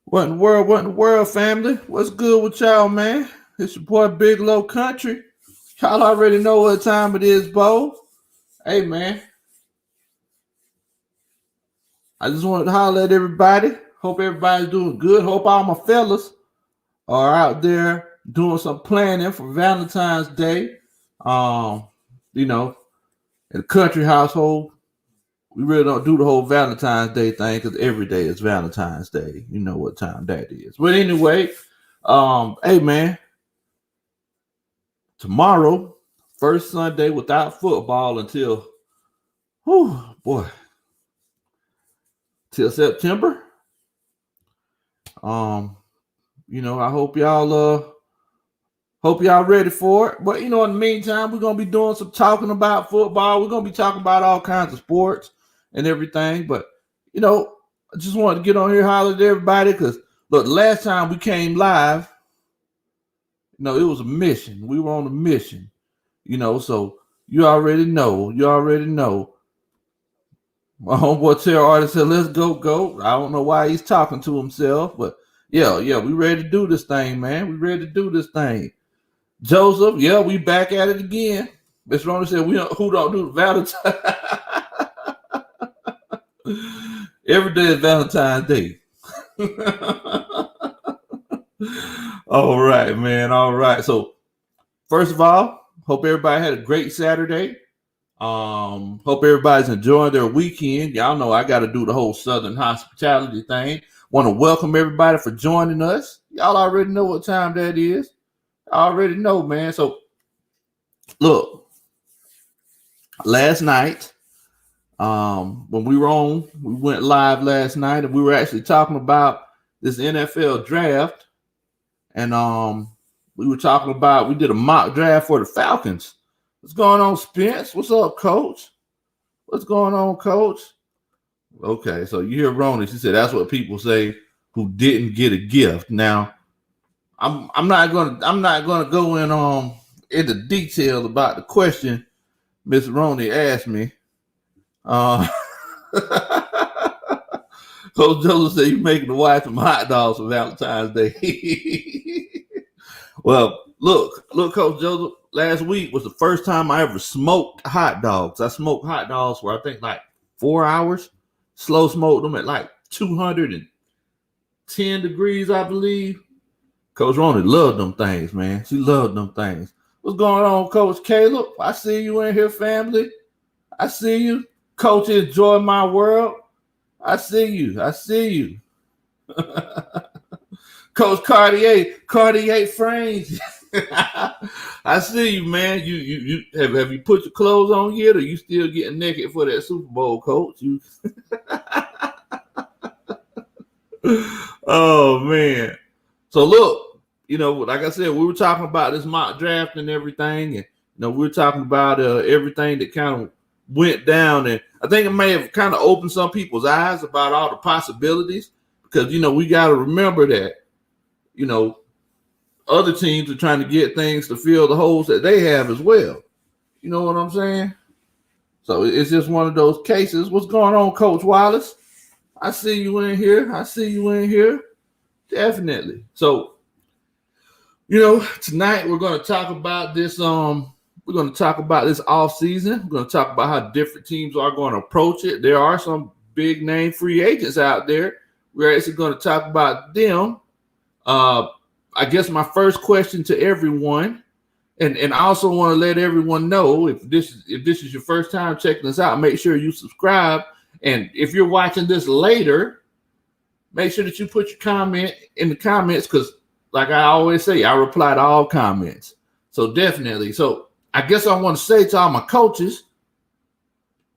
What in the world? What in the world, family? What's good with y'all, man? It's your boy Big Low Kuntry. Y'all already know what time it is, Bo. Hey, man. I just wanted to holler at everybody. Hope everybody's doing good. Hope all my fellas are out there doing some planning for Valentine's Day. Um, you know, in the country household, we really don't do the whole Valentine's Day thing because every day is Valentine's Day. You know what time that is. But anyway, hey man, tomorrow, first Sunday without football until, whew, boy, till September. I hope y'all ready for it. But in the meantime, we're gonna be doing some talking about football. We're gonna be talking about all kinds of sports and everything. But I just wanted to get on here holler at everybody because look, last time we came live, it was a mission. We were on a mission, so you already know. My homeboy Terror Artist said, let's go. I don't know why he's talking to himself, but yeah, we ready to do this thing, man. We ready to do this thing. Joseph, yeah, we back at it again. Miss Rona said, who don't do Valentine's? Every day is Valentine's Day. All right, man. All right. So, first of all, hope everybody had a great Saturday. Hope everybody's enjoying their weekend. Y'all know I got to do the whole Southern hospitality thing. Want to welcome everybody for joining us. Y'all already know what time that is. I already know, man. So, look, last night, when we went live last night, and we were actually talking about this NFL draft, and we did a mock draft for the Falcons. What's going on, Spence? What's up, Coach? What's going on, Coach? Okay, so you hear Rona. She said that's what people say who didn't get a gift. Now, I'm not gonna go into detail about the question Miss Roney asked me. Coach Joseph said you making the wife some hot dogs for Valentine's Day. Well, look, Coach Joseph. Last week was the first time I ever smoked hot dogs. I smoked hot dogs for I think like 4 hours. Slow smoked them at like 210 degrees, I believe. Coach Ronnie loved them things, man. She loved them things. What's going on, Coach Caleb? I see you in here, family. I see you. Coach, enjoy my world. I see you. Coach Cartier frames. I see you, man. You have you put your clothes on yet, or you still getting naked for that Super Bowl, Coach? Oh man. So look, like I said, we were talking about this mock draft and everything, and we were talking about everything that kind of went down, and I think it may have kind of opened some people's eyes about all the possibilities, because we got to remember that other teams are trying to get things to fill the holes that they have as well. You know what I'm saying? So it's just one of those cases. What's going on, Coach Wallace? I see you in here. Definitely. So, tonight we're going to talk about this. We're going to talk about this offseason. We're going to talk about how different teams are going to approach it. There are some big name free agents out there. We're actually going to talk about them. I guess my first question to everyone, and I also want to let everyone know, if this is your first time checking us out, make sure you subscribe. And if you're watching this later, make sure that you put your comment in the comments, because like I always say, I reply to all comments. So definitely. So I guess I want to say to all my coaches,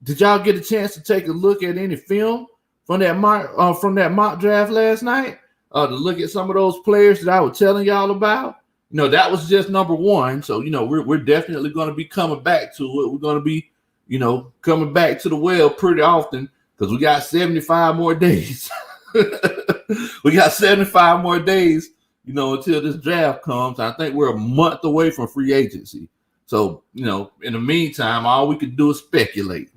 did y'all get a chance to take a look at any film from that mock draft last night? To look at some of those players that I was telling y'all about. That was just number one. So, we're definitely going to be coming back to it. We're going to be, coming back to the well pretty often, because we got 75 more days. We got 75 more days, until this draft comes. I think we're a month away from free agency. So, in the meantime, all we can do is speculate.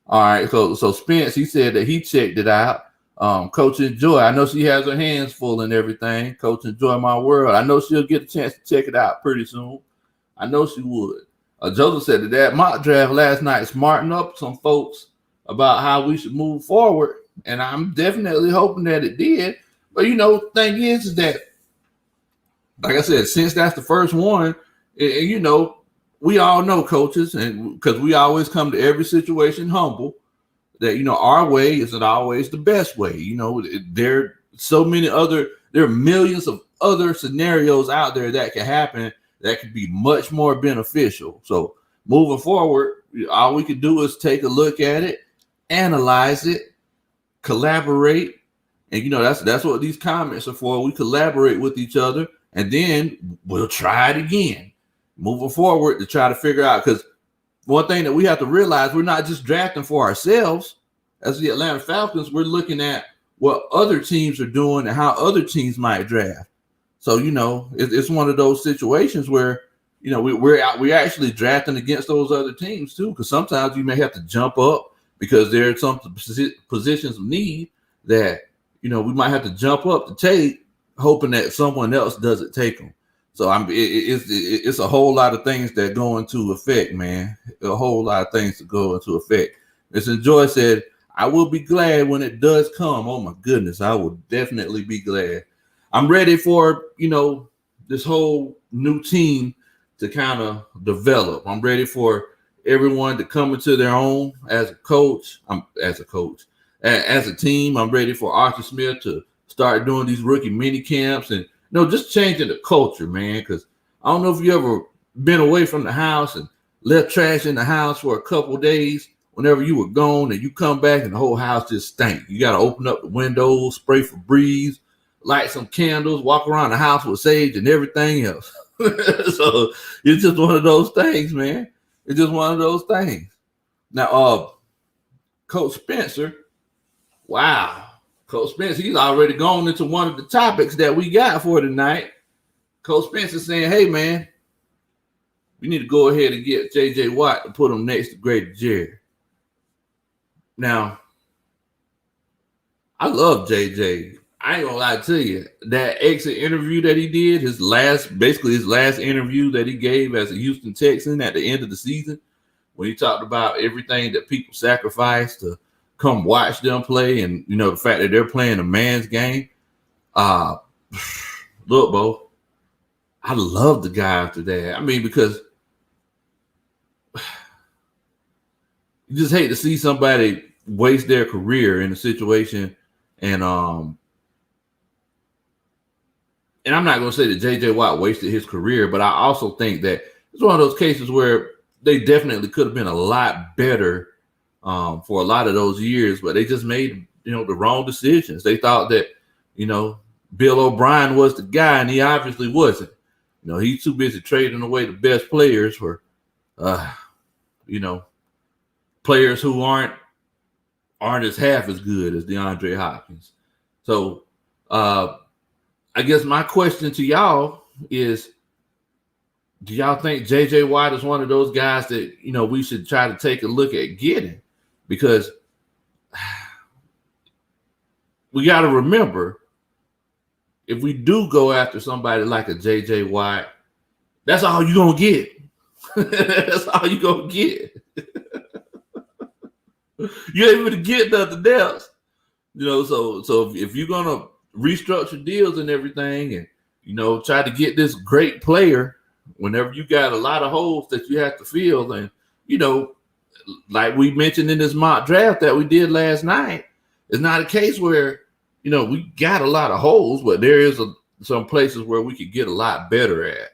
All right. So Spence, he said that he checked it out. Coach Enjoy, I know she has her hands full and everything. Coach Enjoy My World, I know she'll get a chance to check it out pretty soon. I know she would. Joseph said that mock draft last night smartened up some folks about how we should move forward, and I'm definitely hoping that it did. But the thing is that, like I said, since that's the first one, we all know, coaches, and because we always come to every situation humble, that our way isn't always the best way. There are millions of other scenarios out there that can happen that could be much more beneficial. So moving forward, all we can do is take a look at it, analyze it, collaborate, and that's what these comments are for. We collaborate with each other, and then we'll try it again, moving forward to try to figure out. Because one thing that we have to realize, we're not just drafting for ourselves. As the Atlanta Falcons, we're looking at what other teams are doing and how other teams might draft. So, it's one of those situations where, we're actually drafting against those other teams too, because sometimes you may have to jump up because there are some positions of need that, we might have to jump up to take, hoping that someone else doesn't take them. So it's a whole lot of things that go into effect, man. A whole lot of things that go into effect. Mr. Joy said, I will be glad when it does come. Oh my goodness, I will definitely be glad. I'm ready for, this whole new team to kind of develop. I'm ready for everyone to come into their own as a coach. As a team. I'm ready for Arthur Smith to start doing these rookie mini camps and just changing the culture, man. Because I don't know if you ever been away from the house and left trash in the house for a couple days. Whenever you were gone and you come back and the whole house just stank. You got to open up the windows, spray Febreze, light some candles, walk around the house with sage and everything else. So it's just one of those things, man. It's just one of those things. Now, Coach Spencer, wow. Coach Spencer, he's already gone into one of the topics that we got for tonight. Coach Spencer saying, hey, man, we need to go ahead and get J.J. Watt to put him next to Grady Jarrett. Now, I love JJ. I ain't gonna lie to you. That exit interview that he did, his last interview that he gave as a Houston Texan at the end of the season, when he talked about everything that people sacrifice to come watch them play, and the fact that they're playing a man's game. Look, Bo, I love the guy after that. I mean, because you just hate to see somebody waste their career in a situation. And I'm not going to say that J.J. Watt wasted his career, but I also think that it's one of those cases where they definitely could have been a lot better for a lot of those years, but they just made, the wrong decisions. They thought that, Bill O'Brien was the guy, and he obviously wasn't. He's too busy trading away the best players for, players who aren't as half as good as DeAndre Hopkins. So I guess my question to y'all is, do y'all think J.J. Watt is one of those guys that, we should try to take a look at getting? Because we got to remember, if we do go after somebody like a J.J. Watt, that's all you're going to get. That's all you're going to get. You ain't able to get nothing else. So if you're going to restructure deals and everything and, try to get this great player whenever you got a lot of holes that you have to fill, and, like we mentioned in this mock draft that we did last night, it's not a case where, we got a lot of holes, but there is some places where we could get a lot better at.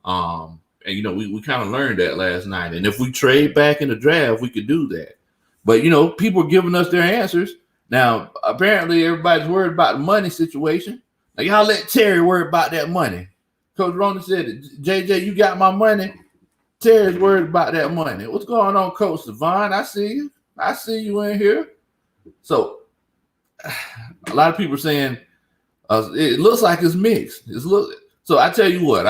And, we kind of learned that last night. And if we trade back in the draft, we could do that. But, people are giving us their answers. Now, apparently everybody's worried about the money situation. Now, y'all let Terry worry about that money. Coach Ronan said, JJ, you got my money. Terry's worried about that money. What's going on, Coach Savon? I see you. I see you in here. So, a lot of people are saying it looks like it's mixed. So I tell you what,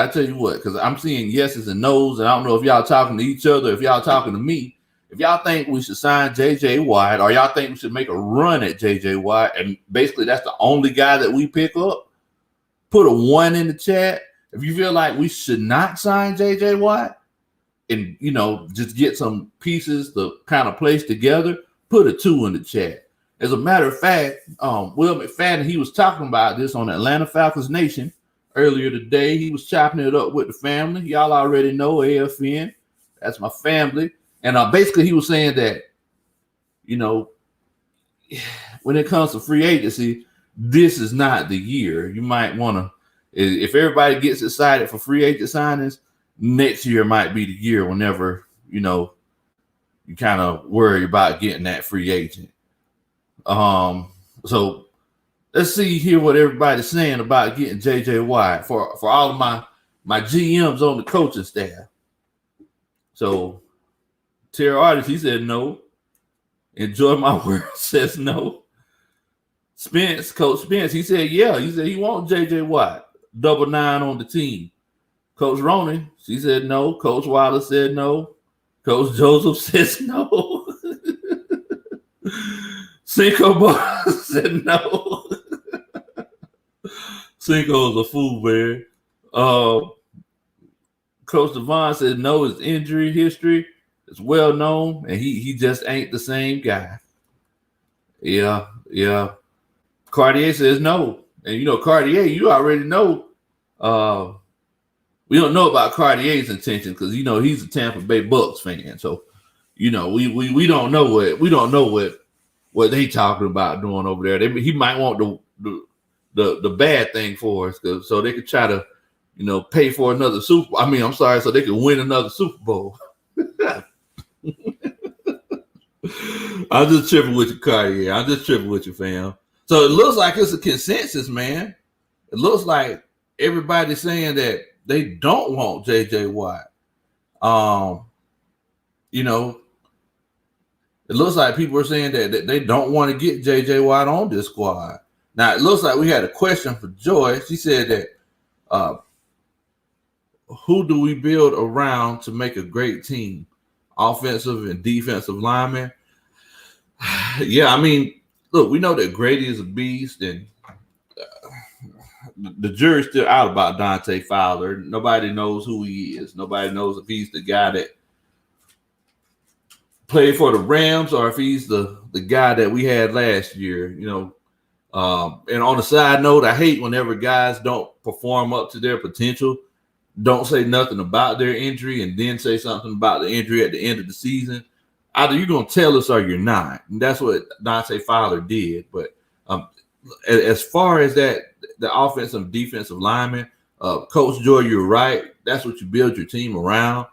because I'm seeing yeses and nos, and I don't know if y'all talking to each other, if y'all talking to me. if y'all think we should sign J.J. Watt, or y'all think we should make a run at J.J. Watt, and basically that's the only guy that we pick up, put a 1 in the chat. If you feel like we should not sign J.J. Watt and, just get some pieces to kind of place together, put a 2 in the chat. As a matter of fact, Will McFadden, he was talking about this on Atlanta Falcons Nation earlier today. He was chopping it up with the family. Y'all already know AFN. That's my family. And basically he was saying that, when it comes to free agency, this is not the year. You might want to, if everybody gets excited for free agent signings, next year might be the year whenever, you kind of worry about getting that free agent. So let's hear what everybody's saying about getting J.J. Watt for all of my GMs on the coaching staff. So Terry Artist, he said no. Enjoy My World says no. Coach Spence, he said yeah. He said he wants J.J. Watt, 9 on the team. Coach Roney, she said no. Coach Wallace said no. Coach Joseph says no. Cinco Bar said no. Cinco's a fool, man. Coach Devon said no. His injury history is well known, and he just ain't the same guy. Yeah. Cartier says no. And Cartier, you already know. We don't know about Cartier's intentions because he's a Tampa Bay Bucks fan. So, we don't know what they talking about doing over there. He might want the bad thing for us, so they could try to, pay for another so they could win another Super Bowl. I'm just tripping with you, Cartier. I'm just tripping with you, fam. So it looks like it's a consensus, man. It looks like everybody's saying that they don't want J.J. Watt. It looks like people are saying that they don't want to get J.J. Watt on this squad. Now, it looks like we had a question for Joy. She said that who do we build around to make a great team? Offensive and defensive linemen? Yeah, look, we know that Grady is a beast, and the jury's still out about Dante Fowler. Nobody knows who he is. Nobody knows if he's the guy that played for the Rams or if he's the guy that we had last year. And on a side note, I hate whenever guys don't perform up to their potential, don't say nothing about their injury, and then say something about the injury at the end of the season. Either you're going to tell us or you're not. And that's what Dante Fowler did. But as far as that, the offensive and defensive lineman, Coach Joy, you're right. That's what you build your team around.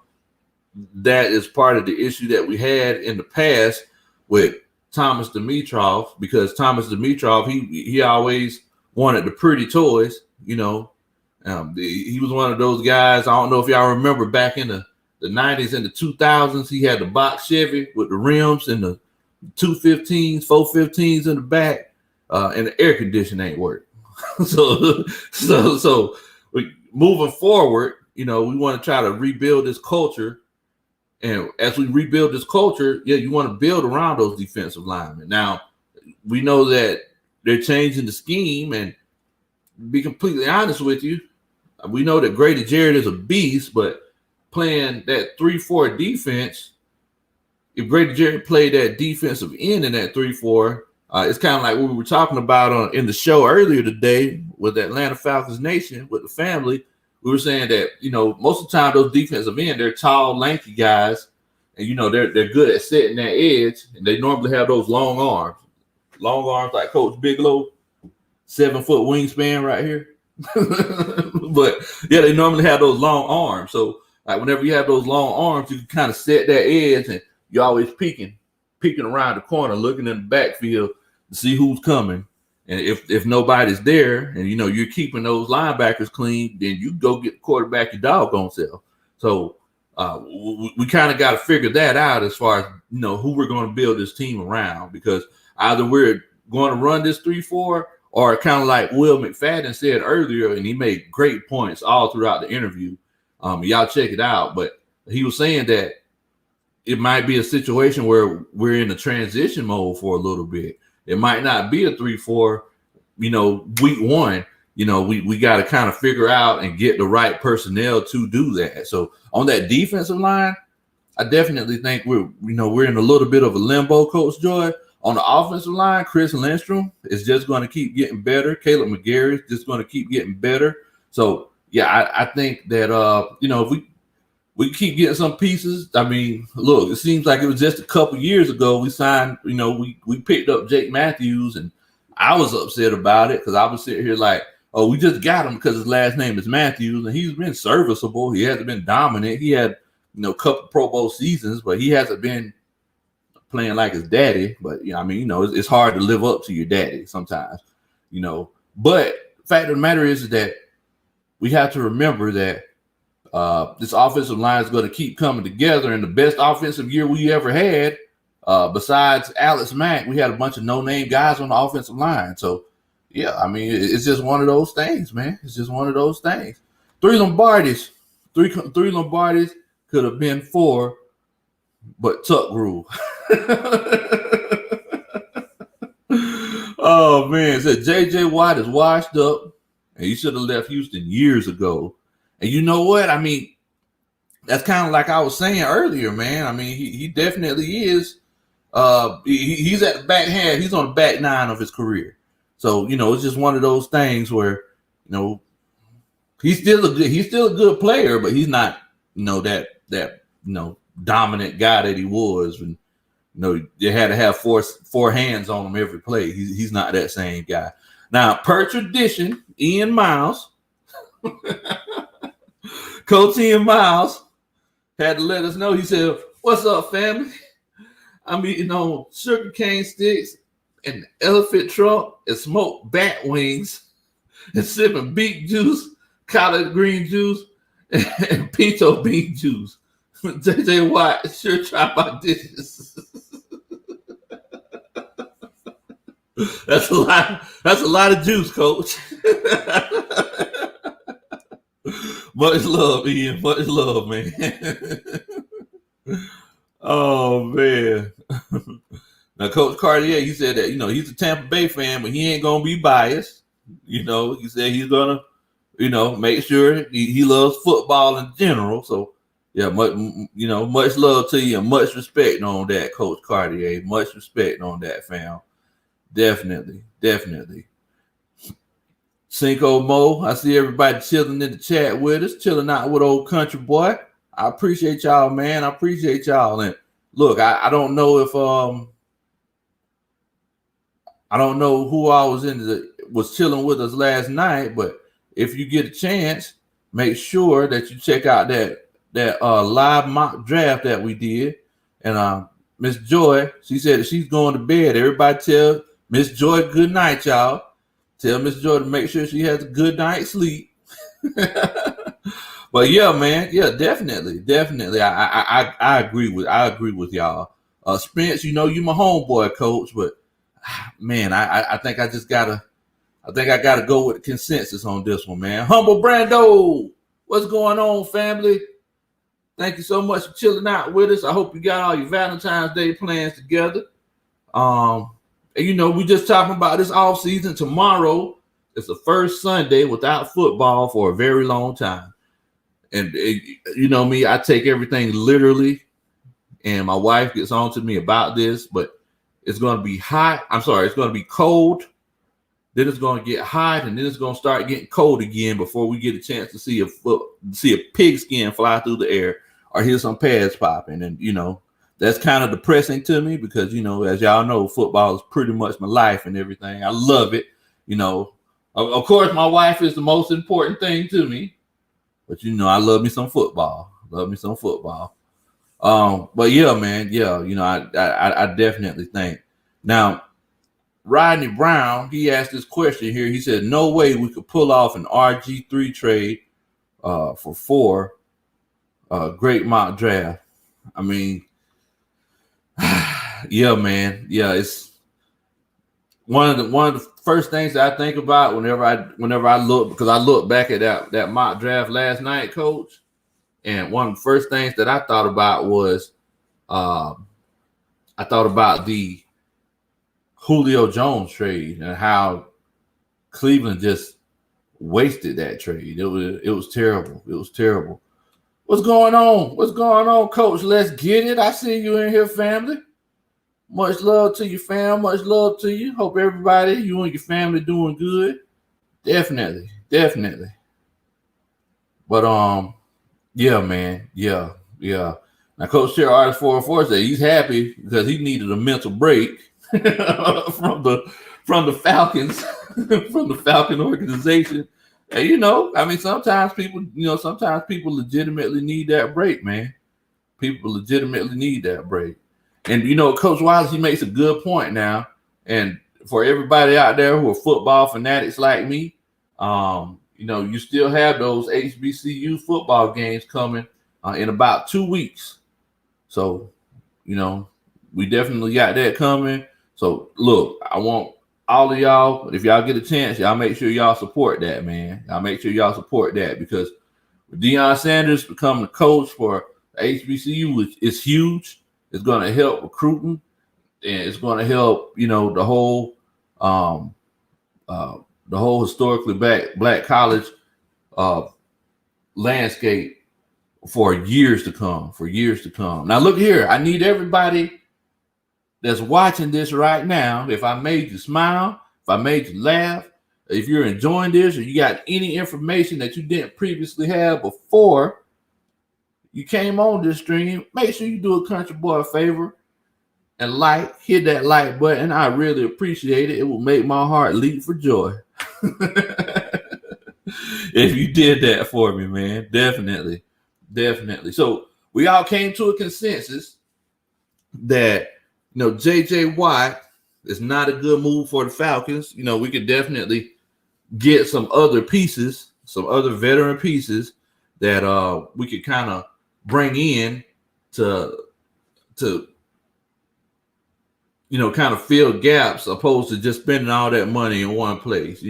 That is part of the issue that we had in the past with Thomas Dimitroff, because Thomas Dimitroff, he always wanted the pretty toys, He was one of those guys. I don't know if y'all remember back in the 90s and the 2000s, he had the box Chevy with the rims and the 215s, 415s in the back, and the air conditioning ain't work. So moving forward, we want to try to rebuild this culture. And as we rebuild this culture, you want to build around those defensive linemen. Now, we know that they're changing the scheme, and to be completely honest with you, we know that Grady Jarrett is a beast, but playing that 3-4 defense, if Grady Jarrett played that defensive end in that 3-4, it's kind of like what we were talking about in the show earlier today with Atlanta Falcons Nation, with the family. We were saying that, most of the time those defensive end, they're tall, lanky guys, and, they're good at setting that edge, and they normally have those long arms like Coach Big Low, 7-foot wingspan right here. But, yeah, they normally have those long arms. So, like, whenever you have those long arms, you can kind of set that edge, and you're always peeking around the corner, looking in the backfield to see who's coming. And if nobody's there and, you're keeping those linebackers clean, then you go get the quarterback your doggone self. So we kind of got to figure that out as far as, who we're going to build this team around, because either we're going to run this 3-4 or kind of like Will McFadden said earlier, and he made great points all throughout the interview. Y'all check it out. But he was saying that it might be a situation where we're in a transition mode for a little bit. It might not be a 3-4, week one. We got to kind of figure out and get the right personnel to do that. So on that defensive line, I definitely think we're in a little bit of a limbo, Coach Joy. On the offensive line, Chris Lindstrom is just going to keep getting better. Caleb McGarry is just going to keep getting better. So, yeah, I think that, if we keep getting some pieces. I mean, look, it seems like it was just a couple years ago we signed, we picked up Jake Matthews, and I was upset about it because I was sitting here like, oh, we just got him because his last name is Matthews, and he's been serviceable. He hasn't been dominant. He had, a couple Pro Bowl seasons, but he hasn't been playing like his daddy. But, it's hard to live up to your daddy sometimes, But the fact of the matter is that we have to remember that this offensive line is going to keep coming together, and the best offensive year we ever had, besides Alex Mack, we had a bunch of no-name guys on the offensive line. So, yeah, I mean, it's just one of those things, man. It's just one of those things. Three Lombardis could have been 4, but Tuck rule. Oh, man. It said J.J. Watt is washed up, and he should have left Houston years ago. And you know what? I mean, that's kind of like I was saying earlier, man. I mean, he definitely is. He's at the back hand. He's on the back 9 of his career. So, it's just one of those things where, he's still a good player, but he's not, that dominant guy that he was. And, you had to have four hands on him every play. He's not that same guy. Now, per tradition, Ian Miles, Coach Ian Miles had to let us know. He said, "What's up, family? I'm eating on sugar cane sticks and elephant trunk and smoked bat wings and sipping beet juice, collard green juice, and pinto bean juice. JJ Watt, sure try my dishes." That's a lot of juice, Coach. Much love, Ian. Much love, man. Oh, man. Now, Coach Cartier, he said that, he's a Tampa Bay fan, but he ain't going to be biased. He said he's going to, make sure he loves football in general. So, yeah, much love to you and much respect on that, Coach Cartier. Much respect on that, fam. Definitely. Cinco Mo, I see everybody chilling in the chat with us, chilling out with old country boy. I appreciate y'all, man. I appreciate y'all. And look, I don't know if I don't know who I was chilling with us last night, but if you get a chance, make sure that you check out that live mock draft that we did. And Miss Joy, she said that she's going to bed. Everybody tell Miss Joy good night, y'all. Tell Miss Joy to make sure she has a good night's sleep. But yeah, man, yeah, definitely. I agree with y'all. Spence, you my homeboy, Coach, but man, I think I gotta go with the consensus on this one, man. Humble Brando, what's going on, family? Thank you so much for chilling out with us. I hope you got all your Valentine's Day plans together. And we just talking about this off season. Tomorrow is the first Sunday without football for a very long time. And me, I take everything literally, and my wife gets on to me about this, but it's going to be hot. It's going to be cold. Then it's going to get hot, and then it's going to start getting cold again before we get a chance to see a pigskin fly through the air or hear some pads popping. And, that's kind of depressing to me because, as y'all know, football is pretty much my life and everything. I love it. Of course, my wife is the most important thing to me. But, I love me some football. But, yeah, man, yeah, I definitely think. Now, Rodney Brown, he asked this question here. He said, no way we could pull off an RG3 trade for 4. Great mock draft. I mean, yeah, man. Yeah, it's one of the first things that I think about whenever I look, because I look back at that mock draft last night, Coach, and one of the first things that I thought about was I thought about the Julio Jones trade and how Cleveland just wasted that trade. It was terrible. It was terrible. What's going on? What's going on, Coach? Let's get it. I see you in here, family. Much love to you, fam. Much love to you. Hope everybody, you and your family doing good. Definitely. But yeah, man. Yeah. Now, Coach Terry Artist 404 said he's happy because he needed a mental break from the Falcons, from the Falcon organization. And sometimes people legitimately need that break, man. People legitimately need that break. And Coach Wallace, he makes a good point now. And for everybody out there who are football fanatics like me, you still have those HBCU football games coming in about 2 weeks. So, we definitely got that coming. So, look, I want all of y'all, if y'all get a chance, y'all make sure y'all support that, man. Y'all make sure y'all support that because Deion Sanders becoming the coach for HBCU is huge. It's going to help recruiting, and it's going to help, the whole historically black college landscape for years to come. Now, look here. I need everybody that's watching this right now. If I made you smile, if I made you laugh, if you're enjoying this, or you got any information that you didn't previously have before you came on this stream, make sure you do a country boy a favor and hit that like button. I really appreciate it. It will make my heart leap for joy. If you did that for me, man. Definitely. So we all came to a consensus that JJ Watt is not a good move for the Falcons. We could definitely get some other pieces, some other veteran pieces that we could kind of bring in to kind of fill gaps opposed to just spending all that money in one place.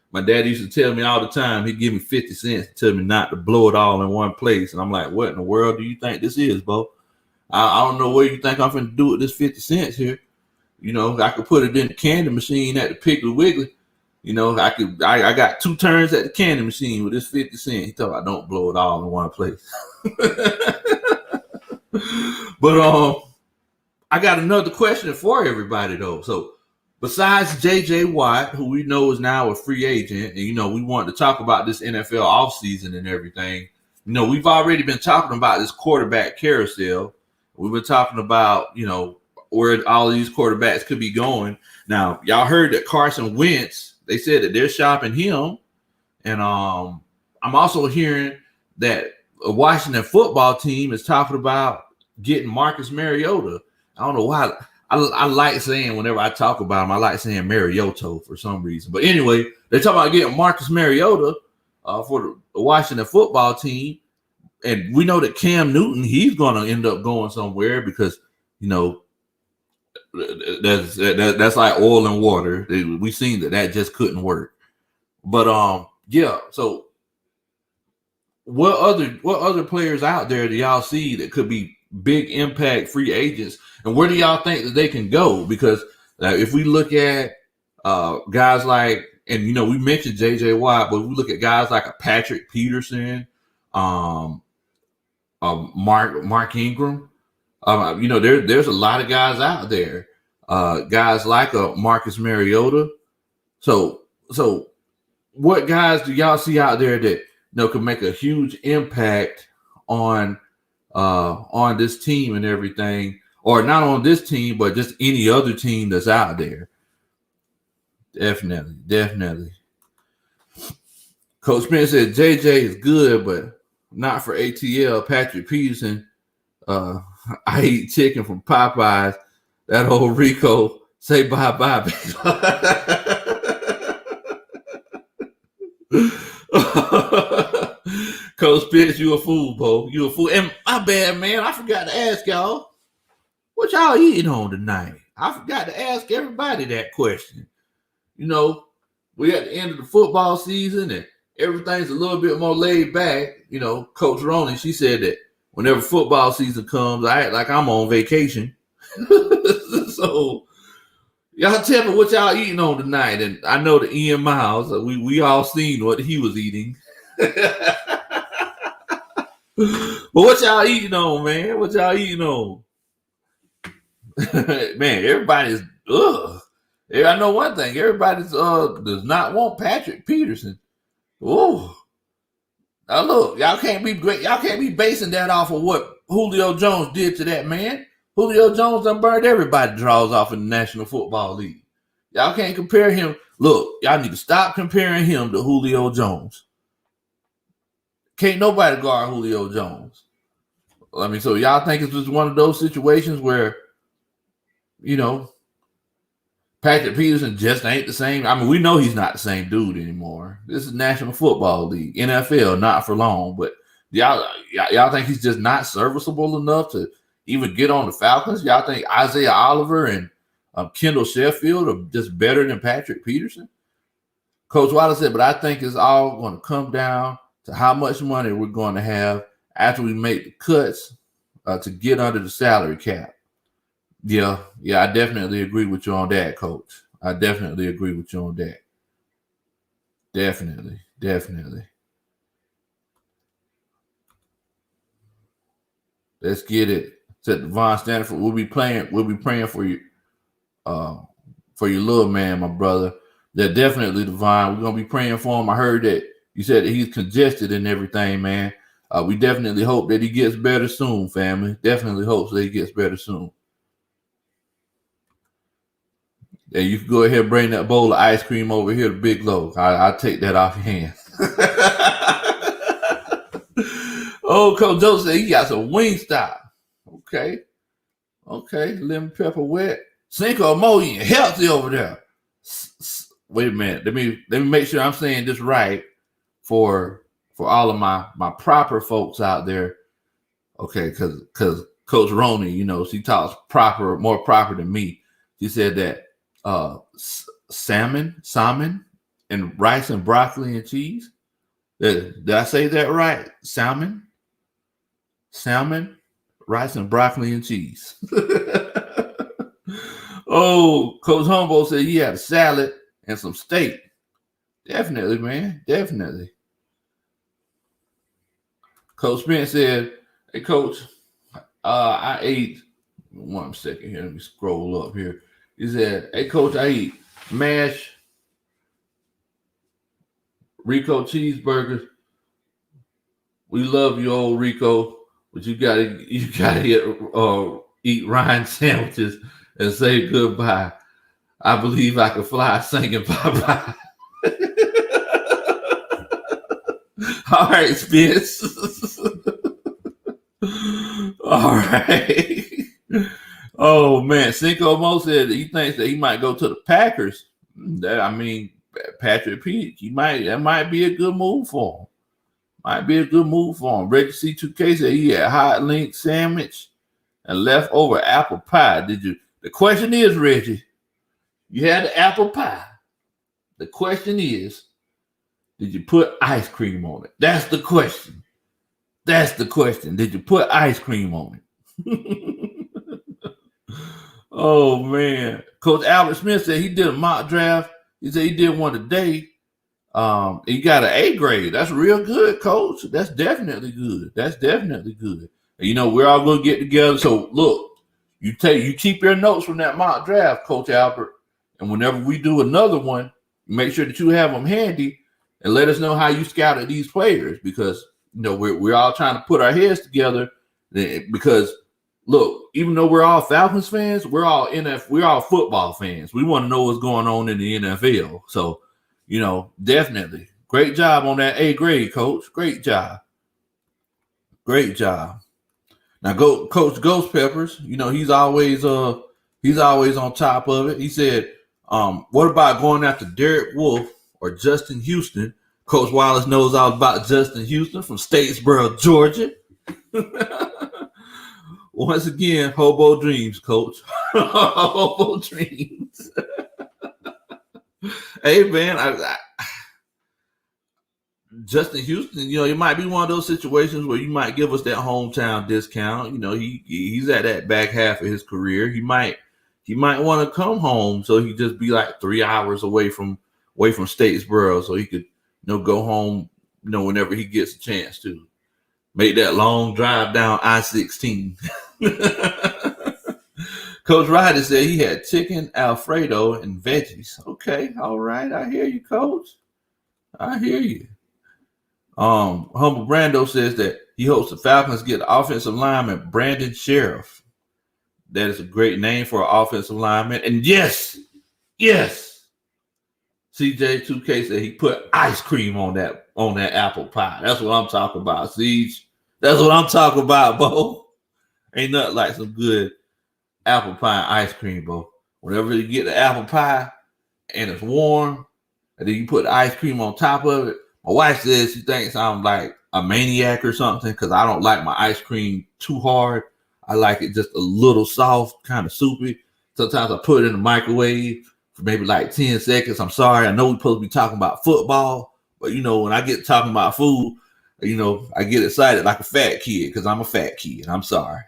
My dad used to tell me all the time, he'd give me 50 cents to tell me not to blow it all in one place. And I'm like, what in the world do you think this is, Bo? I don't know what you think I'm going to do with this 50 cents here. I could put it in the candy machine at the Piggly Wiggly. I got 2 turns at the candy machine with this 50 cents. He told me I don't blow it all in one place. But I got another question for everybody though. So besides JJ Watt, who we know is now a free agent, and we wanted to talk about this NFL offseason and everything. We've already been talking about this quarterback carousel. We've been talking about, where all of these quarterbacks could be going. Now, y'all heard that Carson Wentz, they said that they're shopping him. And I'm also hearing that a Washington football team is talking about getting Marcus Mariota. I don't know why. I like saying, whenever I talk about him, I like saying Mariota for some reason. But anyway, they're talking about getting Marcus Mariota for the Washington football team. And we know that CamNewton, he's going to end up going somewhere because, that's like oil and water. We've seen that just couldn't work. But yeah. So what other players out there do y'all see that could be big impact free agents, and where do y'all think that they can go? Because if we look at guys like, and we mentioned JJ Watt, but we look at guys like a Patrick Peterson, Mark Ingram. There's a lot of guys out there, guys like a Marcus Mariota. So what guys do y'all see out there that could make a huge impact on this team and everything, or not on this team, but just any other team that's out there? Definitely. Coach Spence said JJ is good, but not for ATL. Patrick Peterson, I eat chicken from Popeyes. That old Rico, say bye-bye, baby. Coach Spence, you a fool, Bo. You a fool. And my bad, man. I forgot to ask y'all, what y'all eating on tonight? I forgot to ask everybody that question. We at the end of the football season and everything's a little bit more laid back. Coach Roney, she said that whenever football season comes, I act like I'm on vacation. So y'all tell me what y'all eating on tonight. And I know the Ian Miles, we all seen what he was eating. But what y'all eating on, man? What y'all eating on? Man, everybody's I know one thing. Everybody's does not want Patrick Peterson. Oh, now look, y'all can't be great. Y'all can't be basing that off of what Julio Jones did to that man. Julio Jones done burned everybody draws off in the National Football League. Y'all can't compare him. Look, y'all need to stop comparing him to Julio Jones. Can't nobody guard Julio Jones. I mean, so y'all think it's just one of those situations where, Patrick Peterson just ain't the same. I mean, we know he's not the same dude anymore. This is National Football League, NFL, not for long. But y'all think he's just not serviceable enough to even get on the Falcons? Y'all think Isaiah Oliver and Kendall Sheffield are just better than Patrick Peterson? Coach Wallace said, but I think it's all going to come down to how much money we're going to have after we make the cuts to get under the salary cap. Yeah, I definitely agree with you on that, Coach. I definitely agree with you on that. Definitely. Let's get it. Said Devon Stanford, we'll be praying for you, for your little man, my brother. They're definitely Devon. We're gonna be praying for him. I heard that you said that he's congested and everything, man. We definitely hope that he gets better soon, family. Definitely hope that he gets better soon. Yeah, you can go ahead and bring that bowl of ice cream over here to Big Low. I'll take that off your hand. Oh, Coach Joe said he got some Wingstop. Okay. Lemon pepper wet. Cinco Mo eating healthy over there. Wait a minute. Let me make sure I'm saying this right for all of my proper folks out there. Okay, because Coach Roney, she talks more proper than me. She said that salmon, and rice and broccoli and cheese. Did I say that right? Salmon, rice and broccoli and cheese. Oh, Coach Humboldt said he had a salad and some steak. Definitely, man. Definitely. Coach Spence said, hey, Coach, I ate. 1 second here. Let me scroll up here. He said, hey, Coach, I eat mashed Rico cheeseburgers. We love you, old Rico, but you gotta eat Ryan sandwiches and say goodbye. I believe I can fly singing bye-bye. All right, Spence. All right. Oh, man. Cinco Mo said he thinks that he might go to the Packers. Patrick Pete, that might be a good move for him. Reggie C2K said he had hot link sandwich and leftover apple pie. The question is, Reggie, you had the apple pie. The question is, did you put ice cream on it? That's the question. Did you put ice cream on it? Oh, man. Coach Albert Smith said he did a mock draft. He said he did one today. He got an A grade. That's real good, Coach. That's definitely good. And, we're all going to get together. So, look, you keep your notes from that mock draft, Coach Albert. And whenever we do another one, make sure that you have them handy and let us know how you scouted these players because, we're all trying to put our heads together because, look, even though we're all Falcons fans, we're all football fans. We want to know what's going on in the NFL. So, definitely. Great job on that A grade, Coach. Great job. Now, Coach Ghost Peppers, he's always on top of it. He said, what about going after Derek Wolfe or Justin Houston? Coach Wallace knows all about Justin Houston from Statesboro, Georgia. Once again, hobo dreams, Coach. Hobo dreams. Hey, man, Justin Houston, it might be one of those situations where you might give us that hometown discount. He's at that back half of his career. He might want to come home, so he just be like 3 hours away from Statesboro, so he could go home whenever he gets a chance to make that long drive down I-16. Coach Ryder said he had chicken Alfredo and veggies. Okay, all right, I hear you, Coach. I hear you. Humble Brando says that he hopes the Falcons get offensive lineman Brandon Sheriff. That is a great name for an offensive lineman. And yes, CJ2K said he put ice cream on that apple pie. That's what I'm talking about, Siege. That's what I'm talking about, Bo. Ain't nothing like some good apple pie and ice cream, Bo. Whenever you get the apple pie and it's warm, and then you put the ice cream on top of it. My wife says she thinks I'm like a maniac or something because I don't like my ice cream too hard. I like it just a little soft, kind of soupy. Sometimes I put it in the microwave for maybe like 10 seconds. I'm sorry. I know we're supposed to be talking about football, but when I get talking about food, I get excited like a fat kid because I'm a fat kid. I'm sorry.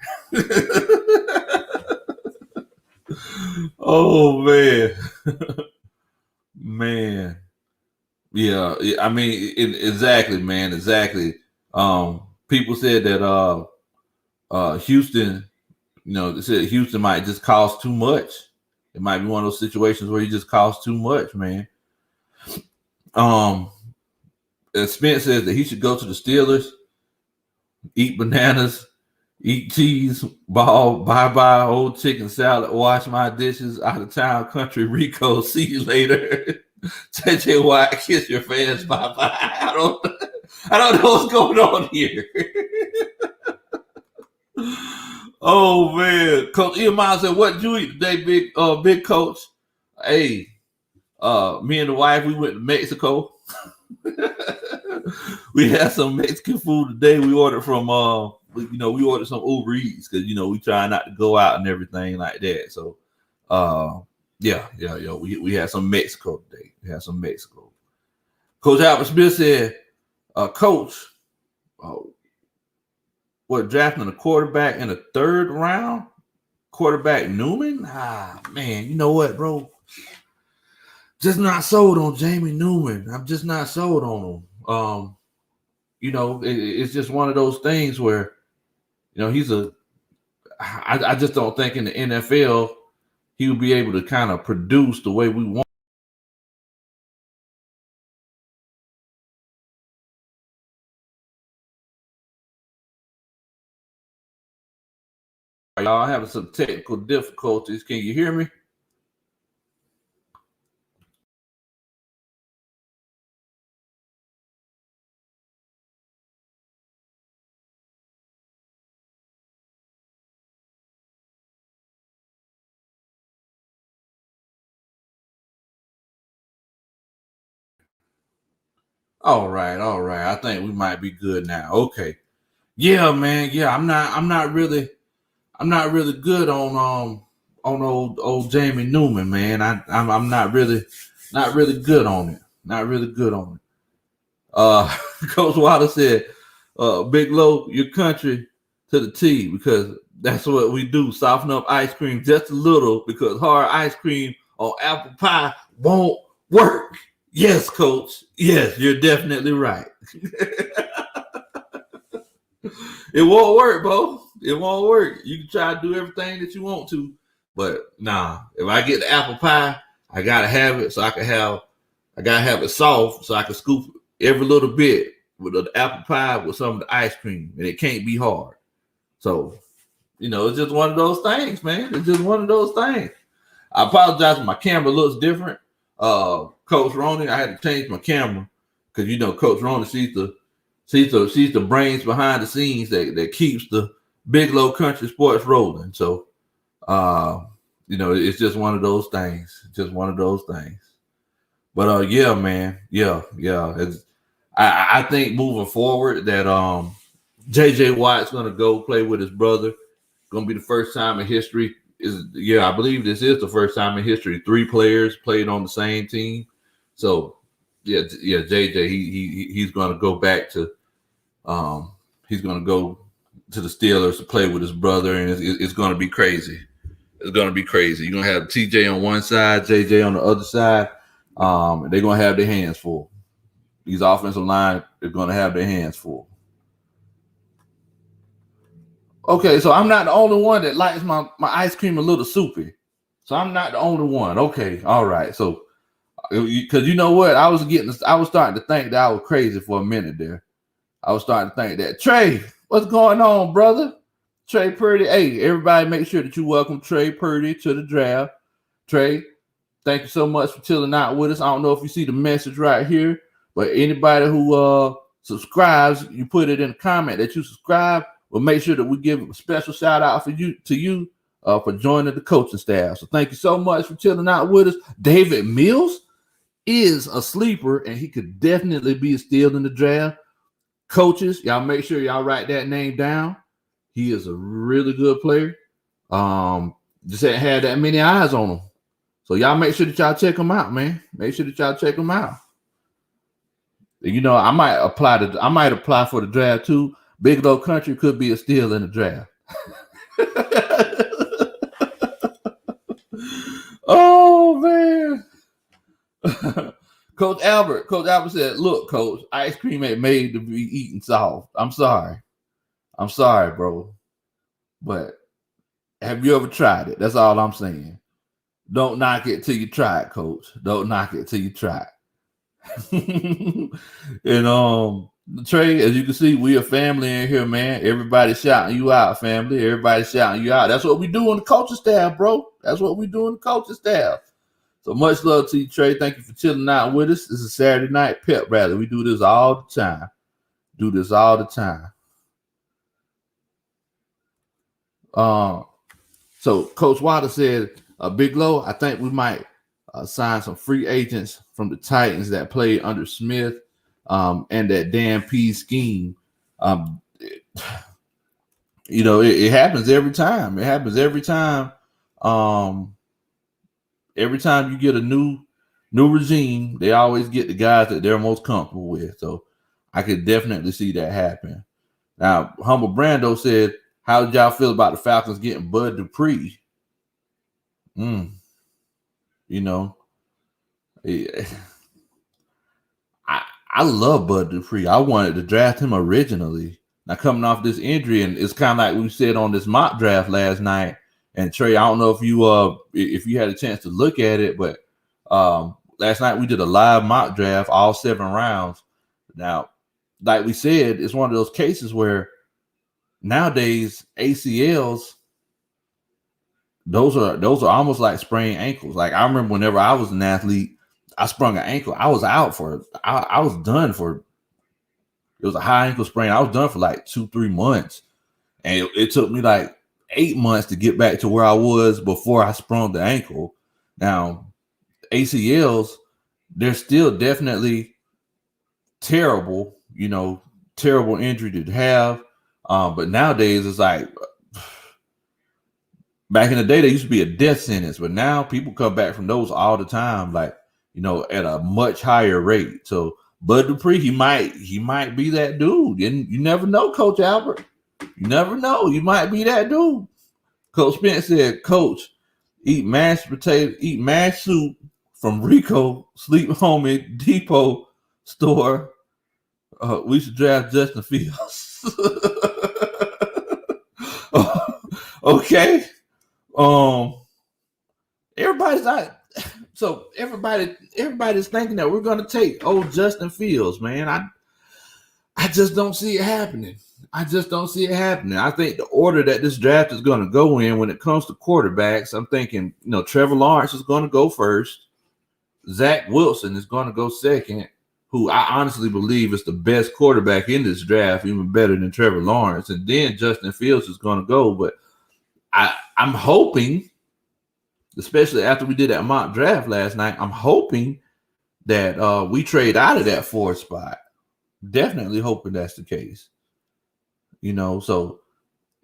Oh, man. Man. Yeah, I mean, exactly, man, exactly. People said that Houston, they said Houston might just cost too much. It might be one of those situations where he just costs too much, man. Spence says that he should go to the Steelers, eat bananas, eat cheese, ball, bye-bye, old chicken salad, wash my dishes, out of town, country, Rico, see you later. JJ Watt, kiss your fans, bye-bye. I don't know what's going on here. Oh, man. Coach Iamon said, what did you eat today, big coach? Hey, me and the wife, we went to Mexico. We had some Mexican food today. We ordered from we ordered some Uber Eats because we try not to go out and everything like that. So yeah. We had some Mexico today. We had some Mexico. Coach Albert Smith said, Coach, drafting a quarterback in the 3rd round? Quarterback Newman? Man, you know what, bro? Just not sold on Jamie Newman. I'm just not sold on him. It's just one of those things where, I just don't think in the NFL he would be able to kind of produce the way we want. Y'all having some technical difficulties. Can you hear me? All right. I think we might be good now. Okay. Yeah, man. Yeah, I'm not really good on old Jamie Newman, man. I'm not really good on it. Not really good on it. Coach Water said, Big Low, your country to the T, because that's what we do. Soften up ice cream just a little because hard ice cream on apple pie won't work. Yes, Coach. Yes, you're definitely right. It won't work, bro. It won't work. You can try to do everything that you want to, but nah. If I get the apple pie, I gotta have it so I gotta have it soft so I can scoop every little bit with the apple pie with some of the ice cream, and it can't be hard. So, it's just one of those things, man. It's just one of those things. I apologize if my camera looks different. Coach Roney, I had to change my camera because Coach Roney sees the brains behind the scenes that keeps the Big Low Kuntry sports rolling. So it's just one of those things. Just one of those things. But yeah, man. Yeah. I think moving forward that JJ Watt's gonna go play with his brother. Gonna be the first time in history. I believe this is the first time in history 3 players played on the same team. So, JJ. He's going to go back to he's going to go to the Steelers to play with his brother, and it's going to be crazy. It's going to be crazy. You're going to have TJ on one side, JJ on the other side. They're going to have their hands full. These offensive line are going to have their hands full. Okay, so I'm not the only one that likes my ice cream a little soupy. So I'm not the only one. Okay, all right. So, because you know what? I was starting to think that I was crazy for a minute there. I was starting to think that, Trey, what's going on, brother? Trey Purdy. Hey, everybody make sure that you welcome Trey Purdy to the draft. Trey, thank you so much for chilling out with us. I don't know if you see the message right here, but anybody who subscribes, you put it in the comment that you subscribe. We'll make sure that we give a special shout out for you for joining the coaching staff. So thank you so much for chilling out with us. David Mills is a sleeper, and he could definitely be a steal in the draft. Coaches, y'all make sure y'all write that name down. He is a really good player. Just ain't had that many eyes on him. So y'all make sure that y'all check him out, man. Make sure that y'all check him out. You know, I might apply for the draft too. Big Low Kuntry could be a steal in the draft. Oh man. Coach Albert said, "Look, Coach, ice cream ain't made to be eaten soft. I'm sorry, bro. But have you ever tried it? That's all I'm saying. Don't knock it till you try it, Coach. Don't knock it till you try it." And Trey, as you can see, we a family in here, man. Everybody shouting you out, family. Everybody shouting you out. That's what we do on the coaching staff, bro. That's what we do on the coaching staff. So much love to you, Trey. Thank you for chilling out with us. This is Saturday night pep rally. We do this all the time. So Coach Wilder said, Big Low, I think we might sign some free agents from the Titans that played under Smith and that Dan P scheme. You know, it happens every time. It happens every time. Every time you get a new regime, they always get the guys that they're most comfortable with. So I could definitely see that happen. Now, Humble Brando said, how did y'all feel about the Falcons getting Bud Dupree? You know, I love Bud Dupree. I wanted to draft him originally. Now, coming off this injury, and it's kind of like we said on this mock draft last night. And Trey, I don't know if you had a chance to look at it, but last night we did a live mock draft, all 7 rounds. Now, like we said, it's one of those cases where nowadays ACLs, those are almost like sprained ankles. Like I remember whenever I was an athlete, I sprung an ankle. I was out for I was done for. It was a high ankle sprain. I was done for like 2-3 months, and it took me like 8 months to get back to where I was before I sprung the ankle. Now, ACLs, they're still definitely terrible, terrible injury to have. But nowadays it's like, back in the day, there used to be a death sentence, but now people come back from those all the time, like, at a much higher rate. So Bud Dupree, he might be that dude. And you never know, Coach Albert. You never know. You might be that dude. Coach Spence said, Coach, eat mashed soup from Rico, sleep home at Depot store. We should draft Justin Fields. Okay. Everybody's thinking that we're gonna take old Justin Fields, man. I just don't see it happening. I think the order that this draft is going to go in when it comes to quarterbacks, I'm thinking, Trevor Lawrence is going to go first. Zach Wilson is going to go second, who I honestly believe is the best quarterback in this draft, even better than Trevor Lawrence. And then Justin Fields is going to go. But I'm hoping, especially after we did that mock draft last night, I'm hoping that we trade out of that 4th spot. Definitely hoping that's the case. So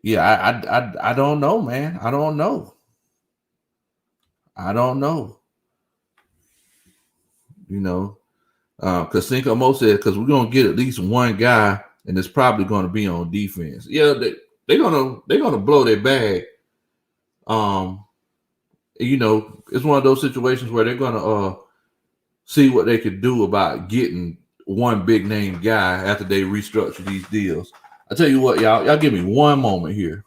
yeah, I don't know, man. I don't know. Because Cinco Mo said, because we're gonna get at least one guy, and it's probably gonna be on defense. Yeah, they're gonna blow their bag. It's one of those situations where they're gonna see what they could do about getting one big name guy after they restructure these deals. I tell you what, y'all give me one moment here.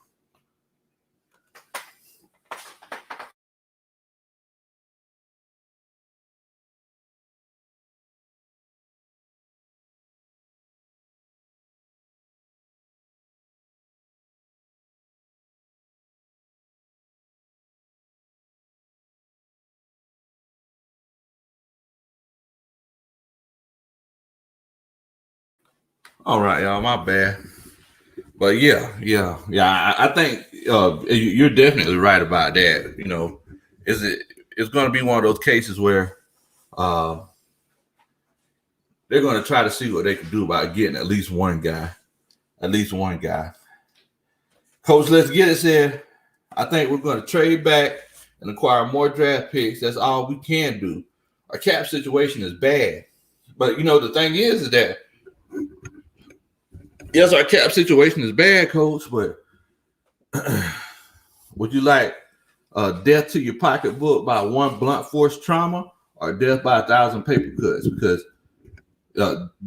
All right, y'all, my bad. But yeah. I think you're definitely right about that. It's going to be one of those cases where uh, they're going to try to see what they can do about getting at least one guy. At least one guy. Coach, let's get it said. I think we're going to trade back and acquire more draft picks. That's all we can do. Our cap situation is bad. But, the thing is that, yes, our cap situation is bad, Coach, but would you like death to your pocketbook by one blunt force trauma or death by 1,000 paper cuts? Because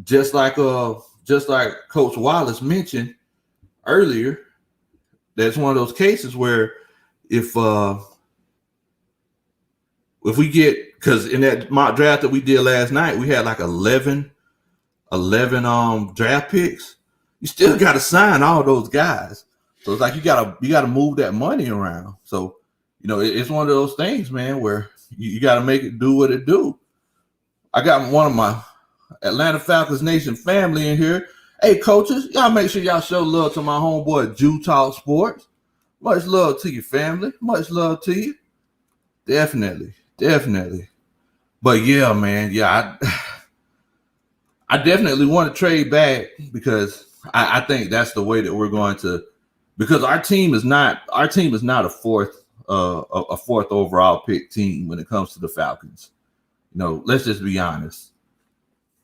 just like Coach Wallace mentioned earlier, that's one of those cases where if we get, because in that mock draft that we did last night, we had like 11 draft picks. You still got to sign all those guys. So it's like you gotta move that money around. So it's one of those things, man, where you got to make it do what it do. I got one of my Atlanta Falcons Nation family in here. Hey, coaches, y'all make sure y'all show love to my homeboy Jew Talk Sports. Much love to your family. Much love to you. Definitely. But yeah, man, I definitely want to trade back because I think that's the way that we're going to, because our team is not a fourth overall pick team when it comes to the Falcons. Let's just be honest.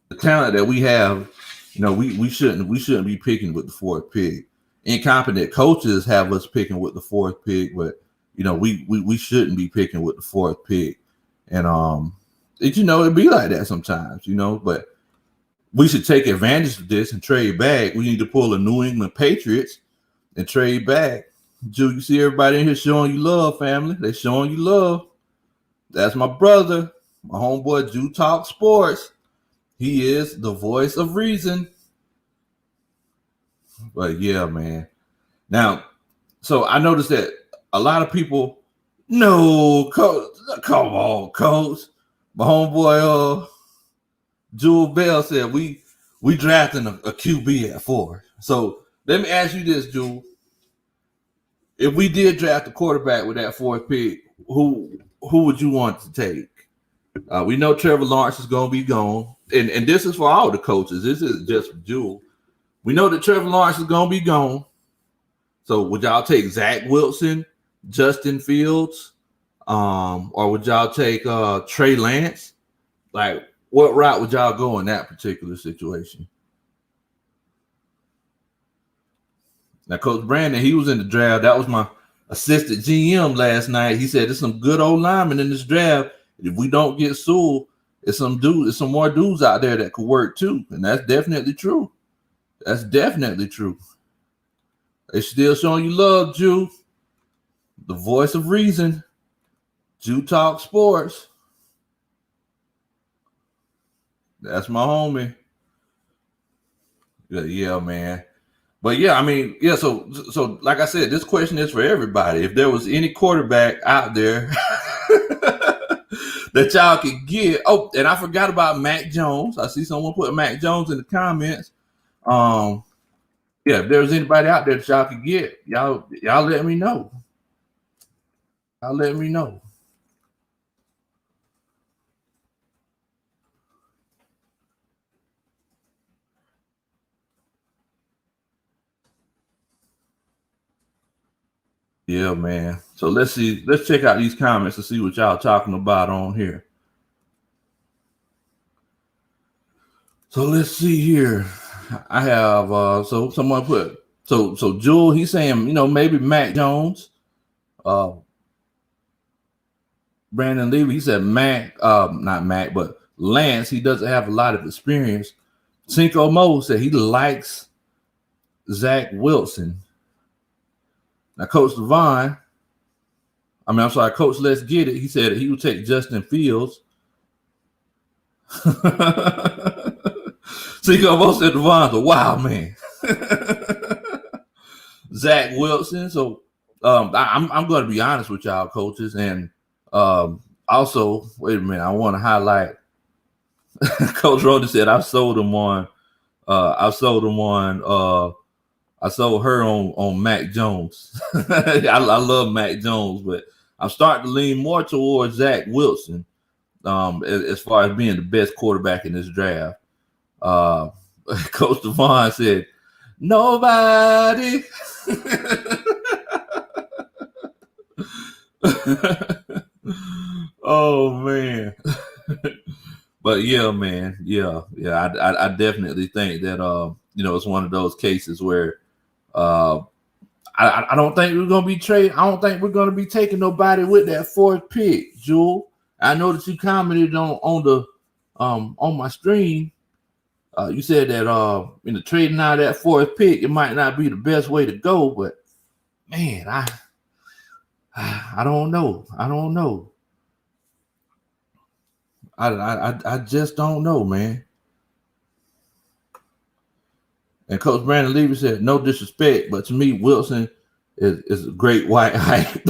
The talent that we have, we shouldn't be picking with the fourth pick. Incompetent coaches have us picking with the fourth pick, but we shouldn't be picking with the fourth pick. And it'd be like that sometimes, but we should take advantage of this and trade back. We need to pull the New England Patriots and trade back. Jew, you see everybody in here showing you love, family. They showing you love. That's my brother, my homeboy Jew Talk Sports. He is the voice of reason. But yeah, man. Now, so I noticed that a lot of people, no, coach, come on, coach. My homeboy Jewel Bell said we drafting a QB at 4. So let me ask you this, Jewel. If we did draft a quarterback with that 4th pick, who would you want to take? We know Trevor Lawrence is going to be gone. And this is for all the coaches. This is just for Jewel. We know that Trevor Lawrence is going to be gone. So would y'all take Zach Wilson, Justin Fields, or would y'all take Trey Lance? Like, what route would y'all go in that particular situation? Now, Coach Brandon, he was in the draft. That was my assistant GM last night. He said there's some good old linemen in this draft. If we don't get Sewell, there's some more dudes out there that could work too. And that's definitely true. They still showing you love, Jew. The voice of reason. Jew Talk Sports. That's my homie. Yeah, man. But yeah, I mean, yeah, so like I said, this question is for everybody. If there was any quarterback out there that y'all could get. Oh, and I forgot about Mac Jones. I see someone put Mac Jones in the comments. Yeah, if there's anybody out there that y'all could get, y'all let me know. Yeah, man. So let's check out these comments to see what y'all talking about on here. So let's see here. I have so someone put so Jewel, he's saying, maybe Mac Jones. Brandon Levy, he said Mac, not Mac, but Lance, he doesn't have a lot of experience. Cinco Mo said he likes Zach Wilson. Now, Coach Devon, Coach Let's Get It, he said he would take Justin Fields. Cinco Mo said Devon's a wild man. Zach Wilson. So I'm going to be honest with y'all, coaches, and also, wait a minute, I want to highlight. Coach Rhoda said I sold her on Mac Jones. I love Mac Jones, but I'm starting to lean more towards Zach Wilson as far as being the best quarterback in this draft. Coach Devon said, nobody. Oh, man. But yeah, man. Yeah. I definitely think that, it's one of those cases where I don't think we're going to be trading. I don't think we're going to be taking nobody with that fourth pick, Jewel. I know that you commented on my stream. You said that in the trading out that fourth pick, it might not be the best way to go, but man, I don't know. I just don't know, man. And Coach Brandon Levy said, no disrespect, but to me, Wilson is a great white hype.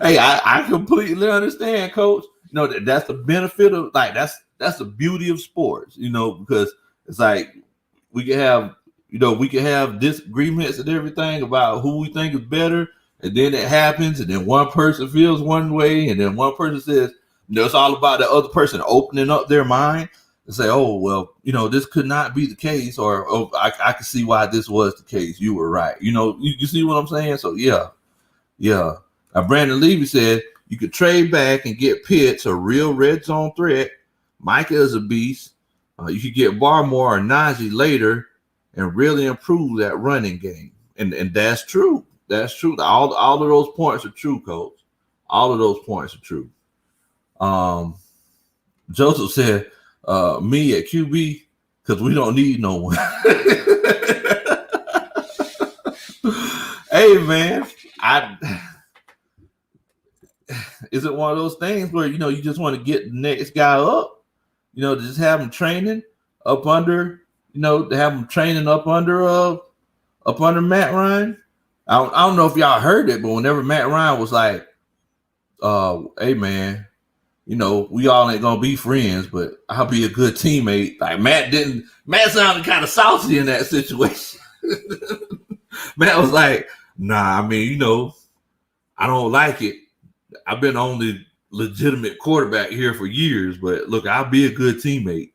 Hey, I completely understand, Coach. That's the benefit of, like, that's the beauty of sports, because it's like we can have disagreements and everything about who we think is better, and then it happens, and then one person feels one way, and then one person says, it's all about the other person opening up their mind and say, oh, well, this could not be the case, or I can see why this was the case. You were right. You see what I'm saying? So yeah. Now Brandon Levy said you could trade back and get Pitts, a real red zone threat. Micah is a beast. You could get Barmore or Najee later and really improve that running game. And that's true. That's true. All of those points are true, Coach. All of those points are true. Joseph said, me at QB, because we don't need no one. Hey, man, is it one of those things where, you just want to get the next guy up, to just have him training up under, to have him training up under Matt Ryan? I don't know if y'all heard it, but whenever Matt Ryan was like, hey, man, we all ain't going to be friends, but I'll be a good teammate. Like Matt sounded kind of saucy in that situation. Matt was like, nah, I don't like it. I've been on the legitimate quarterback here for years, but look, I'll be a good teammate.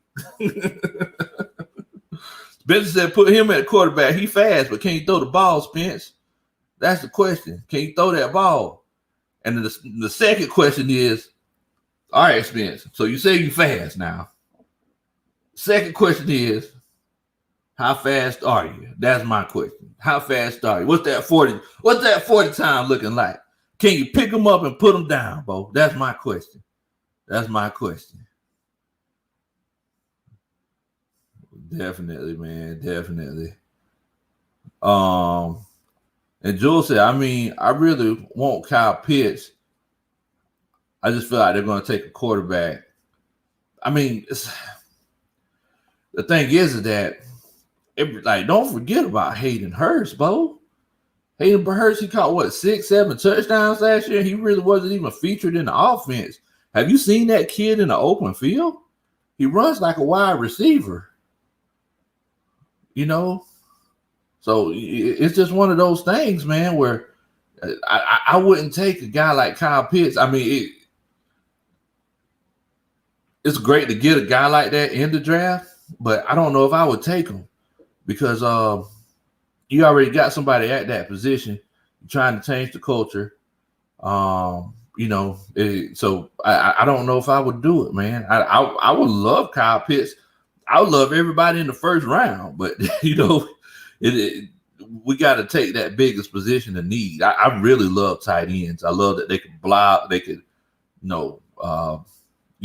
Spencer said, put him at quarterback. He fast, but can he throw the ball, Spence? That's the question. Can you throw that ball? And the second question is, all right, Spence, so you say you fast now. Second question is, how fast are you? That's my question. How fast are you? What's that 40 time looking like? Can you pick them up and put them down, Bo? That's my question. Definitely, man. Definitely. And Jules said, I really want Kyle Pitts. I just feel like they're going to take a quarterback. The thing is that don't forget about Hayden Hurst, Bo. Hayden Hurst, he caught 6-7 touchdowns last year. He really wasn't even featured in the offense. Have you seen that kid in the open field? He runs like a wide receiver. So it's just one of those things, man, where I wouldn't take a guy like Kyle Pitts. It's great to get a guy like that in the draft, but I don't know if I would take him because you already got somebody at that position. You're trying to change the culture. so I don't know if I would do it, man. I would love Kyle Pitts. I would love everybody in the first round, but we got to take that biggest position of need. I really love tight ends. I love that they could block. They could, you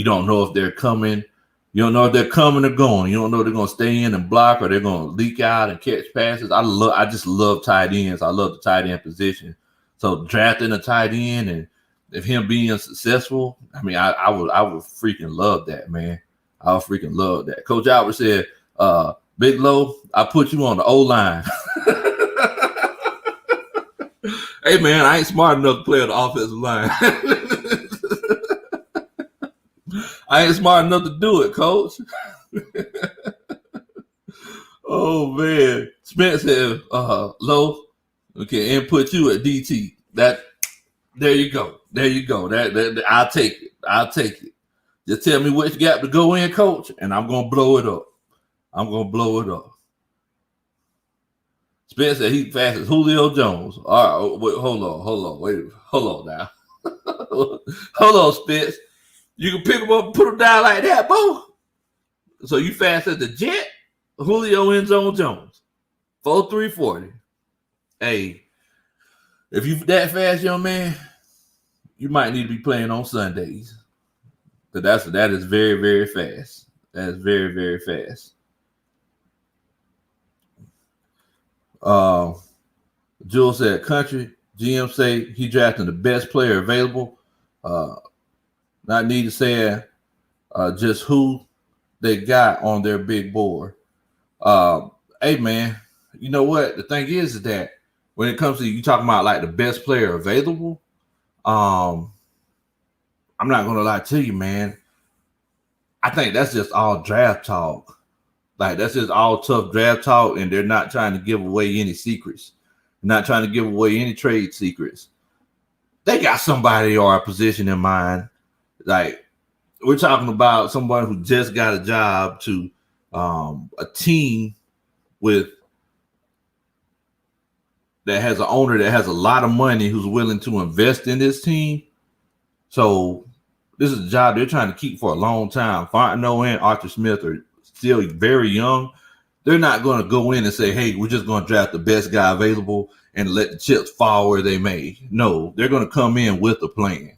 don't know if they're coming. You don't know if they're coming or going. You don't know if they're going to stay in and block or they're going to leak out and catch passes. I just love tight ends. I love the tight end position. So drafting a tight end and if him being successful, I mean, I would freaking love that, man. I would freaking love that. Coach Albert said, Big Low, I put you on the O-line. Hey, man, I ain't smart enough to play on the offensive line. I ain't smart enough to do it, Coach. Oh, man. Spence said, Low, okay, and put you at DT. There you go. That I'll take it. Just tell me which gap to go in, Coach, and I'm going to blow it up. Spence said he's fast as Julio Jones. All right, wait, hold on now. Hold on, Spence. You can pick him up and put him down like that, boy. So you fast as the Jet, Julio End Zone Jones. 4.340. Hey, if you that fast, young man, you might need to be playing on Sundays. But that is very, very fast. That is very, very fast. Jules said, Country, GM say he drafting the best player available. Not need to say just who they got on their big board. Hey, man, you know what? The thing is that when it comes to you talking about like the best player available, I'm not going to lie to you, man. I think that's just all draft talk. Like, that's just all tough draft talk, and they're not trying to give away any secrets. Not trying to give away any trade secrets. They got somebody or a position in mind. Like, we're talking about someone who just got a job to a team that has an owner that has a lot of money who's willing to invest in this team. So this is a job they're trying to keep for a long time. Fontenot and Arthur Smith are still very young. They're not going to go in and say, hey, we're just going to draft the best guy available and let the chips fall where they may. No, they're going to come in with a plan.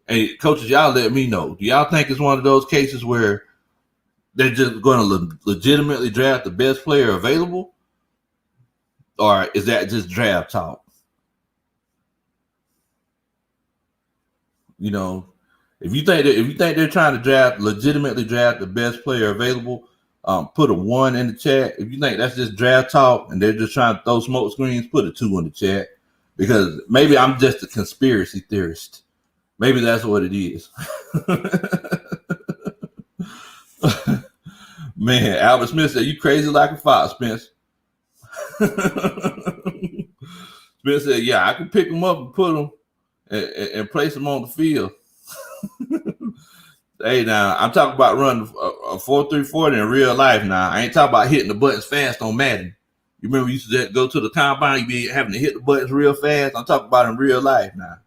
Hey, coaches, y'all let me know. Do y'all think it's one of those cases where they're just going to legitimately draft the best player available? Or is that just draft talk? If you think they're trying to legitimately draft the best player available, put a 1 in the chat. If you think that's just draft talk and they're just trying to throw smoke screens, put a 2 in the chat. Because maybe I'm just a conspiracy theorist. Maybe that's what it is. Man, Albert Smith said, you crazy like a fox, Spence. Spence said, yeah, I can pick them up and put them and place them on the field. Hey, now, I'm talking about running a 4.340 in real life now. I ain't talking about hitting the buttons fast on Madden. You remember we used to go to the combine, you be having to hit the buttons real fast? I'm talking about in real life now.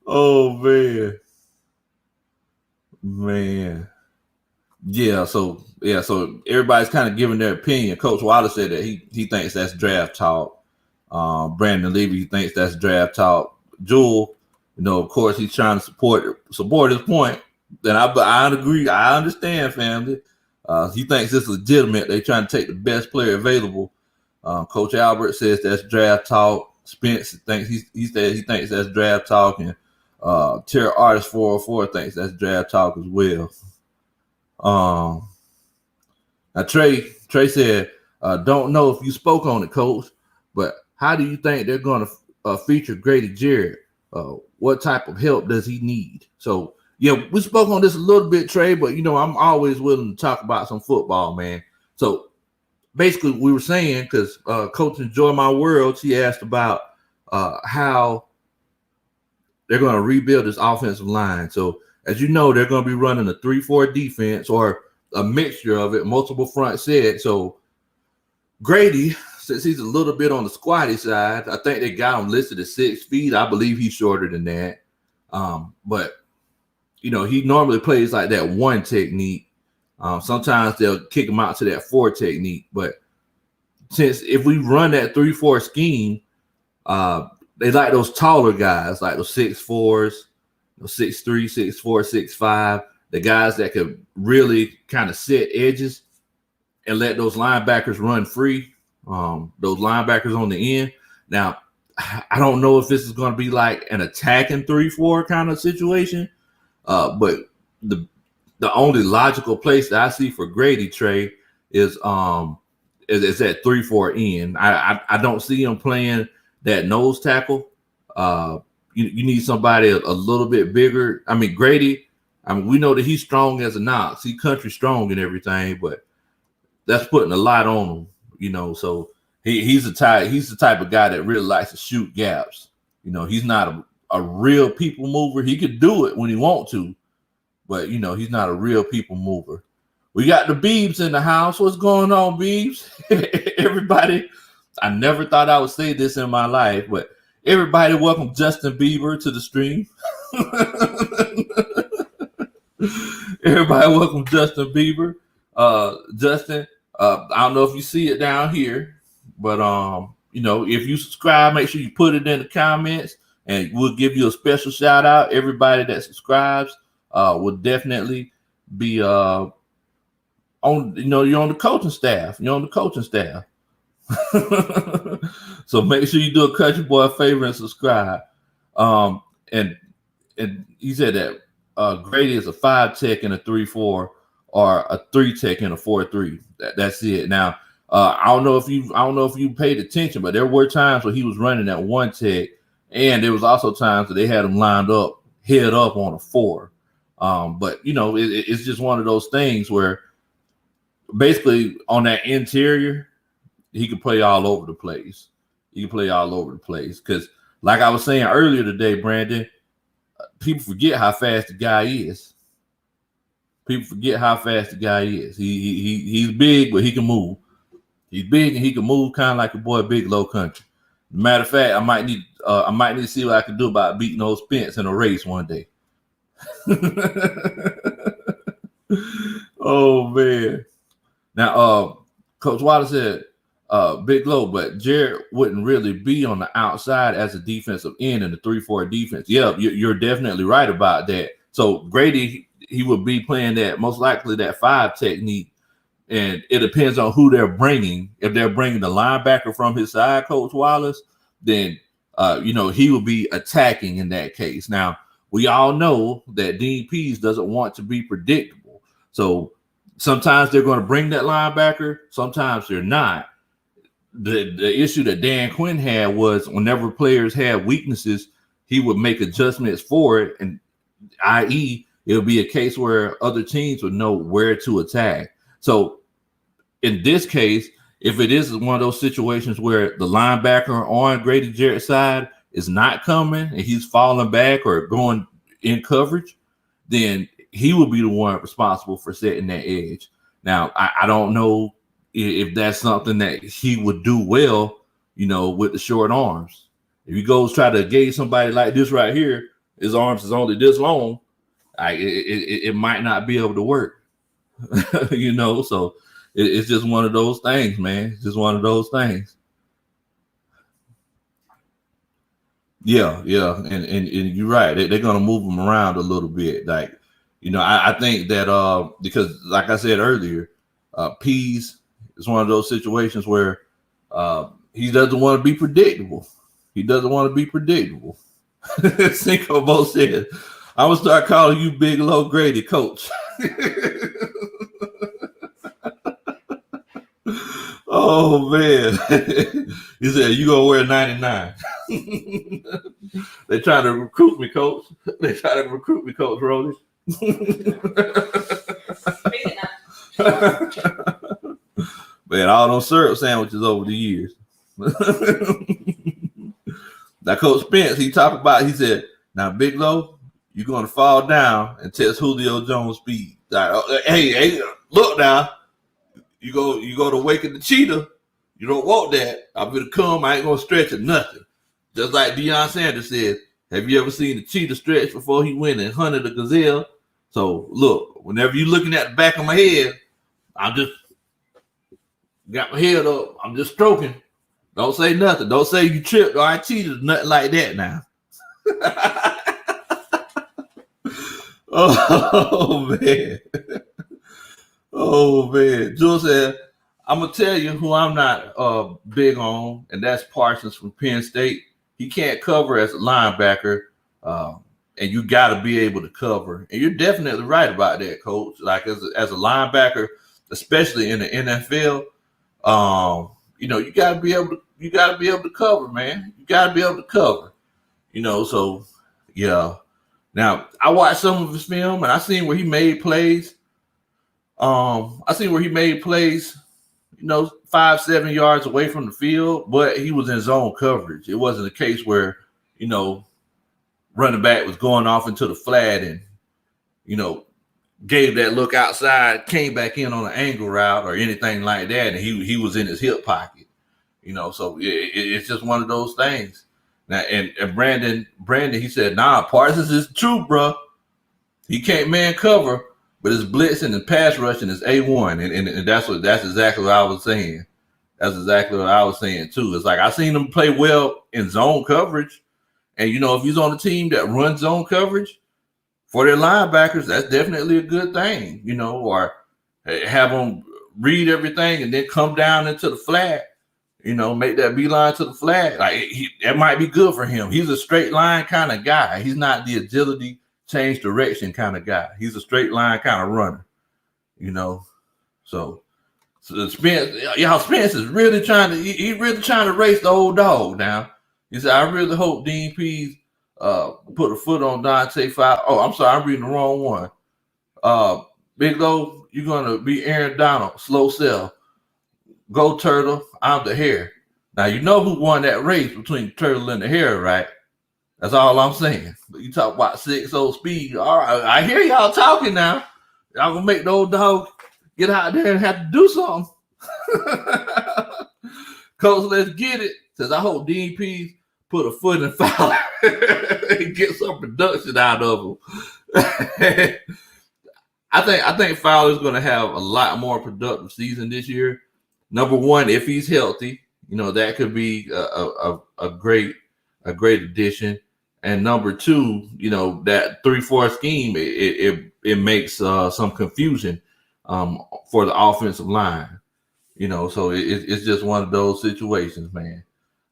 Oh, man. Yeah, so everybody's kind of giving their opinion. Coach Wilder said that he thinks that's draft talk. Brandon Levy thinks that's draft talk. Jewel, of course, he's trying to support his point. Then I agree. I understand, family. He thinks it's legitimate. They're trying to take the best player available. Coach Albert says that's draft talk. Spence thinks he thinks that's draft talk, and Terror Artist 404 thinks that's draft talk as well. Now Trey said, don't know if you spoke on it, Coach, but how do you think they're going to feature Grady Jarrett? What type of help does he need? So, yeah, we spoke on this a little bit, Trey, but, I'm always willing to talk about some football, man. So, basically, we were saying, because Coach Enjoy My World, she asked about how they're going to rebuild this offensive line. So, as you know, they're going to be running a 3-4 defense or a mixture of it, multiple front sets. So, Grady since he's a little bit on the squatty side, I think they got him listed at 6 feet. I believe he's shorter than that. But he normally plays like that 1 technique. Sometimes they'll kick him out to that 4 technique. But since if we run that 3-4 scheme, they like those taller guys, like those 6'4s, those 6'3, 6'4, 6'5, the guys that could really kind of set edges and let those linebackers run free. Those linebackers on the end. Now, I don't know if this is going to be like an attacking 3-4 kind of situation, but the only logical place that I see for Grady, Trey, is at 3-4 end. I don't see him playing that nose tackle. You need somebody a little bit bigger. I mean, Grady, we know that he's strong as a Knox. He's country strong and everything, but that's putting a lot on him, so he's the type of guy that really likes to shoot gaps. He's not a real people mover. He could do it when he want to, but he's not a real people mover. We got the Beebs in the house. What's going on, Beebs? Everybody, I never thought I would say this in my life, but everybody welcome Justin Bieber to the stream. Everybody welcome Justin Bieber. Justin, I don't know if you see it down here, but if you subscribe, make sure you put it in the comments and we'll give you a special shout out. Everybody that subscribes will definitely be you're on the coaching staff. You're on the coaching staff. So make sure you do a country boy a favor and subscribe. And he said that Grady is a 5 tech and a 3-4 or a 3 tech and a 4-3. That's it. Now, I don't know if you paid attention, but there were times where he was running that 1 tech, and there was also times that they had him lined up, head up on a 4. But it's just one of those things where basically on that interior, he can play all over the place. Because, like I was saying earlier today, Brandon, people forget how fast the guy is. He's big, but he can move. He's big and he can move, kind of like your boy Big Low Kuntry. Matter of fact, I might need to see what I can do about beating those Spence in a race one day. Oh man! Now, Coach Wallace said, Big Low, but Jared wouldn't really be on the outside as a defensive end in the 3-4 defense. Yeah, you're definitely right about that. So Grady, he would be playing that most likely that 5 technique, and it depends on who they're bringing. If they're bringing the linebacker from his side, Coach Wallace, then he will be attacking in that case. Now we all know that Dean Pease doesn't want to be predictable, so sometimes they're going to bring that linebacker, sometimes they're not. The issue that Dan Quinn had was whenever players had weaknesses, he would make adjustments for it, and i.e., it would be a case where other teams would know where to attack. So in this case, if it is one of those situations where the linebacker on Grady Jarrett's side is not coming and he's falling back or going in coverage, then he will be the one responsible for setting that edge. Now, I don't know if that's something that he would do well, with the short arms. If he goes try to engage somebody like this right here, his arms is only this long, it might not be able to work. So it's just one of those things, man. It's just one of those things. Yeah. And you're right. They're going to move him around a little bit. Like, I think that because like I said earlier, Pease is one of those situations where he doesn't want to be predictable. Cinco Bo said, I will start calling you Big Low Grady, coach. Oh, man. He said, you going to wear 99. They trying to recruit me, coach. Rolly. Man, all those syrup sandwiches over the years. Now, Coach Spence, he said, now, Big Low, you're going to fall down and test Julio Jones' speed. Like, hey, look now. You go to Waking the Cheetah. You don't want that. I'm going to come. I ain't going to stretch it, nothing. Just like Deion Sanders said, have you ever seen a cheetah stretch before he went and hunted a gazelle? So, look, whenever you're looking at the back of my head, I'm just got my head up. I'm just stroking. Don't say nothing. Don't say you tripped or I cheated, nothing like that now. Oh, man. Oh, man. Jules said, I'm going to tell you who I'm not big on, and that's Parsons from Penn State. He can't cover as a linebacker, and you got to be able to cover. And you're definitely right about that, Coach. Like as a linebacker, especially in the NFL, you got to be able to cover, man. You got to be able to cover. So yeah. Now I watched some of his film, and I seen where he made plays. 5-7 yards away from the field, but he was in zone coverage. It wasn't a case where, running back was going off into the flat and, gave that look outside, came back in on an angle route or anything like that, and he was in his hip pocket. So it's just one of those things. Now, and Brandon, he said, nah, Parsons is true, bro. He can't man cover, but his blitzing and pass rushing is A1, and that's exactly what I was saying. That's exactly what I was saying too. It's like I seen him play well in zone coverage, and if he's on a team that runs zone coverage for their linebackers, that's definitely a good thing. Or have them read everything and then come down into the flat. Make that beeline to the flat. Like that might be good for him. He's a straight line kind of guy. He's not the agility, change direction kind of guy. He's a straight line kind of runner, So Spence is really trying to race the old dog now. He said, I really hope Dean Pease put a foot on Dante Fowler. Oh, I'm sorry, I'm reading the wrong one. Big Low, you're gonna be Aaron Donald, slow sell. Go Turtle, I'm the Hare. Now you know who won that race between the Turtle and the Hare, right? That's all I'm saying. But you talk about 6-0 speed. All right, I hear y'all talking now. Y'all gonna make the old dog get out there and have to do something. Coach, let's get it. Says I hope Dean Pease put a foot in Fowler and get some production out of him. I think Fowler's gonna have a lot more productive season this year. Number one, if he's healthy, that could be a great addition. And number two, that 3-4 scheme, it makes some confusion for the offensive line. So it's just one of those situations, man.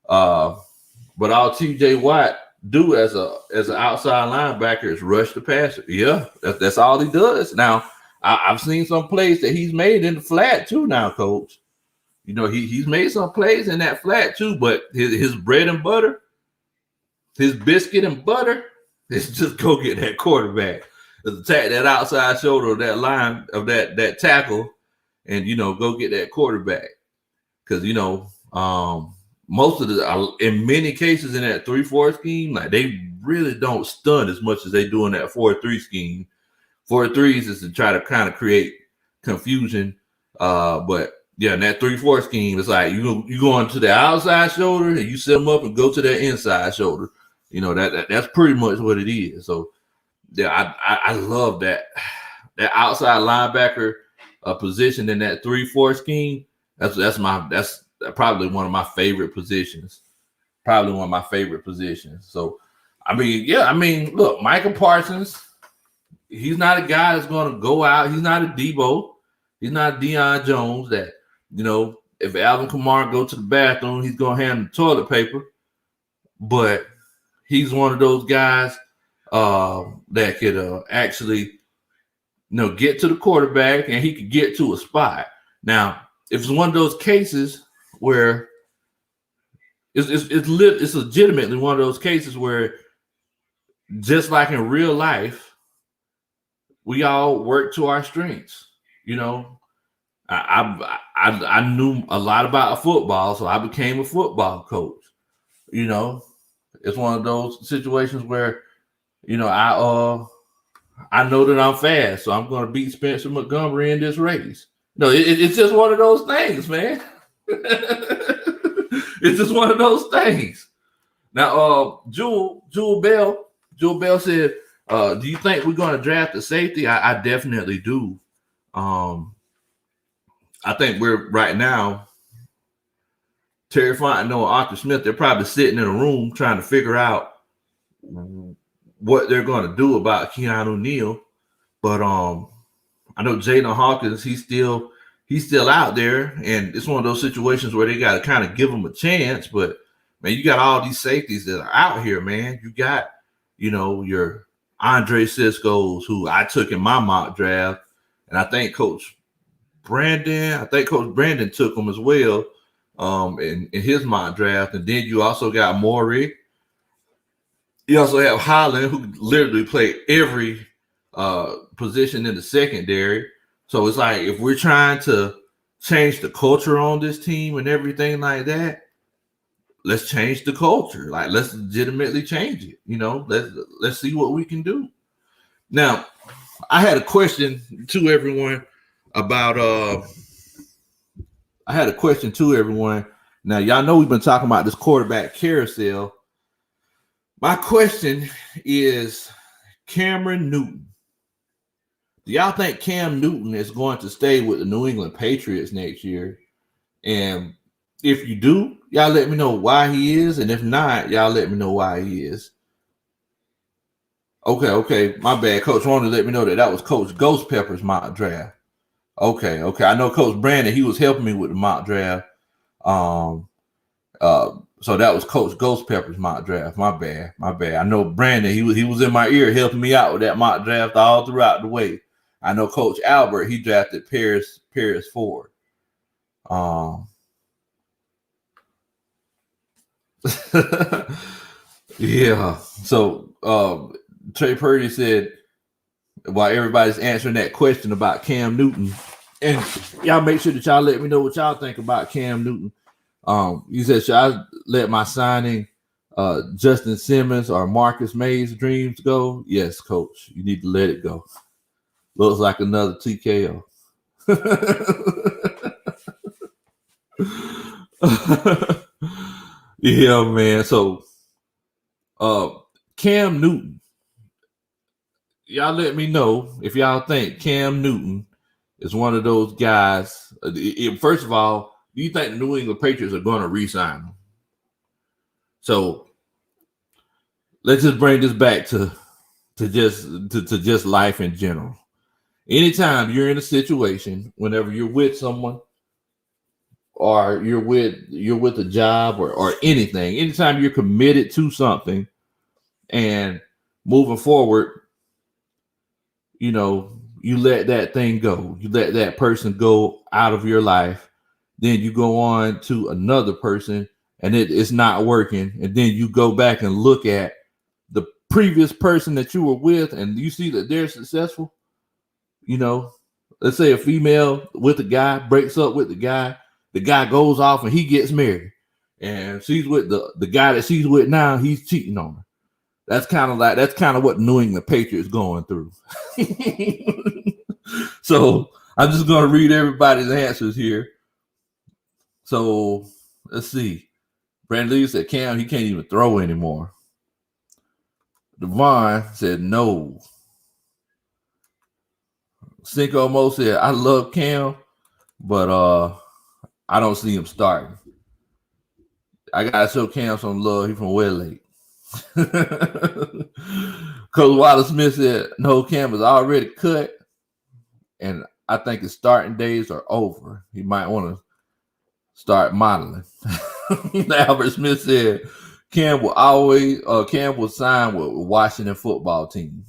But all TJ Watt do as an outside linebacker is rush the passer. Yeah, that's all he does. Now, I've seen some plays that he's made in the flat too now, Coach. He's made some plays in that flat too, but his bread and butter, his biscuit and butter is just go get that quarterback. Is attack that outside shoulder of that line of that tackle and, go get that quarterback. Because, most of in many cases in that 3-4 scheme, like they really don't stun as much as they do in that 4-3 scheme. 4-3s is to try to kind of create confusion. But yeah, in that 3-4 scheme, it's like you go into the outside shoulder and you set them up and go to that inside shoulder. That's pretty much what it is. So yeah, I love that outside linebacker position in that 3-4 scheme. That's probably one of my favorite positions. So look, Michael Parsons, he's not a guy that's going to go out. He's not a Debo. He's not a Deion Jones that, if Alvin Kamara go to the bathroom, he's going to hand the toilet paper. But he's one of those guys that could actually, get to the quarterback and he could get to a spot. Now, if it's one of those cases where it's legitimately one of those cases where just like in real life, we all work to our strengths. I knew a lot about football, so I became a football coach. It's one of those situations where, I know that I'm fast, so I'm going to beat Spencer Montgomery in this race. No, it's just one of those things, man. It's just one of those things. Now, Jewel Bell said, do you think we're going to draft a safety? I definitely do. I think we're right now, Terry Fontenot and Arthur Smith, they're probably sitting in a room trying to figure out what they're going to do about Keanu Neal. But I know Jaden Hawkins, he's still out there, and it's one of those situations where they got to kind of give him a chance. But man, you got all these safeties that are out here, man. You got, your Andre Cisco's, who I took in my mock draft, and I think Coach Brandon took him as well in his mock draft. And then you also got Maury. You also have Holland, who literally played every position in the secondary. So it's like, if we're trying to change the culture on this team and everything like that, let's change the culture. Like, let's legitimately change it. Let's see what we can do. Now, I had a question to everyone about Now, y'all know we've been talking about this quarterback carousel. My question is, Cameron Newton. Do y'all think Cam Newton is going to stay with the New England Patriots next year? And if you do, y'all let me know why he is. And if not, y'all let me know why he is. Okay. My bad. Coach Ronald let me know that was Coach Ghost Pepper's mock draft. Okay. I know Coach Brandon, he was helping me with the mock draft. So that was Coach Ghost Pepper's mock draft. My bad. I know Brandon, he was in my ear helping me out with that mock draft all throughout the way. I know Coach Albert, he drafted Paris Ford. Yeah. So Trey Purdy said, while everybody's answering that question about Cam Newton, and y'all make sure that y'all let me know what y'all think about Cam Newton. You said, should I let my signing Justin Simmons or Marcus Mays dreams go? Yes, Coach. You need to let it go. Looks like another TKO. Yeah, man. So Cam Newton. Y'all let me know if y'all think Cam Newton is one of those guys. First of all, do you think the New England Patriots are going to re-sign him? So let's just bring this back to just life in general. Anytime you're in a situation, whenever you're with someone, or you're with a job or anything, anytime you're committed to something and moving forward, you let that thing go. You let that person go out of your life. Then you go on to another person and it's not working. And then you go back and look at the previous person that you were with and you see that they're successful. Let's say a female with a guy breaks up with the guy goes off and he gets married and she's with the guy that she's with now, he's cheating on her. That's kind of what New England Patriots going through. So I'm just going to read everybody's answers here. So let's see. Brandon Lee said Cam, he can't even throw anymore. Devon said no. Cinco Mo said, I love Cam, but I don't see him starting. I gotta show Cam some love. He's from Westlake. Coach Wallace Smith said, no, Cam is already cut, and I think his starting days are over. He might want to start modeling. Albert Smith said Cam will sign with Washington football team.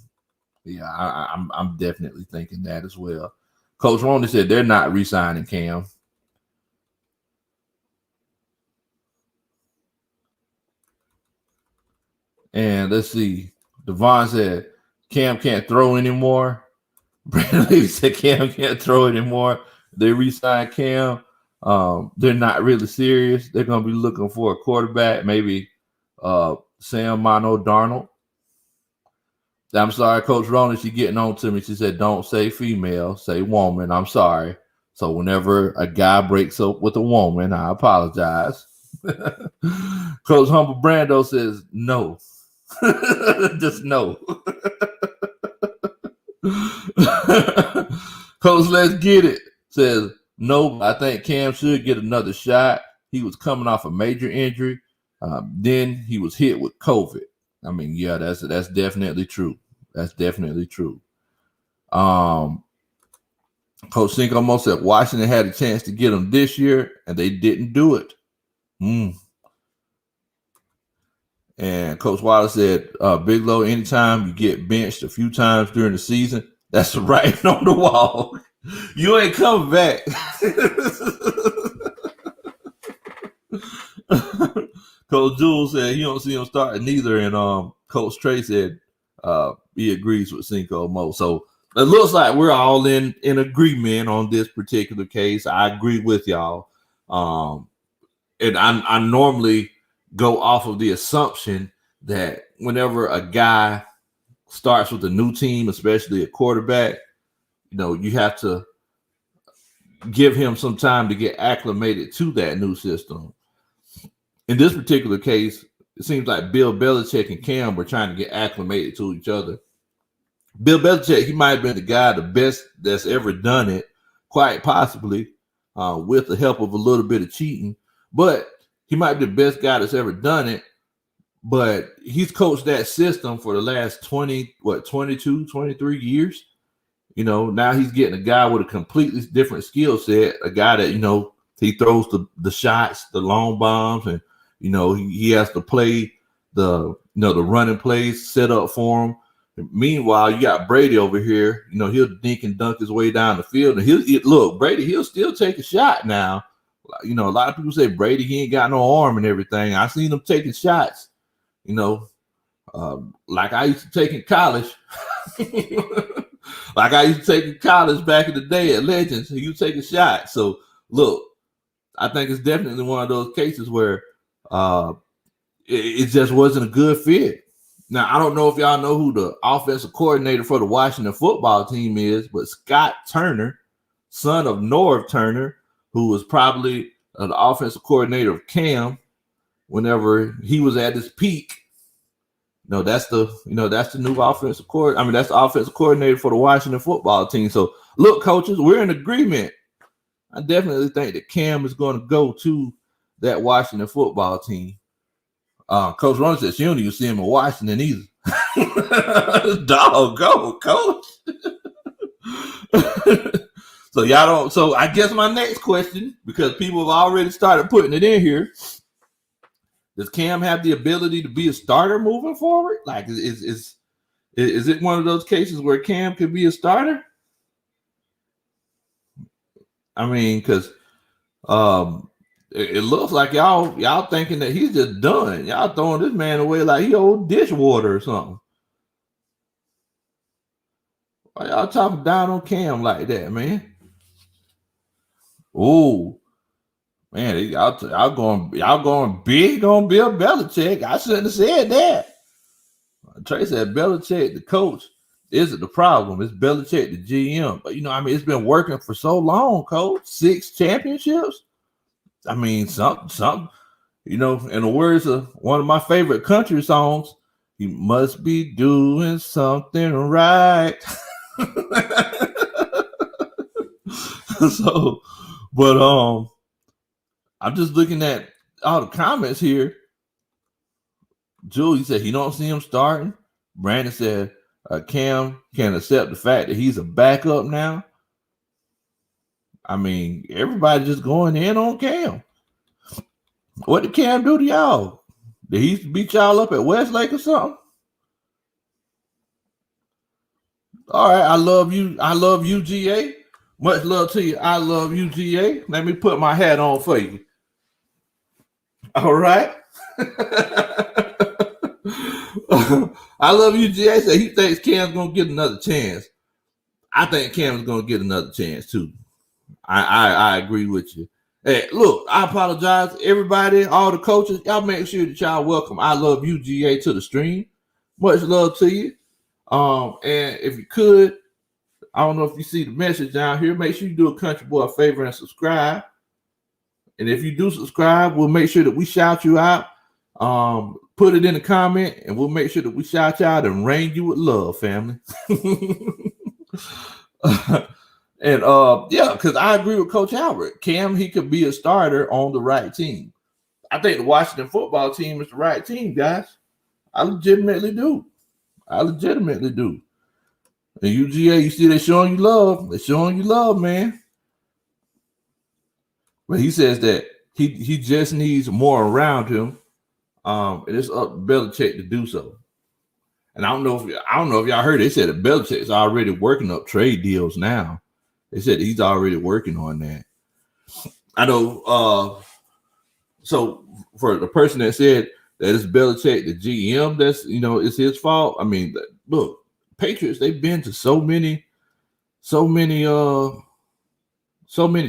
Yeah, I'm definitely thinking that as well. Coach Roney said they're not re-signing Cam. And let's see. Devon said Cam can't throw anymore. Brandon Lee said Cam can't throw anymore. They re-signed Cam. They're not really serious. They're going to be looking for a quarterback, maybe Sam Mano Darnold. I'm sorry, Coach Ronald, she's getting on to me. She said, don't say female, say woman. I'm sorry. So whenever a guy breaks up with a woman, I apologize. Coach Humble Brando says no. Just no. Coach Let's Get It says no, I think Cam should get another shot. He was coming off a major injury. Then he was hit with COVID. I mean, yeah, that's definitely true. That's definitely true. Coach Cinco said Washington had a chance to get him this year, and they didn't do it. And Coach Wallace said, Big Low, anytime you get benched a few times during the season, that's the writing on the wall. You ain't coming back. Coach Jules said he don't see him starting neither. And Coach Trey said he agrees with Cinco Mo. So it looks like we're all in agreement on this particular case. I agree with y'all. And I normally go off of the assumption that whenever a guy starts with a new team, especially a quarterback, you have to give him some time to get acclimated to that new system. In this particular case, it seems like Bill Belichick and Cam were trying to get acclimated to each other. Bill Belichick, he might have been the guy, the best that's ever done it, quite possibly, with the help of a little bit of cheating. But he might be the best guy that's ever done it. But he's coached that system for the last 22, 23 years. Now he's getting a guy with a completely different skill set, a guy that, he throws the shots, the long bombs, and, he has to play the running plays set up for him. Meanwhile, you got Brady over here, he'll dink and dunk his way down the field. And Brady, he'll still take a shot now. A lot of people say Brady, he ain't got no arm and everything. I seen him taking shots, like I used to take in college. Like I used to take in college back in the day at Legends. He was taking shots. So, look, I think it's definitely one of those cases where it just wasn't a good fit. Now, I don't know if y'all know who the offensive coordinator for the Washington football team is, but Scott Turner, son of Norv Turner, who was probably the offensive coordinator of Cam whenever he was at his peak. That's the new offensive coordinator. I mean, that's the offensive coordinator for the Washington football team. So, look, coaches, we're in agreement. I definitely think that Cam is going to go to that Washington football team. Coach Ron says she don't even see him in Washington either. Dog, go, coach. So y'all don't. So I guess my next question, because people have already started putting it in here, does Cam have the ability to be a starter moving forward? Like, is it one of those cases where Cam could be a starter? I mean, because it looks like y'all thinking that he's just done. Y'all throwing this man away like he old dishwater or something. Why y'all talking down on Cam like that, man? Oh, man, y'all going big on Bill Belichick. I shouldn't have said that. Trey said Belichick, the coach, isn't the problem. It's Belichick, the GM. But it's been working for so long, coach. 6 championships. I mean, something. In the words of one of my favorite country songs, he must be doing something right. So, but I'm just looking at all the comments here. Julie said he don't see him starting. Brandon said Cam can accept the fact that he's a backup now. I mean, everybody just going in on Cam. What did Cam do to y'all? Did he beat y'all up at Westlake or something? All right, I love you. I love you, GA. Much love to you. I love you, GA. Let me put my hat on for you. All right. I love you, GA. Said he thinks Cam's gonna get another chance. I think Cam's gonna get another chance too. I agree with you. Hey, look, I apologize, everybody, all the coaches. Y'all make sure that y'all welcome I Love You, GA, to the stream. Much love to you. And if you could, I don't know if you see the message down here. Make sure you do a country boy a favor and subscribe. And if you do subscribe, we'll make sure that we shout you out. Put it in the comment, and we'll make sure that we shout you out and rain you with love, family. And yeah, because I agree with Coach Albert. Cam, he could be a starter on the right team. I think the Washington football team is the right team, guys. I legitimately do. And UGA, you see, they're showing you love. They're showing you love, man. But he says that he just needs more around him. And it's up to Belichick to do so. And I don't know if y'all heard. They said that Belichick's already working up trade deals now. They said he's already working on that. I know. So for the person that said that it's Belichick, the GM, that's it's his fault. I mean, look, Patriots, they've been to so many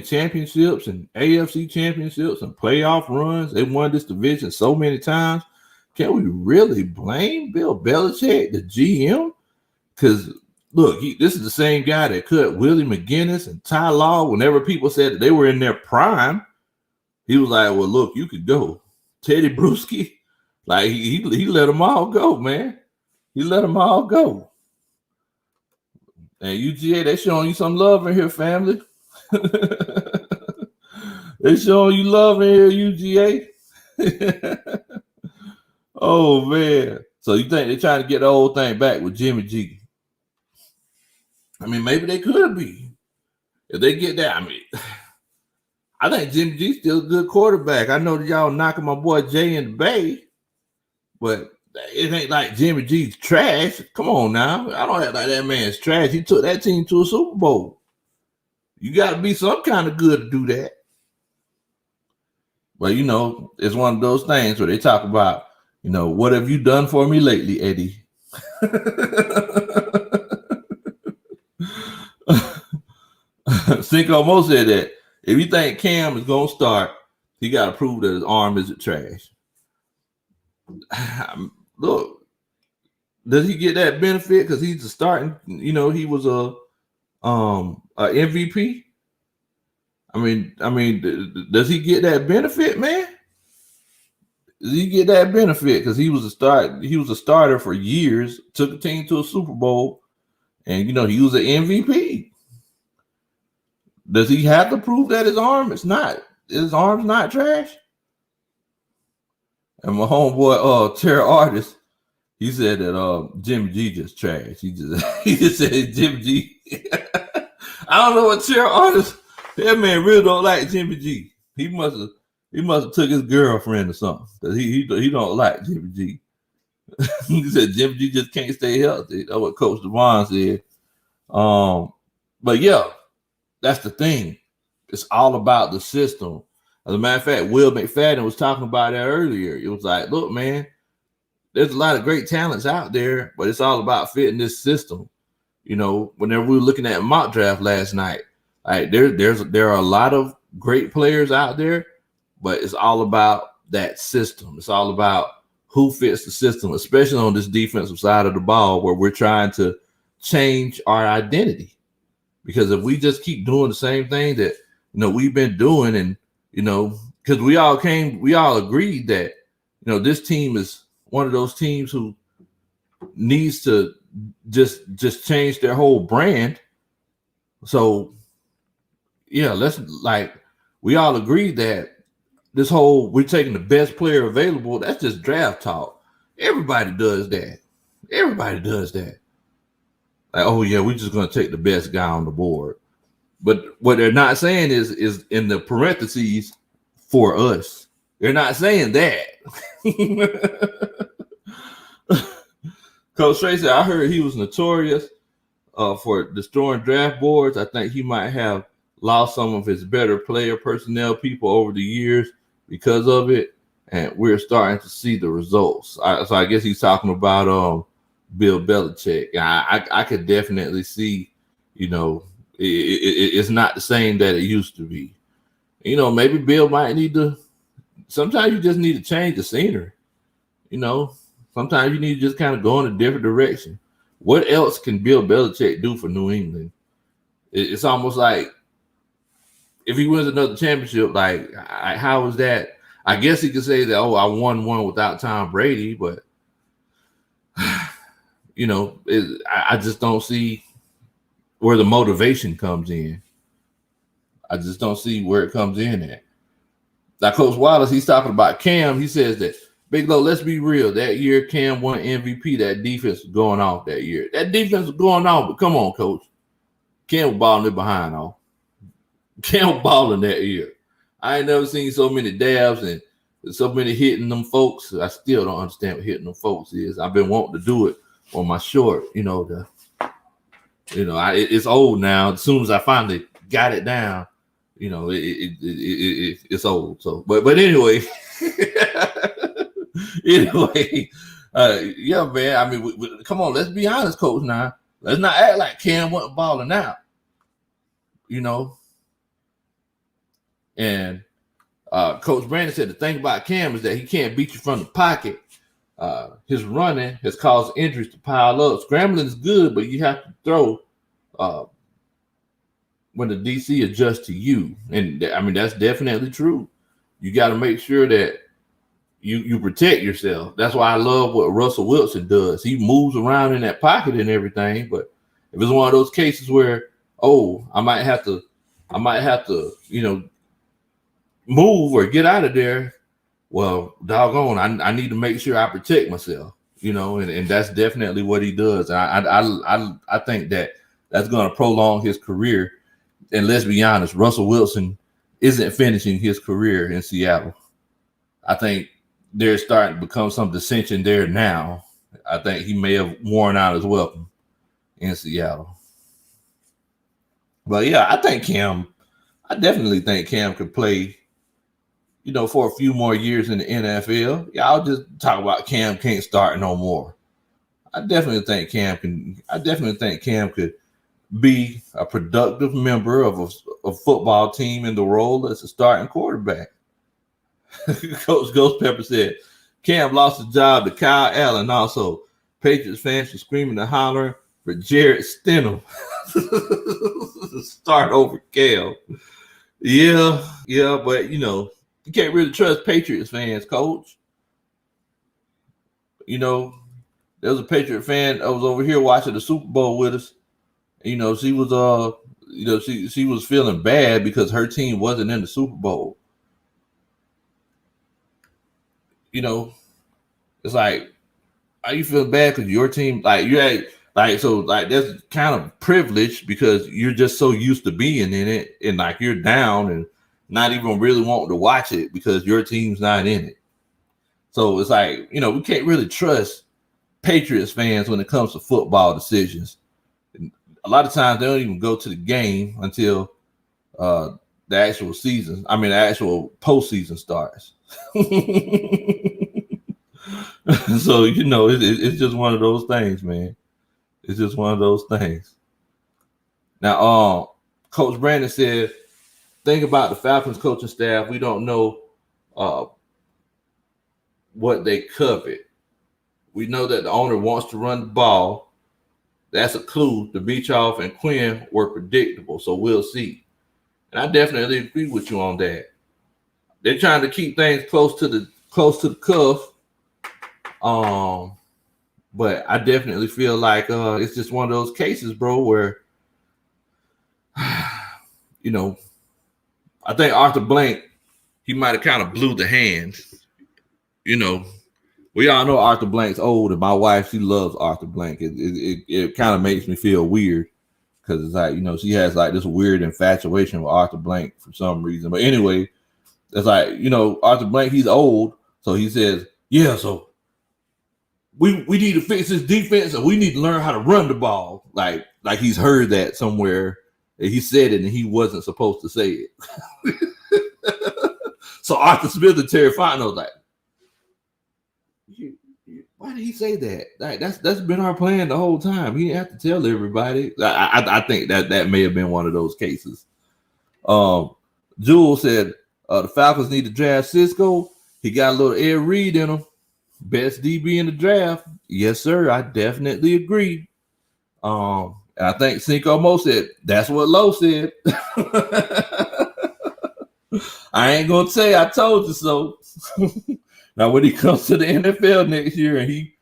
championships and AFC championships and playoff runs. They won this division so many times. Can we really blame Bill Belichick, the GM? Because, look, this is the same guy that cut Willie McGinnis and Ty Law whenever people said that they were in their prime. He was like, well, look, you could go. Teddy Bruschi, like he let them all go, man. He let them all go. And UGA, they showing you some love in here, family. They showing you love in here, UGA. Oh, man. So you think they're trying to get the whole thing back with Jimmy G? I mean, maybe they could be. If they get that, I mean, I think Jimmy G's still a good quarterback. I know that y'all knocking my boy Jay in the Bay, but it ain't like Jimmy G's trash. Come on now. I don't act like that man's trash. He took that team to a Super Bowl. You got to be some kind of good to do that. But, it's one of those things where they talk about, what have you done for me lately, Eddie? Cinco Mo said that if you think Cam is going to start, he got to prove that his arm isn't trash. Look, does he get that benefit because he's a starting? He was a MVP. I mean, does he get that benefit, man? Does he get that benefit because he was a start? He was a starter for years, took a team to a Super Bowl, and he was an MVP. Does he have to prove that his arm's not trash? And my homeboy, Terror Artist, he said that Jimmy G just trash. He just said Jimmy G. I don't know what Terror Artist. That man really don't like Jimmy G. He must have took his girlfriend or something. Cause he don't like Jimmy G. He said Jimmy G just can't stay healthy. That's what Coach Devon said. But yeah, that's the thing. It's all about the system. As a matter of fact, Will McFadden was talking about that earlier. It was like, look, man, there's a lot of great talents out there, but it's all about fitting this system. Whenever we were looking at mock draft last night, like there are a lot of great players out there, but it's all about that system. It's all about who fits the system, especially on this defensive side of the ball where we're trying to change our identity. Because if we just keep doing the same thing that we've been doing, and because we all agreed that this team is one of those teams who needs to just change their whole brand. So yeah, we all agreed that this whole we're taking the best player available, that's just draft talk. Everybody does that. Like, oh yeah, we're just gonna take the best guy on the board. But what they're not saying is in the parentheses for us. They're not saying that. Coach Tracy, I heard he was notorious for destroying draft boards. I think he might have lost some of his better player personnel people over the years because of it, and we're starting to see the results. So I guess he's talking about Bill Belichick. I could definitely see, it's not the same that it used to be. Maybe Bill might need to. Sometimes you just need to change the scenery. Sometimes you need to just kind of go in a different direction. What else can Bill Belichick do for New England? It's almost like if he wins another championship, like how is that? I guess he could say that, oh, I won one without Tom Brady, but you know, I just don't see where the motivation comes in. I just don't see where it comes in at. Now, Coach Wallace, he's talking about Cam. He says that, Big Low, let's be real. That year, Cam won MVP. That defense was going off that year. That defense was going off, but come on, Coach. Cam was balling it behind off. Cam was balling that year. I ain't never seen so many dabs and so many hitting them folks. I still don't understand what hitting them folks is. I've been wanting to do it on my short, it's old now. As soon as I finally got it down, it's old. So, but anyway, yeah, man. I mean, come on, let's be honest, Coach. Now, let's not act like Cam wasn't balling out, And Coach Brandon said the thing about Cam is that he can't beat you from the pocket. His running has caused injuries to pile up. Scrambling is good, but you have to throw when the DC adjusts to you. And I mean, that's definitely true. You got to make sure that you protect yourself. That's why I love what Russell Wilson does. He moves around in that pocket and everything. But if it's one of those cases where, I might have to, move or get out of there, well, doggone, I need to make sure I protect myself, and that's definitely what he does. And I think that's going to prolong his career. And let's be honest, Russell Wilson isn't finishing his career in Seattle. I think there's starting to become some dissension there now. I think he may have worn out his welcome in Seattle. But yeah, I definitely think Cam could play, for a few more years in the NFL. Yeah, I'll just talk about Cam can't start no more. I definitely think Cam could be a productive member of a football team in the role as a starting quarterback. Coach Ghost Pepper said Cam lost his job to Kyle Allen. Also, Patriots fans were screaming and hollering for Jarrett Stidham to start over Cam. Yeah, but you can't really trust Patriots fans, Coach. There was a Patriot fan that was over here watching the Super Bowl with us. She was she was feeling bad because her team wasn't in the Super Bowl. It's like, are you feeling bad because your team, that's kind of privilege because you're just so used to being in it, and like you're down and not even really wanting to watch it because your team's not in it. So it's like, we can't really trust Patriots fans when it comes to football decisions. A lot of times they don't even go to the game until the actual postseason starts. So, it's just one of those things, man. It's just one of those things. Now, Coach Brandon said, think about the Falcons coaching staff. We don't know what they covet. We know that the owner wants to run the ball. That's a clue. The Beachoff and Quinn were predictable, so we'll see. And I definitely agree with you on that. They're trying to keep things close to the cuff. But I definitely feel like it's just one of those cases, bro, where I think Arthur Blank, he might have kind of blew the hands. We all know Arthur Blank's old, and my wife, she loves Arthur Blank. It kind of makes me feel weird because it's like, she has like this weird infatuation with Arthur Blank for some reason. But anyway, it's like, Arthur Blank, he's old. So he says, yeah, so we need to fix this defense and we need to learn how to run the ball. Like he's heard that somewhere. He said it and he wasn't supposed to say it. So Arthur Smith and Terry Fontenot was like, why did he say that? Like, that's been our plan the whole time. He didn't have to tell everybody. I think that may have been one of those cases. Jewel said the Falcons need to draft Cisco. He got a little Ed Reed in him. Best DB in the draft. Yes, sir. I definitely agree. And I think Cinco Mo said, that's what Lowe said. I ain't going to say I told you so. Now, when he comes to the NFL next year and he,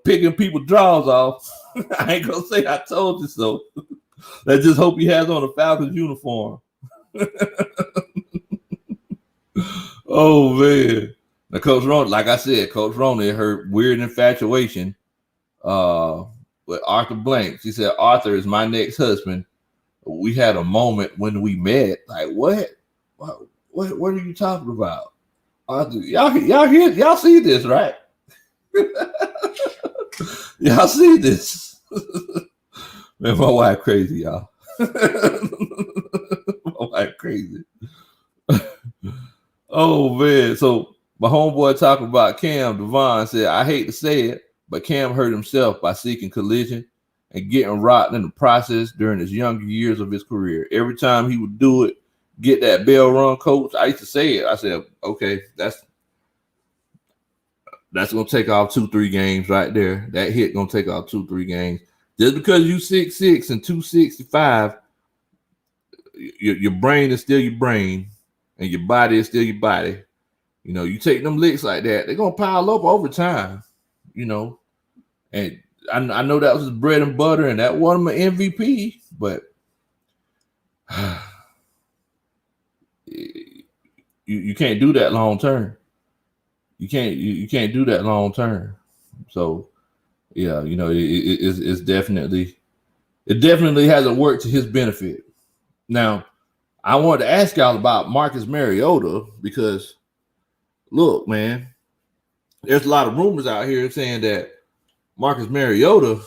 picking people draws off, I ain't going to say I told you so. Let's just hope he has on a Falcons uniform. Oh, man. Now, Coach Ron, like I said, Coach Ron had her weird infatuation with Arthur Blank. She said, Arthur is my next husband. We had a moment when we met. Like, what? What are you talking about? Arthur, y'all hear? Y'all see this, right? Y'all see this? Man, my wife crazy, y'all. My wife crazy. Oh, man. So my homeboy talking about Cam, Devon said, I hate to say it, but Cam hurt himself by seeking collision and getting rocked in the process during his younger years of his career. Every time he would do it, get that bell run, coach, I used to say it. I said, okay, that's going to take off 2-3 games right there. That hit going to take off 2-3 games. Just because you 6'6" and 265, your brain is still your brain and your body is still your body. You take them licks like that, they're going to pile up over time, And I know that was his bread and butter and that won him an MVP, but you can't do that long term. You can't do that long term. So yeah, it definitely hasn't worked to his benefit. Now, I wanted to ask y'all about Marcus Mariota because look, man, there's a lot of rumors out here saying that Marcus Mariota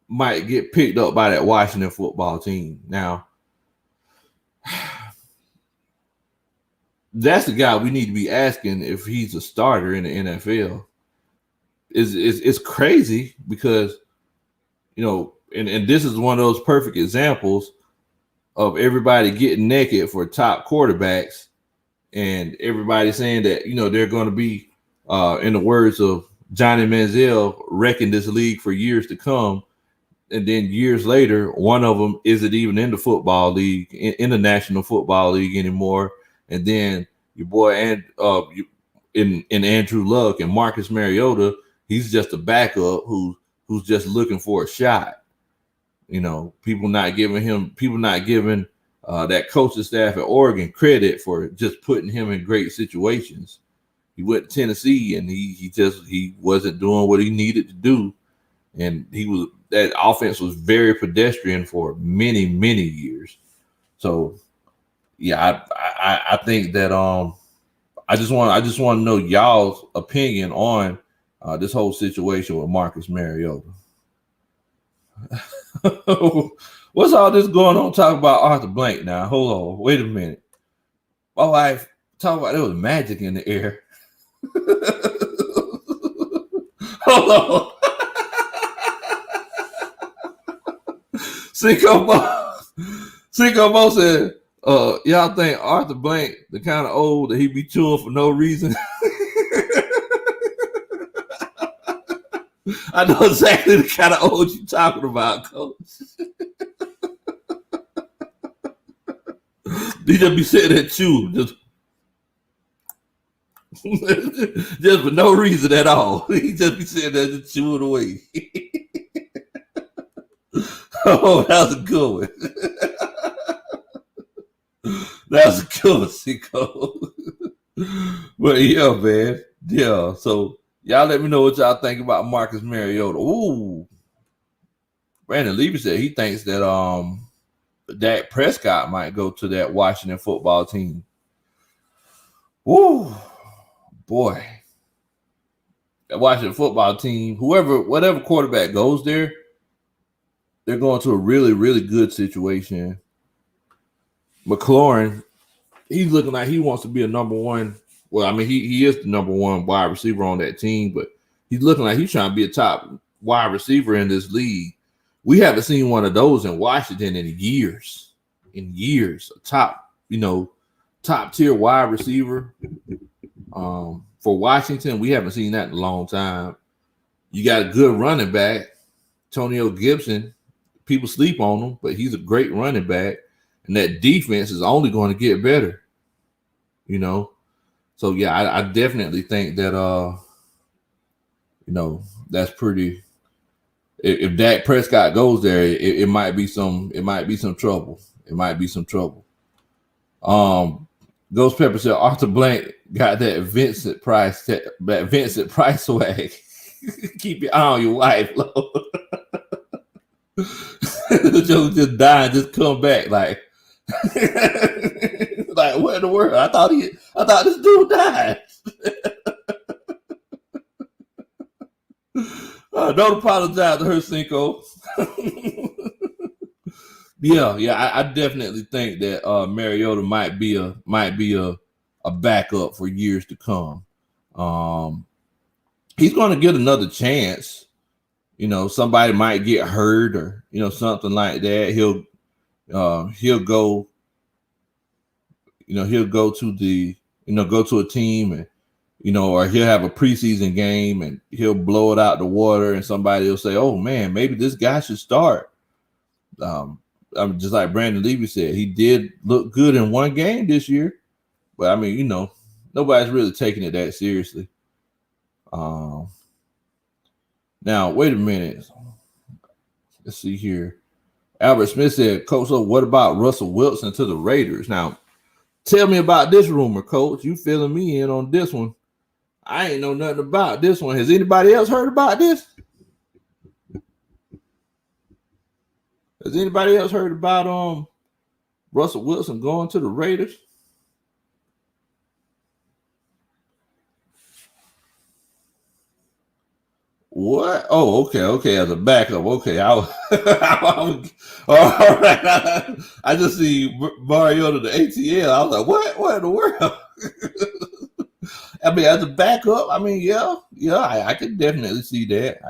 might get picked up by that Washington football team. Now, that's the guy we need to be asking if he's a starter in the NFL. It's crazy because, and this is one of those perfect examples of everybody getting naked for top quarterbacks and everybody saying that, they're going to be, in the words of Johnny Manziel, wrecking this league for years to come. And then years later, one of them isn't even in the football league, in the National Football League anymore. And then your boy in Andrew Luck and Marcus Mariota, he's just a backup who's just looking for a shot. People not giving that coaching staff at Oregon credit for just putting him in great situations. He went to Tennessee and he wasn't doing what he needed to do, and that offense was very pedestrian for many, many years. So yeah, I think that I just want to know y'all's opinion on this whole situation with Marcus Mariota. What's all this going on? Talking about Arthur Blank now. Hold on, wait a minute. My wife talking about there was magic in the air. Hold on. Cinco Mo said, y'all think Arthur Blank the kind of old that he be chewing for no reason? I know exactly the kind of old you talking about, Coach. He just be sitting there chewing, just for no reason at all. He just be sitting there just chewing away. Oh, that was a good one. That was a good one, Cinco. But yeah, man. Yeah, so y'all let me know what y'all think about Marcus Mariota. Ooh. Brandon Levy said he thinks that Dak Prescott might go to that Washington football team. Woo. Boy. That Washington football team, whatever quarterback goes there, they're going to a really, really good situation. McLaurin, he's looking like he wants to be a number one. Well, I mean, he is the number one wide receiver on that team, but he's looking like he's trying to be a top wide receiver in this league. We haven't seen one of those in Washington in years. A top tier wide receiver. For Washington, we haven't seen that in a long time. You got a good running back. Antonio Gibson, people sleep on him, but he's a great running back. And that defense is only going to get better, you know. So, yeah, I definitely think that, that's pretty. If Dak Prescott goes there, it might be some trouble. It might be some trouble. Ghost Pepper said Arthur Blank got that Vincent Price swag. Keep your eye on your wife, Lord. The joke just die and just come back like like what in the world? I thought this dude died. Don't apologize to her, Cinco. I definitely think that Mariota might be a backup for years to come. He's going to get another chance. Somebody might get hurt or something like that. He'll go. He'll go to a team and or he'll have a preseason game and he'll blow it out the water and somebody will say, "Oh man, maybe this guy should start." I'm just like Brandon Levy said, he did look good in one game this year, but I mean, nobody's really taking it that seriously. Now, wait a minute. Let's see here. Albert Smith said, "Coach, so what about Russell Wilson to the Raiders?" Now, tell me about this rumor, Coach. You filling me in on this one. I ain't know nothing about this one. Has anybody else heard about this? Has anybody else heard about Russell Wilson going to the Raiders? What? Oh, okay. As a backup, okay. All right. I just see Mariota the ATL. I was like, what in the world? I mean, as a backup, I mean, yeah, I could definitely see that.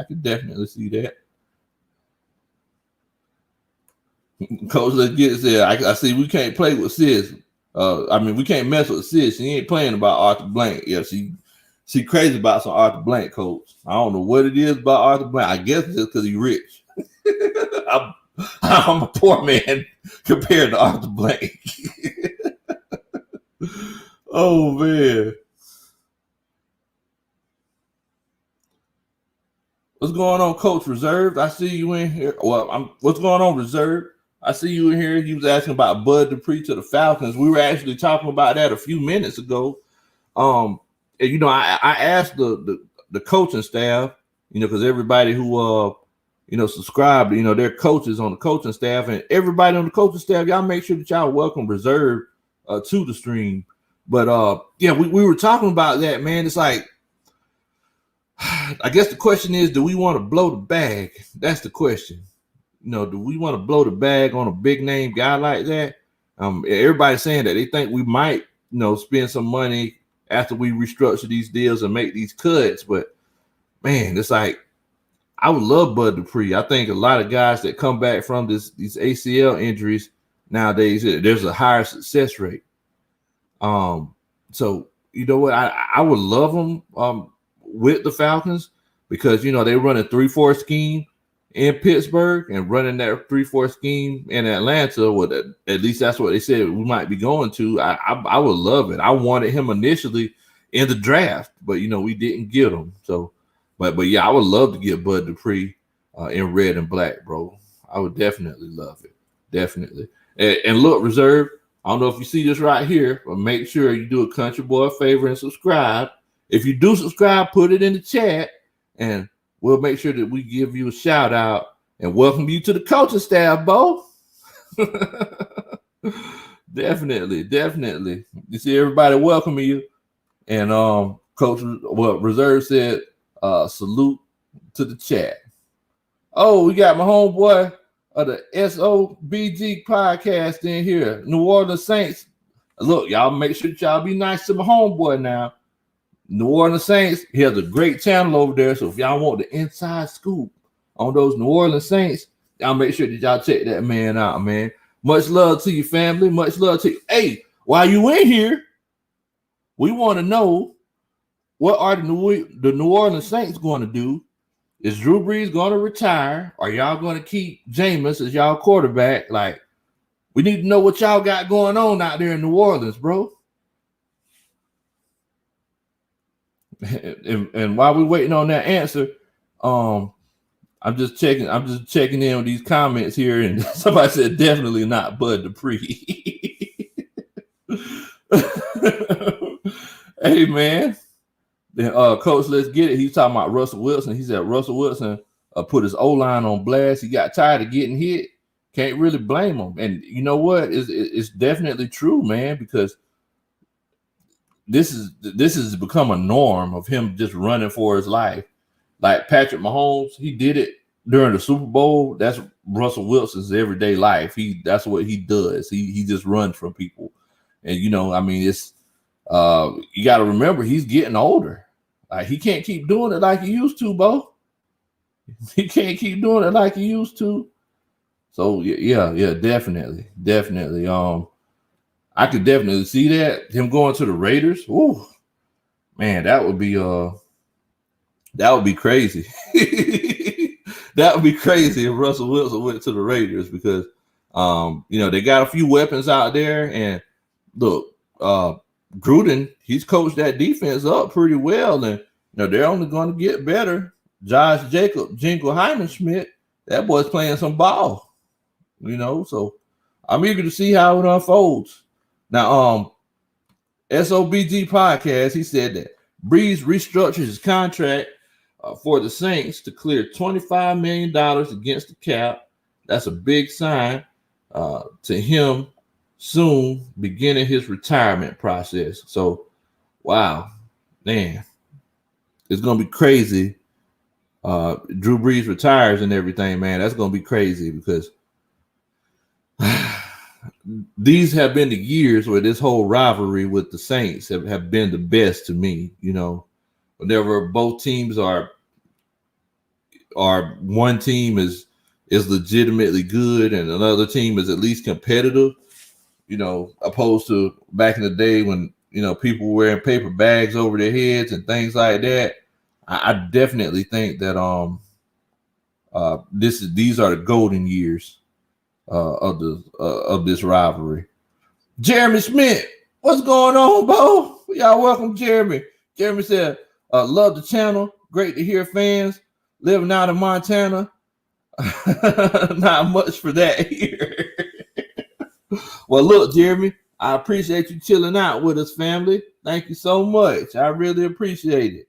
Coach, let's get it there. I see we can't play with Sis. We can't mess with Sis. She ain't playing about Arthur Blank. Yeah, she crazy about some Arthur Blank, Coach. I don't know what it is about Arthur Blank. I guess it's just because he's rich. I'm a poor man compared to Arthur Blank. Oh, man. What's going on, Coach Reserved? I see you in here. Well, what's going on, Reserved? I see you in here. He was asking about Bud Dupree to the Falcons. We were actually talking about that a few minutes ago. And, I asked the coaching staff, because everybody who subscribed, their coaches on the coaching staff, and everybody on the coaching staff, y'all make sure that y'all welcome Reserve to the stream. But we were talking about that, man. It's like, I guess the question is, do we want to blow the bag? That's the question. Do we want to blow the bag on a big name guy like that? Everybody's saying that they think we might, spend some money after we restructure these deals and make these cuts. But man, it's like, I would love Bud Dupree. I think a lot of guys that come back from these ACL injuries nowadays, there's a higher success rate. So you know what? I would love them with the Falcons because they run a 3-4 scheme in Pittsburgh and running that 3-4 scheme in Atlanta. Well, at least that's what they said we might be going to. I would love it. I wanted him initially in the draft, but we didn't get him. So, but yeah, I would love to get Bud Dupree in red and black, bro. I would definitely love it. Definitely. And look, Reserve, I don't know if you see this right here, but make sure you do a country boy a favor and subscribe. If you do subscribe, put it in the chat, and we'll make sure that we give you a shout out and welcome you to the coaching staff, Bo. Definitely. You see everybody welcoming you. And Coach Reserve said, salute to the chat. Oh, we got my homeboy of the SOBG podcast in here. New Orleans Saints. Look, y'all make sure that y'all be nice to my homeboy now. New Orleans Saints, he has a great channel over there. So if y'all want the inside scoop on those New Orleans Saints, y'all make sure that y'all check that man out, man. Much love to your family. Much love to you. Hey, while you in here, we want to know what are the New Orleans Saints going to do Is Drew Brees going to retire? Are y'all going to keep Jameis as y'all quarterback? Like, we need to know what y'all got going on out there in New Orleans, bro. And while we're waiting on that answer, I'm just checking in with these comments here, and somebody said definitely not Bud Dupree. Hey man, then Coach, let's get it. He's talking about Russell Wilson. He said Russell Wilson put his O-line on blast. He got tired of getting hit. Can't really blame him. And you know what? It's definitely true, man, because this has become a norm of him just running for his life. Like Patrick Mahomes, he did it during the Super Bowl. That's Russell Wilson's everyday life. That's what he does. He just runs from people. And you know, I mean, it's you got to remember he's getting older. Like he can't keep doing it like he used to, Bo. He can't keep doing it like he used to. So yeah, definitely. I could definitely see that, him going to the Raiders. Ooh, man, that would be crazy. That would be crazy if Russell Wilson went to the Raiders because you know, they got a few weapons out there, and look, Gruden, he's coached that defense up pretty well, and you know, they're only going to get better. Josh Jacob, Jingle Heimenschmidt, that boy's playing some ball, you know, so I'm eager to see how it unfolds. Now, SOBG podcast, he said that Brees restructured his contract for the Saints to clear $25 million against the cap. That's a big sign to him soon beginning his retirement process. So, wow, man, it's going to be crazy. Drew Brees retires and everything, man. That's going to be crazy because these have been the years where this whole rivalry with the Saints have been the best to me. You know, whenever both teams are one team is legitimately good and another team is at least competitive, you know, opposed to back in the day when, you know, people were wearing paper bags over their heads and things like that. I definitely think that these are the golden years of this rivalry. Jeremy Smith, what's going on, Bo? Y'all welcome Jeremy. Jeremy said, love the channel. Great to hear fans. Living out in Montana. Not much for that here. Well, look, Jeremy, I appreciate you chilling out with us, family. Thank you so much. I really appreciate it.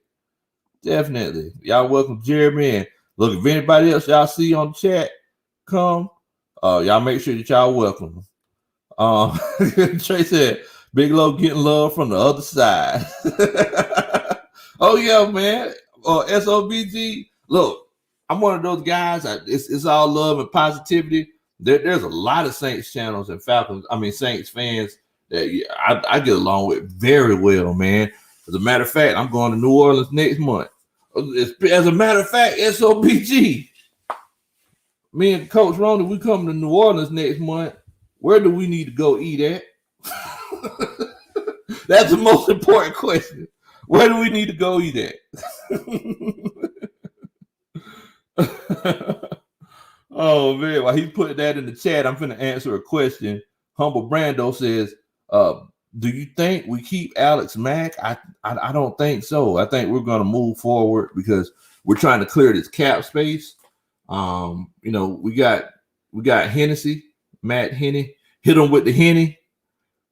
Definitely. Y'all welcome Jeremy. And look, if anybody else y'all see on the chat, come. Y'all make sure that y'all welcome them. Trey said, Big Low getting love from the other side. Oh, yeah, man. SOBG. Look, I'm one of those guys. It's all love and positivity. There's a lot of Saints channels and Saints fans that I get along with very well, man. As a matter of fact, I'm going to New Orleans next month. As a matter of fact, SOBG. Me and Coach Ronnie, we coming to New Orleans next month. Where do we need to go eat at? That's the most important question. Where do we need to go eat at? Oh, man. While he put that in the chat, I'm going to answer a question. Humble Brando says, do you think we keep Alex Mack? I don't think so. I think we're going to move forward because we're trying to clear this cap space. You know, we got Hennessy, Matt Henney, hit him with the Henny.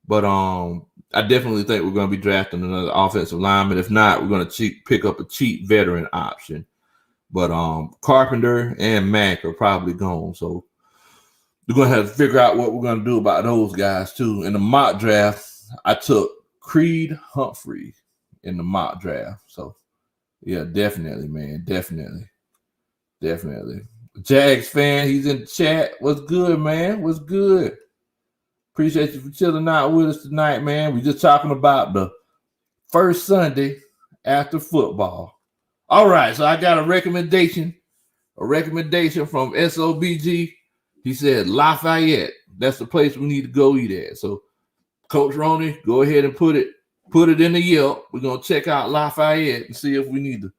But I definitely think we're going to be drafting another offensive lineman. If not, we're going to pick up a cheap veteran option. But Carpenter and Mack are probably gone. So we're going to have to figure out what we're going to do about those guys too. In the mock draft, I took Creed Humphrey in the mock draft. So yeah, definitely, man. Definitely. Jags fan, he's in the chat. What's good, man? What's good? Appreciate you for chilling out with us tonight, man. We're just talking about the first Sunday after football. All right, so I got a recommendation from SOBG. He said Lafayette. That's the place we need to go eat at. So, Coach Ronnie, go ahead and put it in the Yelp. We're gonna check out Lafayette and see if we need to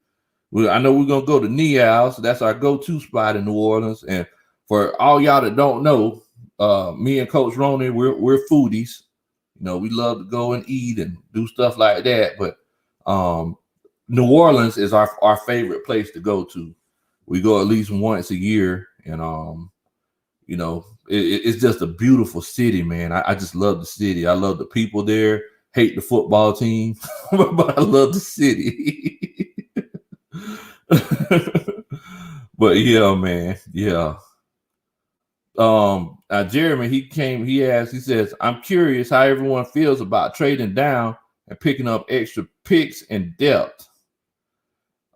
I know we're gonna go to Neal's. That's our go-to spot in New Orleans. And for all y'all that don't know, me and Coach Roney, we're foodies. You know, we love to go and eat and do stuff like that. But New Orleans is our favorite place to go to. We go at least once a year, and you know, it's just a beautiful city, man. I just love the city. I love the people there. Hate the football team, but I love the city. But yeah, man, yeah. Jeremy, he asked, he says, I'm curious how everyone feels about trading down and picking up extra picks and depth.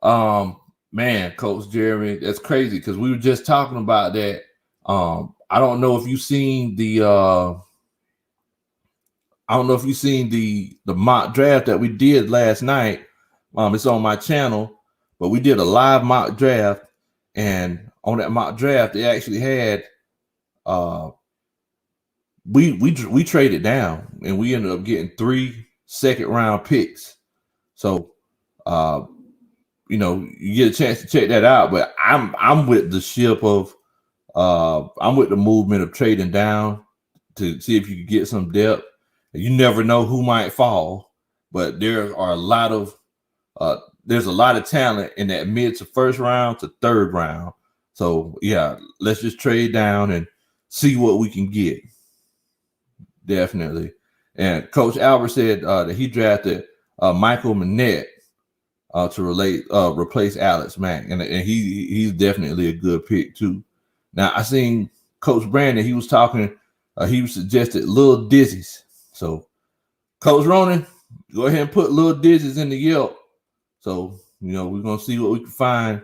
Man, Coach Jeremy, that's crazy because we were just talking about that. I don't know if you've seen the mock draft that we did last night. It's on my channel, but we did a live mock draft, and on that mock draft, they actually had we traded down, and we ended up getting 3 second-round picks. So you know, you get a chance to check that out. But I'm with the ship of I'm with the movement of trading down to see if you can get some depth. You never know who might fall, but there are there's a lot of talent in that mid to first round to third round. So yeah, let's just trade down and see what we can get. Definitely. And Coach Albert said that he drafted Michael Manette to replace Alex Mack, and he's definitely a good pick too. Now I seen Coach Brandon. He was talking. He suggested Lil Dizzy's. So Coach Ronan, go ahead and put Lil Dizzy's in the Yelp. So you know we're gonna see what we can find,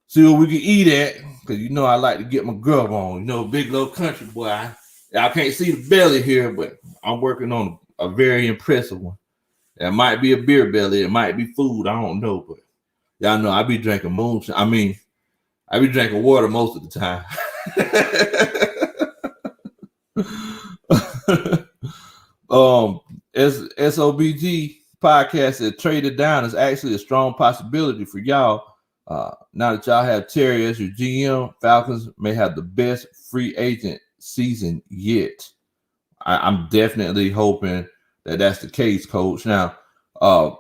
see what we can eat at, because you know I like to get my grub on. You know, Big Low Kuntry boy. I can't see the belly here, but I'm working on a very impressive one. That might be a beer belly. It might be food. I don't know, but y'all know I be drinking moonshine. I mean, I be drinking water most of the time. As SOBG podcast said, traded down is actually a strong possibility for y'all. Now that y'all have Terry as your GM, Falcons may have the best free agent season yet. I'm definitely hoping that that's the case, Coach. Now,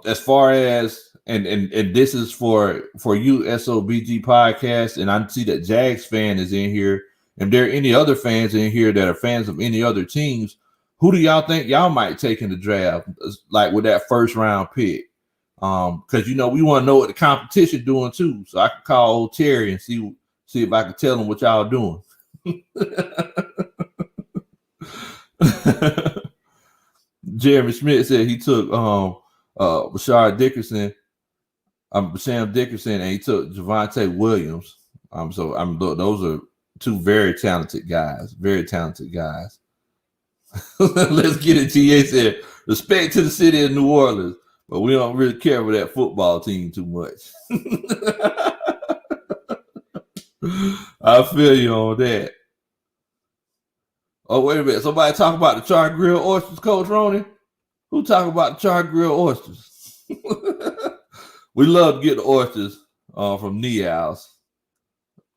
as far as and this is for you, SOBG podcast, and I see that Jags fan is in here. If there are any other fans in here that are fans of any other teams, who do y'all think y'all might take in the draft, like with that first round pick? Because you know we want to know what the competition doing too, so I can call old Terry and see if I can tell him what y'all doing. Jeremy Smith said he took Sam Dickerson, and he took Javonte Williams. Those are two very talented guys. Let's get it. TA said, respect to the city of New Orleans, but we don't really care for that football team too much. I feel you on that. Oh, wait a minute. Somebody talk about the char grilled oysters, Coach Roney? Who talk about the char grilled oysters? We love to get the oysters from Neal's.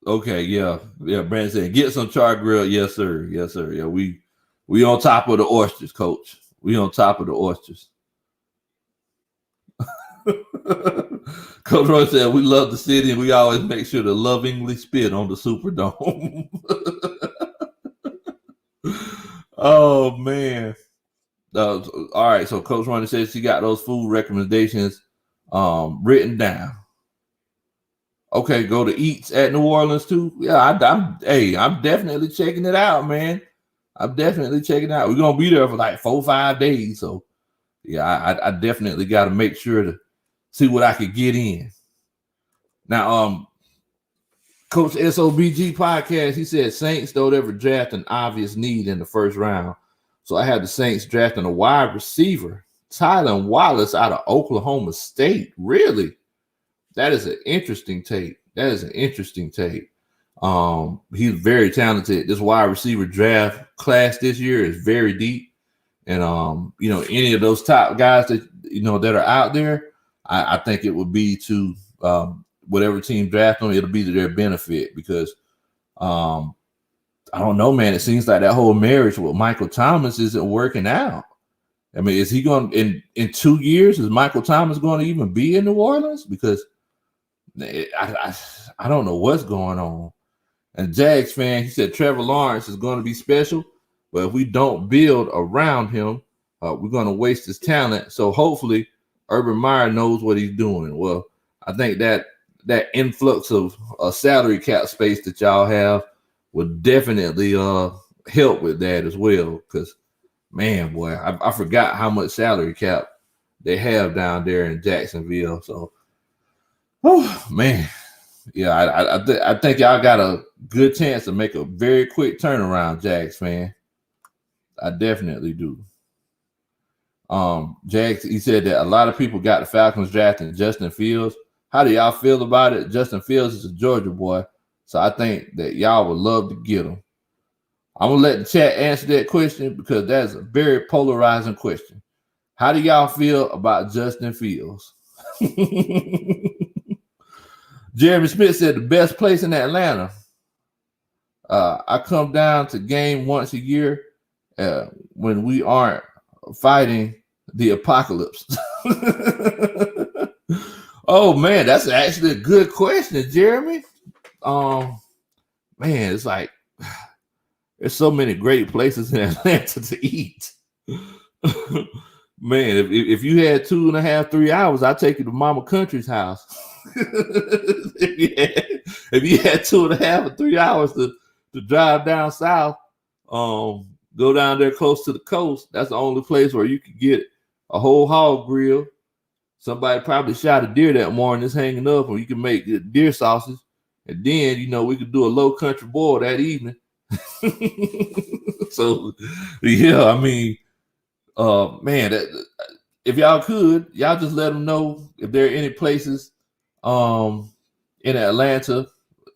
Okay, yeah. Brandon said, get some char grilled. Yes, sir. Yeah, we on top of the oysters, Coach. We on top of the oysters. Coach Roy said, we love the city and we always make sure to lovingly spit on the Superdome. Oh, man. All right, so Coach Ronnie says she got those food recommendations written down. Okay, go to Eats at New Orleans too. Yeah, I'm definitely checking it out, man. I'm definitely checking it out. We're gonna be there for like 4 or 5 days, so yeah, I definitely got to make sure to see what I could get in. Now, Coach SOBG podcast, he said Saints don't ever draft an obvious need in the first round. So I had the Saints drafting a wide receiver, Tylan Wallace out of Oklahoma State. Really? That is an interesting take. He's very talented. This wide receiver draft class this year is very deep. And any of those top guys that that are out there, I think it would be to whatever team draft them, it'll be to their benefit because I don't know, man. It seems like that whole marriage with Michael Thomas isn't working out. I mean, is he going in 2 years? Is Michael Thomas going to even be in New Orleans? Because I don't know what's going on. And Jags fan, he said Trevor Lawrence is going to be special, but if we don't build around him, we're going to waste his talent. So hopefully, Urban Meyer knows what he's doing. Well, I think that influx of salary cap space that y'all have would definitely help with that as well. Because, man, boy, I forgot how much salary cap they have down there in Jacksonville. So, oh, man. Yeah, I think y'all got a good chance to make a very quick turnaround, Jags fan. I definitely do. Jags, he said that a lot of people got the Falcons drafting Justin Fields. How do y'all feel about it? Justin Fields is a Georgia boy, so I think that y'all would love to get him. I'm going to let the chat answer that question because that's a very polarizing question. How do y'all feel about Justin Fields? Jeremy Smith said the best place in Atlanta. I come down to game once a year when we aren't fighting the apocalypse. Oh man, that's actually a good question, Jeremy. Man, it's like there's so many great places in Atlanta to eat. Man, if you had 2.5, 3 hours, I'd take you to Mama Country's house. if you had 2.5 or 3 hours to drive down south, go down there close to the coast, that's the only place where you could get a whole hog grill. Somebody probably shot a deer that morning, it's hanging up, or you can make deer sausage. And then, we could do a low country boil that evening. So, yeah, I mean, man, if y'all could, y'all just let them know if there are any places in Atlanta,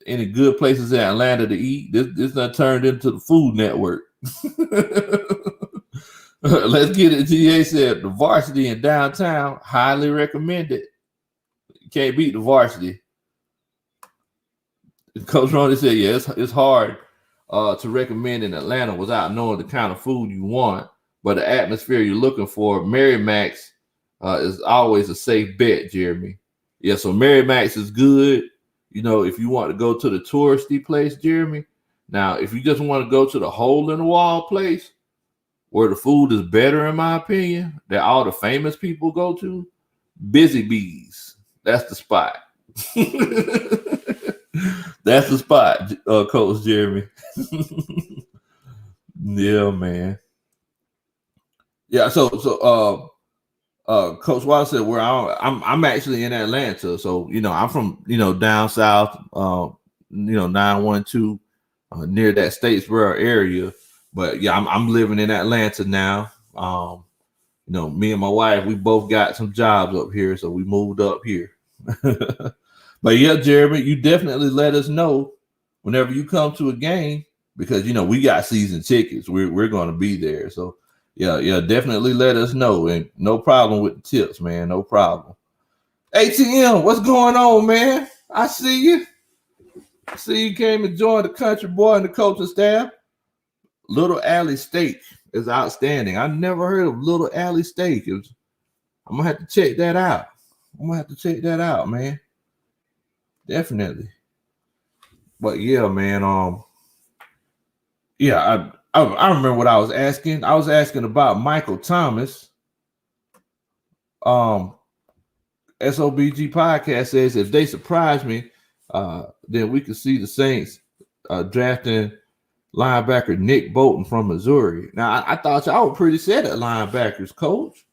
any good places in Atlanta to eat. This not turned into the Food Network. Let's get it. GA said the Varsity in downtown, highly recommended. You can't beat the Varsity. Coach Ronnie said, yeah, it's hard to recommend in Atlanta without knowing the kind of food you want. But the atmosphere you're looking for, Mary Mac's is always a safe bet, Jeremy. Yeah, so Mary Mac's is good, if you want to go to the touristy place, Jeremy. Now, if you just want to go to the hole-in-the-wall place where the food is better, in my opinion, that all the famous people go to, Busy Bees. That's the spot. That's the spot, Coach Jeremy. Yeah, man. Yeah, so Coach Wallace said where I'm actually in Atlanta, so I'm from down south, 912 near that Statesboro area, but yeah, I'm living in Atlanta now. Me and my wife, we both got some jobs up here, so we moved up here. But yeah, Jeremy, you definitely let us know whenever you come to a game because we got season tickets. We're going to be there, so. Yeah, definitely let us know. And no problem with the tips, man. No problem. ATM, what's going on, man? I see you. I see you came and joined the country boy and the coaching staff. Little Alley Steak is outstanding. I never heard of Little Alley Steak. I'm going to have to check that out. Man. Definitely. But yeah, man. Yeah, I remember what I was asking. I was asking about Michael Thomas. SOBG podcast says if they surprise me, then we could see the Saints drafting linebacker Nick Bolton from Missouri. Now I thought y'all were pretty set at linebackers, Coach.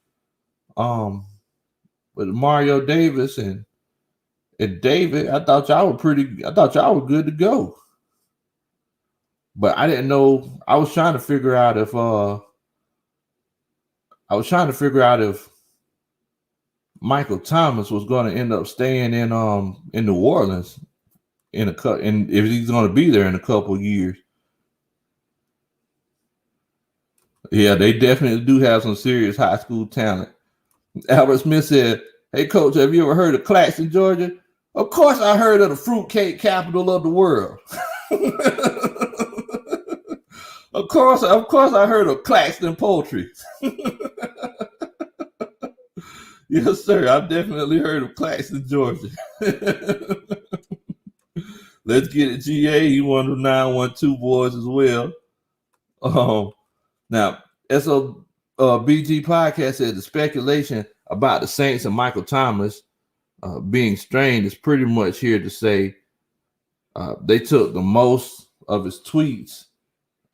With Mario Davis and David, I thought y'all were good to go. But I didn't know. I was trying to figure out if Michael Thomas was going to end up staying in New Orleans and if he's going to be there in a couple of years. Yeah, they definitely do have some serious high school talent. Albert Smith said, "Hey, Coach, have you ever heard of Claxton, Georgia? Of course, I heard of the fruitcake capital of the world. Of course, I heard of Claxton Poultry. Yes, sir. I've definitely heard of Claxton, Georgia. Let's get it, GA. He one of the 912 boys as well. Now, SOBG podcast said the speculation about the Saints and Michael Thomas being strained is pretty much here to say they took the most of his tweets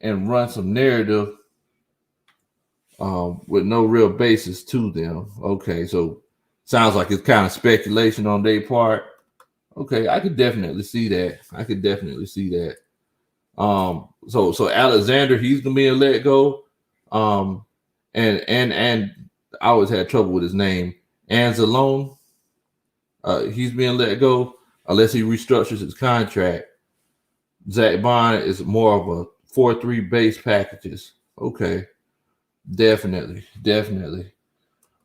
and run some narrative with no real basis to them. Okay, so sounds like it's kind of speculation on their part. Okay, I could definitely see that. So Alexander, he's gonna be let go. And I always had trouble with his name. Anzalone, he's being let go unless he restructures his contract. Zach Bond is more of a 4-3 base packages. Okay, definitely.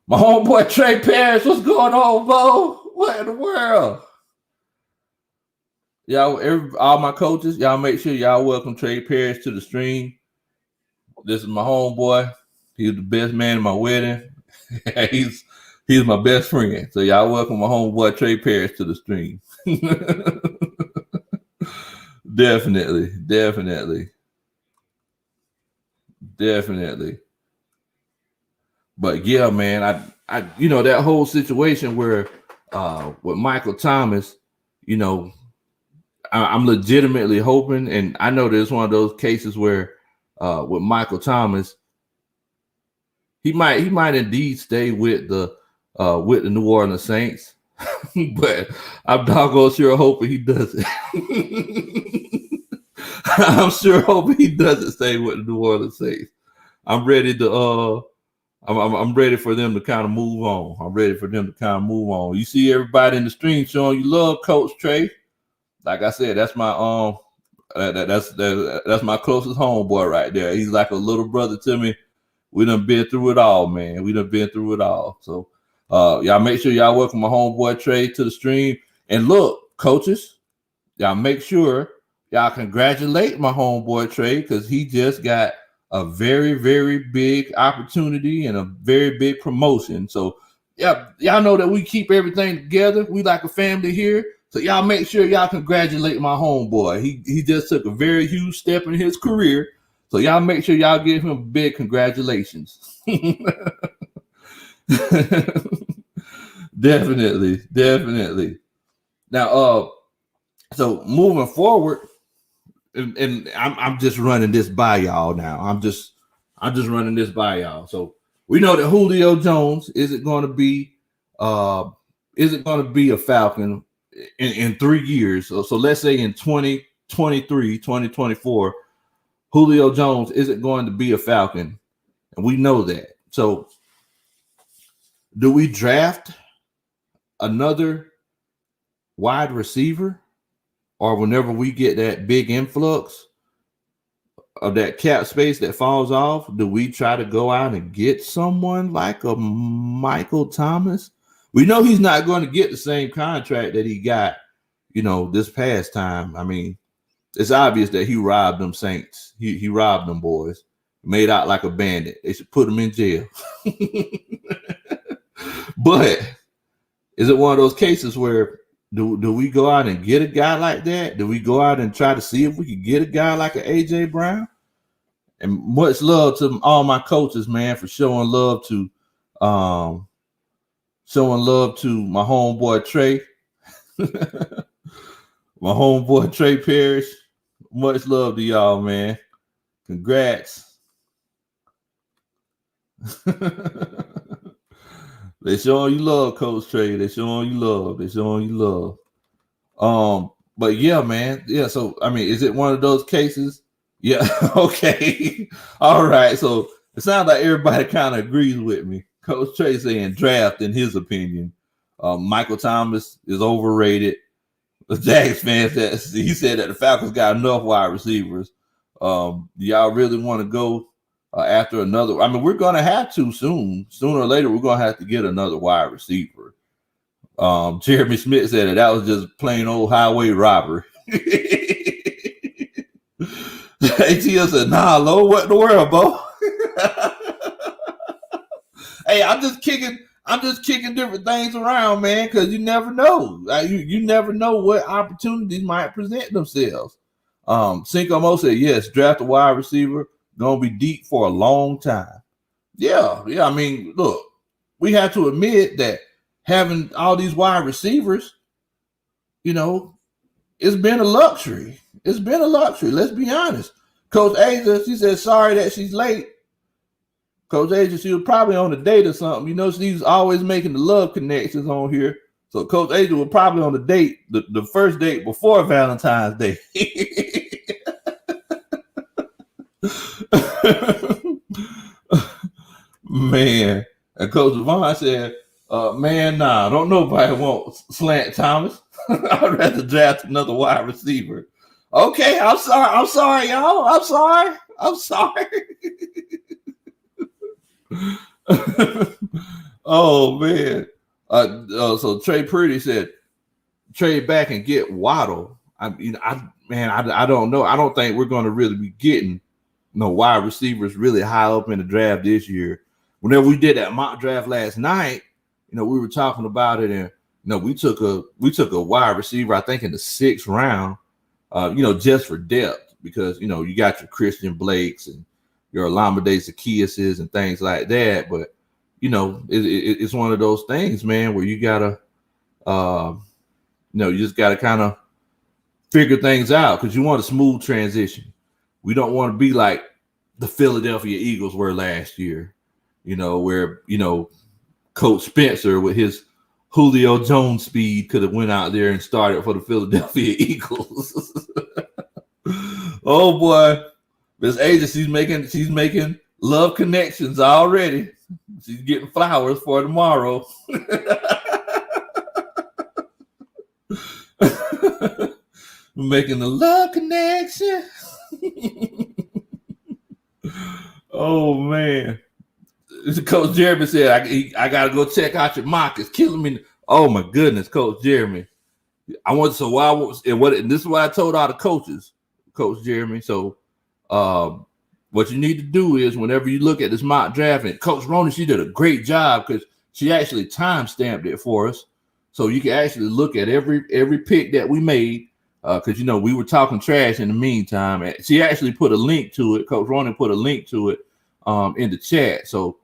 My homeboy Trey Parrish, what's going on, Bo? What in the world? Y'all, all my coaches, y'all make sure y'all welcome Trey Parrish to the stream. This is my homeboy. He was the best man in my wedding. He's my best friend. So y'all welcome my homeboy Trey Parrish to the stream. Definitely. But yeah, man, I that whole situation where with Michael Thomas, I'm legitimately hoping, and I know there's one of those cases where with Michael Thomas, he might indeed stay with the New Orleans Saints, but I'm doggone sure hoping he doesn't. I'm sure hoping he doesn't stay with the New Orleans Saints. I'm ready to I'm ready for them to kind of move on. You see everybody in the stream showing you love, Coach Trey. Like I said, that's my that's my closest homeboy right there. He's like a little brother to me. We done been through it all, man. So y'all make sure y'all welcome my homeboy Trey to the stream. And look, coaches, y'all make sure y'all congratulate my homeboy Trey, because he just got a very, very big opportunity and a very big promotion. So yeah, y'all know that we keep everything together. We like a family here. So y'all make sure y'all congratulate my homeboy. He just took a very huge step in his career. So y'all make sure y'all give him a big congratulations. Definitely. Now, so moving forward, and I'm just running this by y'all now. I'm just running this by y'all. So we know that Julio Jones isn't going to be a Falcon in 3 years. So let's say in 2023, 2024, Julio Jones isn't going to be a Falcon, and we know that. So do we draft another wide receiver, or whenever we get that big influx of that cap space that falls off, do we try to go out and get someone like a Michael Thomas? We know he's not going to get the same contract that he got, this past time. I mean, it's obvious that he robbed them Saints. He robbed them boys, made out like a bandit. They should put him in jail. But is it one of those cases where do we go out and get a guy like that? Do we go out and try to see if we can get a guy like an AJ Brown? And much love to all my coaches, man, for showing love to my homeboy Trey. My homeboy Trey Parrish. Much love to y'all, man. Congrats. They showing you love, Coach Trey. They showing you love. But yeah, man. Yeah, so I mean, is it one of those cases? Yeah, okay. All right. So it sounds like everybody kind of agrees with me. Coach Trey saying draft, in his opinion. Michael Thomas is overrated. The Jags fans he said that the Falcons got enough wide receivers. Y'all really want to go after another? I mean, we're gonna have to soon. Sooner or later, we're gonna have to get another wide receiver. Jeremy Smith said that was just plain old highway robbery. ATL said, nah, Lord, what in the world, Bo? Hey, I'm just kicking different things around, man, because you never know. You never know what opportunities might present themselves. Cinco Mo said, yes, draft a wide receiver, gonna be deep for a long time. Yeah. I mean, look, we have to admit that having all these wide receivers, it's been a luxury. Let's be honest. Coach Asia, she said sorry that she's late. Coach Asia, she was probably on a date or something. She's always making the love connections on here. So Coach Asia was probably on the date, the first date before Valentine's Day. Man. And Coach Vaughn said, man, nah, don't nobody want Slant Thomas. I'd rather draft another wide receiver. Okay, I'm sorry, y'all. I'm sorry. Oh, man. So Trey Purdy said, trade back and get Waddle. I don't know. I don't think we're going to really be getting wide receivers really high up in the draft this year. Whenever we did that mock draft last night, we were talking about it, and we took a wide receiver, I think in the 6th round, just for depth, because you got your Christian Blakes and your Olamide Zacchaeuses and things like that. But it's one of those things, man, where you gotta you just gotta kind of figure things out, because you want a smooth transition. We don't want to be like the Philadelphia Eagles were last year, where Coach Spencer with his Julio Jones speed could have went out there and started for the Philadelphia Eagles. Oh boy, Miss Asia, she's making love connections already. She's getting flowers for tomorrow. Making the love connection. Oh man. Coach Jeremy said, I gotta go check out your mock. It's killing me. Oh my goodness, Coach Jeremy. And this is what I told all the coaches, Coach Jeremy. So what you need to do is, whenever you look at this mock draft, and Coach Ronan, she did a great job because she actually time-stamped it for us. So you can actually look at every pick that we made, because we were talking trash in the meantime. And she actually put a link to it. Coach Ronan put a link to it in the chat. So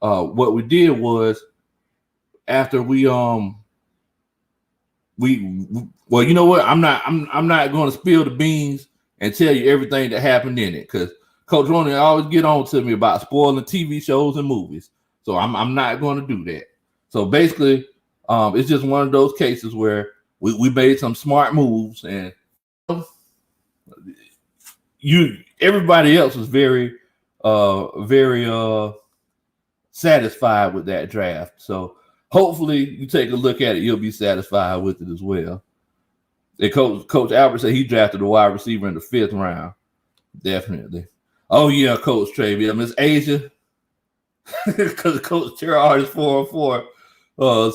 what we did was, after we well, you know what? I'm not going to spill the beans and tell you everything that happened in it, because Coach Ronan always get on to me about spoiling TV shows and movies. So I'm not going to do that. So basically, it's just one of those cases where we made some smart moves, and everybody else was very satisfied with that draft. So hopefully you take a look at it, you'll be satisfied with it as well. And Coach Albert said he drafted a wide receiver in the 5th round. Definitely. Oh yeah, Coach Trey. Yeah, Miss Asia. Because Coach Gerard is 4-4.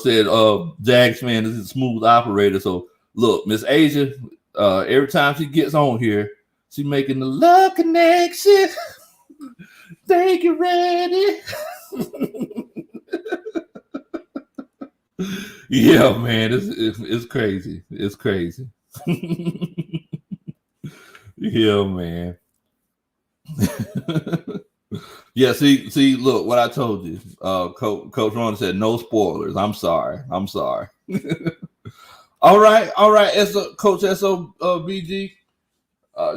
Said Jags fan is a smooth operator. So look, Miss Asia, every time she gets on here, she's making the love connection. Think you ready? Yeah, man, it's crazy. It's crazy. Yeah, man. Yeah, see, look what I told you. Coach Ron said no spoilers. I'm sorry. All right. Coach SOBG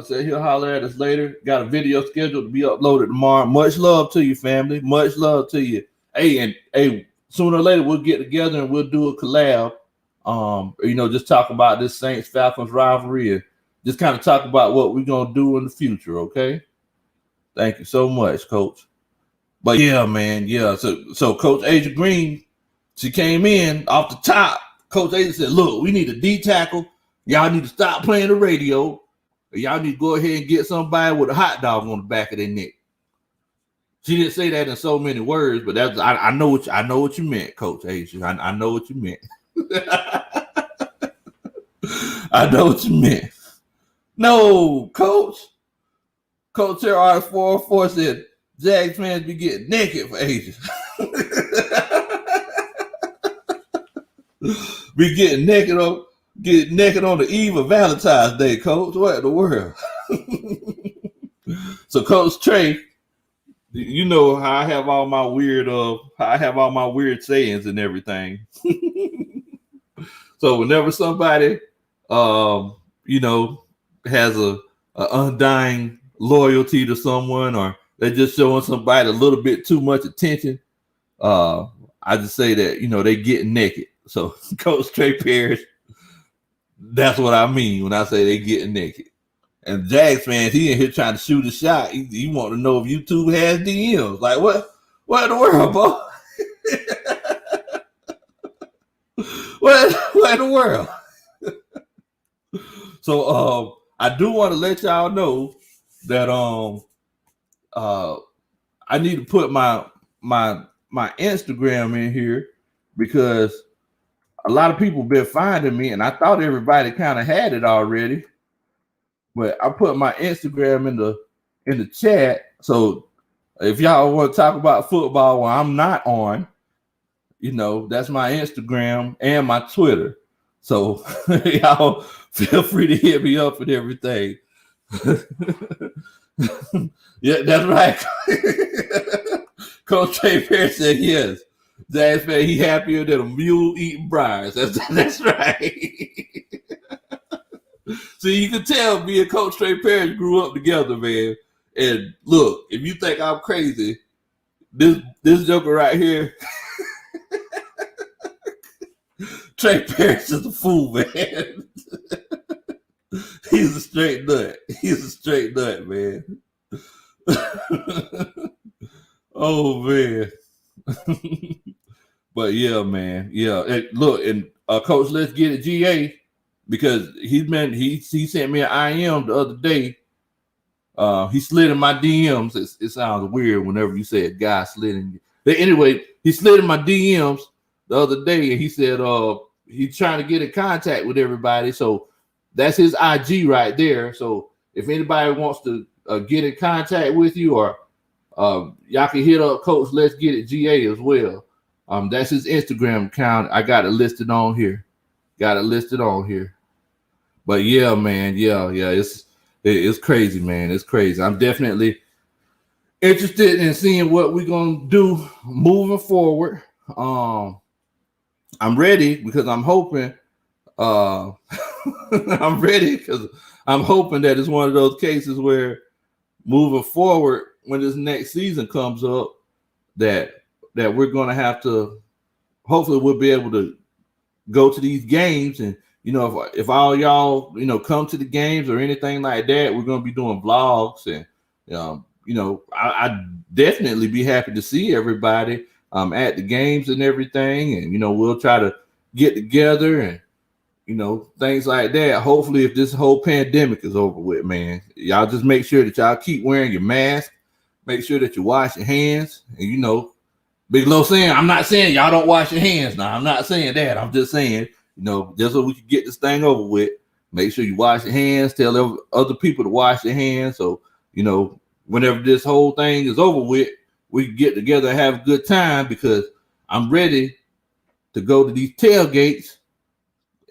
said he'll holler at us later. Got a video scheduled to be uploaded tomorrow. Much love to you, family. Much love to you. Hey, sooner or later we'll get together and we'll do a collab. Just talk about this Saints Falcons rivalry and just kind of talk about what we're gonna do in the future. Okay. Thank you so much, Coach. But yeah, man, yeah. So Coach Asia Green, she came in off the top. Coach Asia said, "Look, we need a D tackle. Y'all need to stop playing the radio. Y'all need to go ahead and get somebody with a hot dog on the back of their neck." She didn't say that in so many words, but that's I know what you meant, Coach Asian. I know what you meant. I know what you meant. No, Coach. Coach RR404 said Jags fans be getting naked for Asian. Be getting naked on the eve of Valentine's Day, Coach. What in the world? So, Coach Trey, you know how I have all my weird sayings and everything. So whenever somebody has a undying loyalty to someone, or they're just showing somebody a little bit too much attention, I just say that they get naked. So Coach Trey Parrish, that's what I mean when I say they getting naked. And Jags fans, he in here trying to shoot a shot. He want to know if YouTube has DMs. Like, what in the world, boy? what in the world? So I do want to let y'all know that I need to put my Instagram in here, because a lot of people been finding me, and I thought everybody kind of had it already. But I put my Instagram in the chat. So if y'all want to talk about football when I'm not on, that's my Instagram and my Twitter. So y'all feel free to hit me up and everything. Yeah, that's right. Coach Trey Perry said yes. Jags fan, he happier than a mule eating briars. That's right. See, you can tell me and Coach Trey Perry grew up together, man. And look, if you think I'm crazy, this joker right here, Trey Perry is a fool, man. He's a straight nut, man. Oh, man. But yeah, man. Yeah. And look, and Coach, let's get it, GA. Because he sent me an IM the other day. He slid in my DMs. It sounds weird whenever you say a guy slid in. But anyway, he slid in my DMs the other day, and he said he's trying to get in contact with everybody. So that's his IG right there. So if anybody wants to get in contact with you, or y'all can hit up Coach Let's Get It GA as well. That's his Instagram account. I got it listed on here. But yeah, man, yeah, it's crazy, man. It's crazy. I'm definitely interested in seeing what we're gonna do moving forward. I'm ready because I'm hoping. I'm ready because I'm hoping that it's one of those cases where moving forward, when this next season comes up, that we're gonna have to. Hopefully, we'll be able to go to these games, and if all y'all come to the games or anything like that, we're gonna be doing vlogs, and I'd definitely be happy to see everybody at the games and everything, and we'll try to get together and things like that. Hopefully, if this whole pandemic is over with, man, y'all just make sure that y'all keep wearing your mask, make sure that you wash your hands, and Big Low saying, I'm not saying y'all don't wash your hands now. I'm not saying that. I'm just saying, just so we can get this thing over with, make sure you wash your hands, tell other people to wash their hands. So, whenever this whole thing is over with, we can get together and have a good time, because I'm ready to go to these tailgates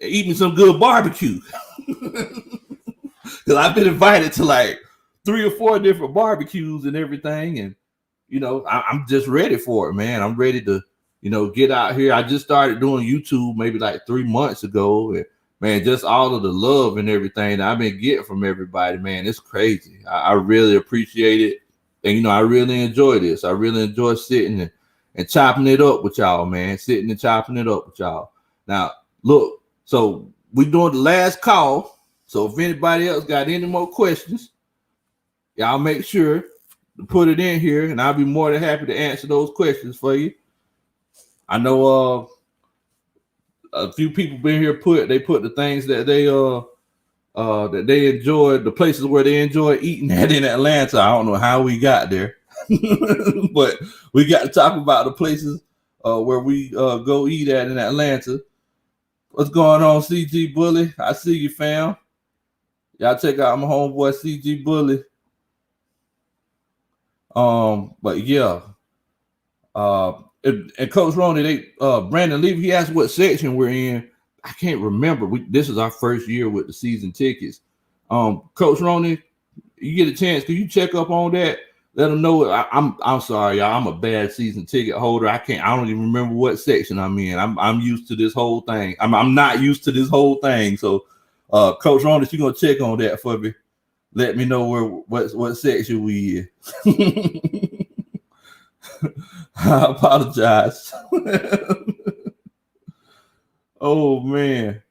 and eat me some good barbecue. Because I've been invited to like 3 or 4 different barbecues and everything. And I'm just ready for it, man. I'm ready to, get out here. I just started doing YouTube maybe like 3 months ago. And man, just all of the love and everything that I've been getting from everybody, man, it's crazy. I really appreciate it. And, I really enjoy this. I really enjoy sitting and chopping it up with y'all, man. Sitting and chopping it up with y'all. Now, look, so we're doing the last call. So if anybody else got any more questions, y'all make sure to put it in here, and I'll be more than happy to answer those questions for you. I know a few people been here put the things that they enjoyed, the places where they enjoy eating at in Atlanta. I don't know how we got there. But we got to talk about the places where we go eat at in Atlanta. What's going on, CG Bully? I see you, fam. Y'all check out my homeboy CG Bully. But yeah. And Coach Roney, Brandon Levy, he asked what section we're in. I can't remember. This is our first year with the season tickets. Coach Roney, you get a chance, can you check up on that? Let them know. I'm sorry, y'all. I'm a bad season ticket holder. I don't even remember what section I'm in. I'm used to this whole thing. I'm not used to this whole thing. So, Coach Roney, you gonna check on that for me? Let me know what section we in. I apologize. Oh man,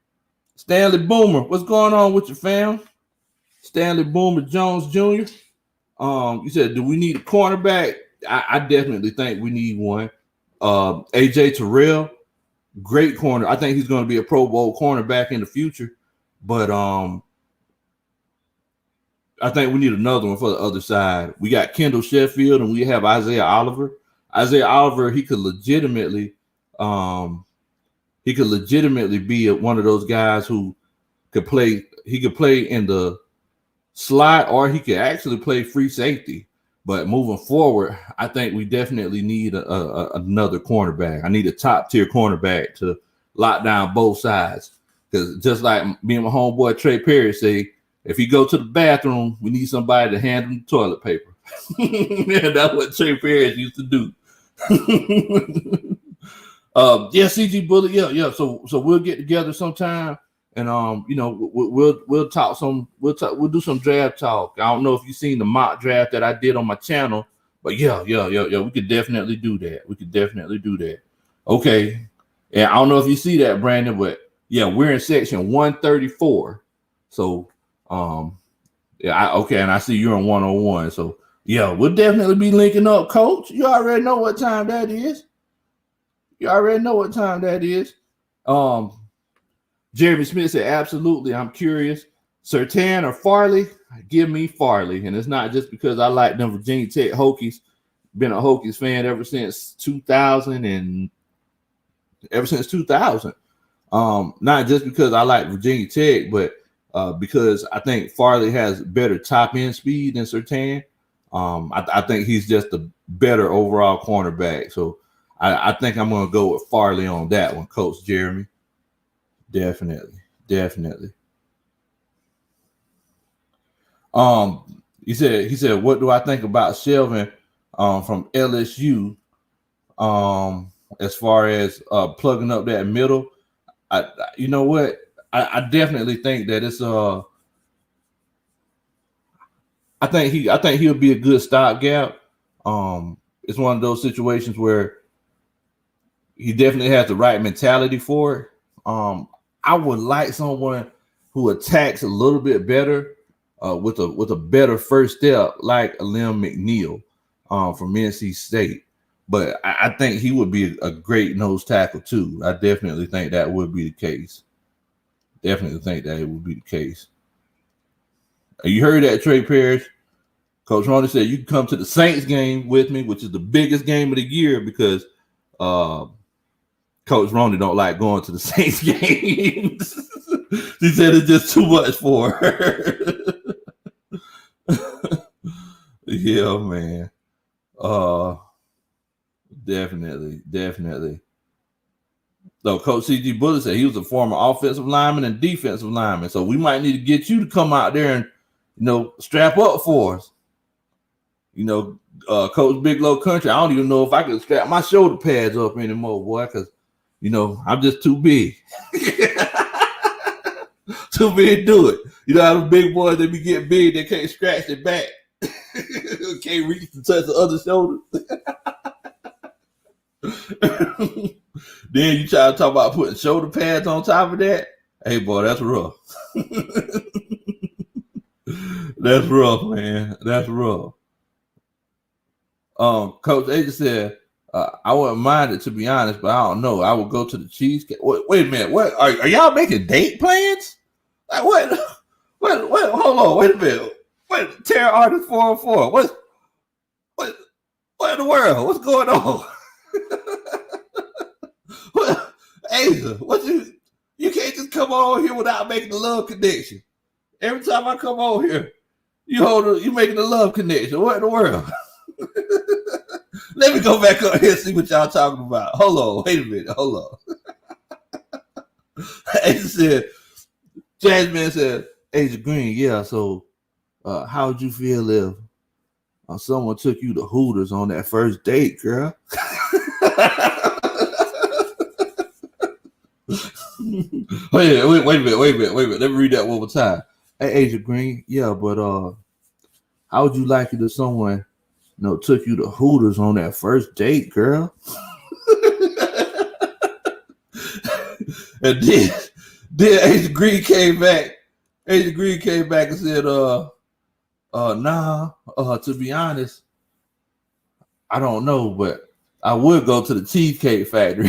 Stanley Boomer, what's going on with your fam? Stanley Boomer Jones Jr. You said, do we need a cornerback? I definitely think we need one. AJ Terrell, great corner. I think he's going to be a Pro Bowl cornerback in the future. But I think we need another one for the other side. We got Kendall Sheffield and we have Isaiah Oliver. Isaiah Oliver, he could legitimately be one of those guys who could play. He could play in the slot, or he could actually play free safety. But moving forward, I think we definitely need another cornerback. I need a top tier cornerback to lock down both sides. Because just like me and my homeboy Trey Perry say, if you go to the bathroom, we need somebody to hand him the toilet paper. Yeah, that's what Trey Perry used to do. Yeah, CG Bullet. Yeah. So we'll get together sometime, and we'll talk some. We'll do some draft talk. I don't know if you've seen the mock draft that I did on my channel, but yeah. We could definitely do that. Okay, and I don't know if you see that, Brandon, but yeah, we're in section 134. So and I see you're in 101. So yeah, we'll definitely be linking up, Coach. You already know what time that is. Jeremy Smith said, absolutely. I'm curious. Surtain or Farley? Give me Farley. And it's not just because I like them Virginia Tech Hokies. Been a Hokies fan ever since 2000. Not just because I like Virginia Tech, but because I think Farley has better top end speed than Surtain. I think he's just a better overall cornerback. So I think I'm going to go with Farley on that one, Coach Jeremy. Definitely. He said, what do I think about Shelvin from LSU? As far as plugging up that middle, you know what? I definitely think that it's I think he'll be a good stopgap. It's one of those situations where he definitely has the right mentality for it. I would like someone who attacks a little bit better, with a better first step, like Liam McNeil from NC State. But I think he would be a great nose tackle too. I definitely think that would be the case. You heard that, Trey Parrish? Coach Roney said you can come to the Saints game with me, which is the biggest game of the year, because Coach Roney don't like going to the Saints games. He said it's just too much for her. Yeah, man. Definitely. So Coach CG Bullet said he was a former offensive lineman and defensive lineman. So we might need to get you to come out there and, strap up for us. Coach Big Low Kuntry, I don't even know if I can strap my shoulder pads up anymore, boy, because, I'm just too big. Too big to do it. How the big boys, they be getting big, they can't scratch their back. Can't reach to touch the other shoulder. Then you try to talk about putting shoulder pads on top of that. Hey, boy, that's rough. That's rough, man. That's rough. Coach A just said, I wouldn't mind it, to be honest, but I don't know. I would go to the cheesecake. Wait a minute. What are y'all making date plans? Like what? Hold on. Wait a minute. Wait, Terra Artist 404. What? What in the world? What's going on? Asia, you can't just come on here without making the love connection. Every time I come on here, you making the love connection. What in the world? Let me go back up here and see what y'all talking about. Hold on, wait a minute, hold on. Asia said, Jasmine said, Asia Green, yeah, so how would you feel if someone took you to Hooters on that first date, girl? Wait a minute. Let me read that one more time. Hey, Asia Green, yeah, but how would you like it if someone took you to Hooters on that first date, girl? And then Asia Green came back. Asia Green came back and said, nah, to be honest, I don't know, but I would go to the Cheesecake Factory.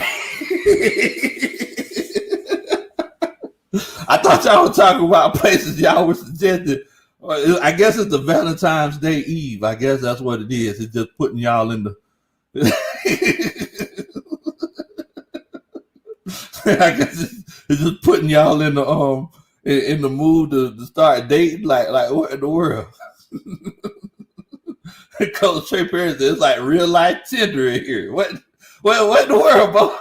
I thought y'all were talking about places y'all were suggesting. I guess it's the Valentine's Day Eve. I guess that's what it is. It's just putting y'all in the I guess it's just putting y'all in the mood to start dating. Like what in the world? Coach Trey Perry said it's like real life Tinder in here. What in the world, bro?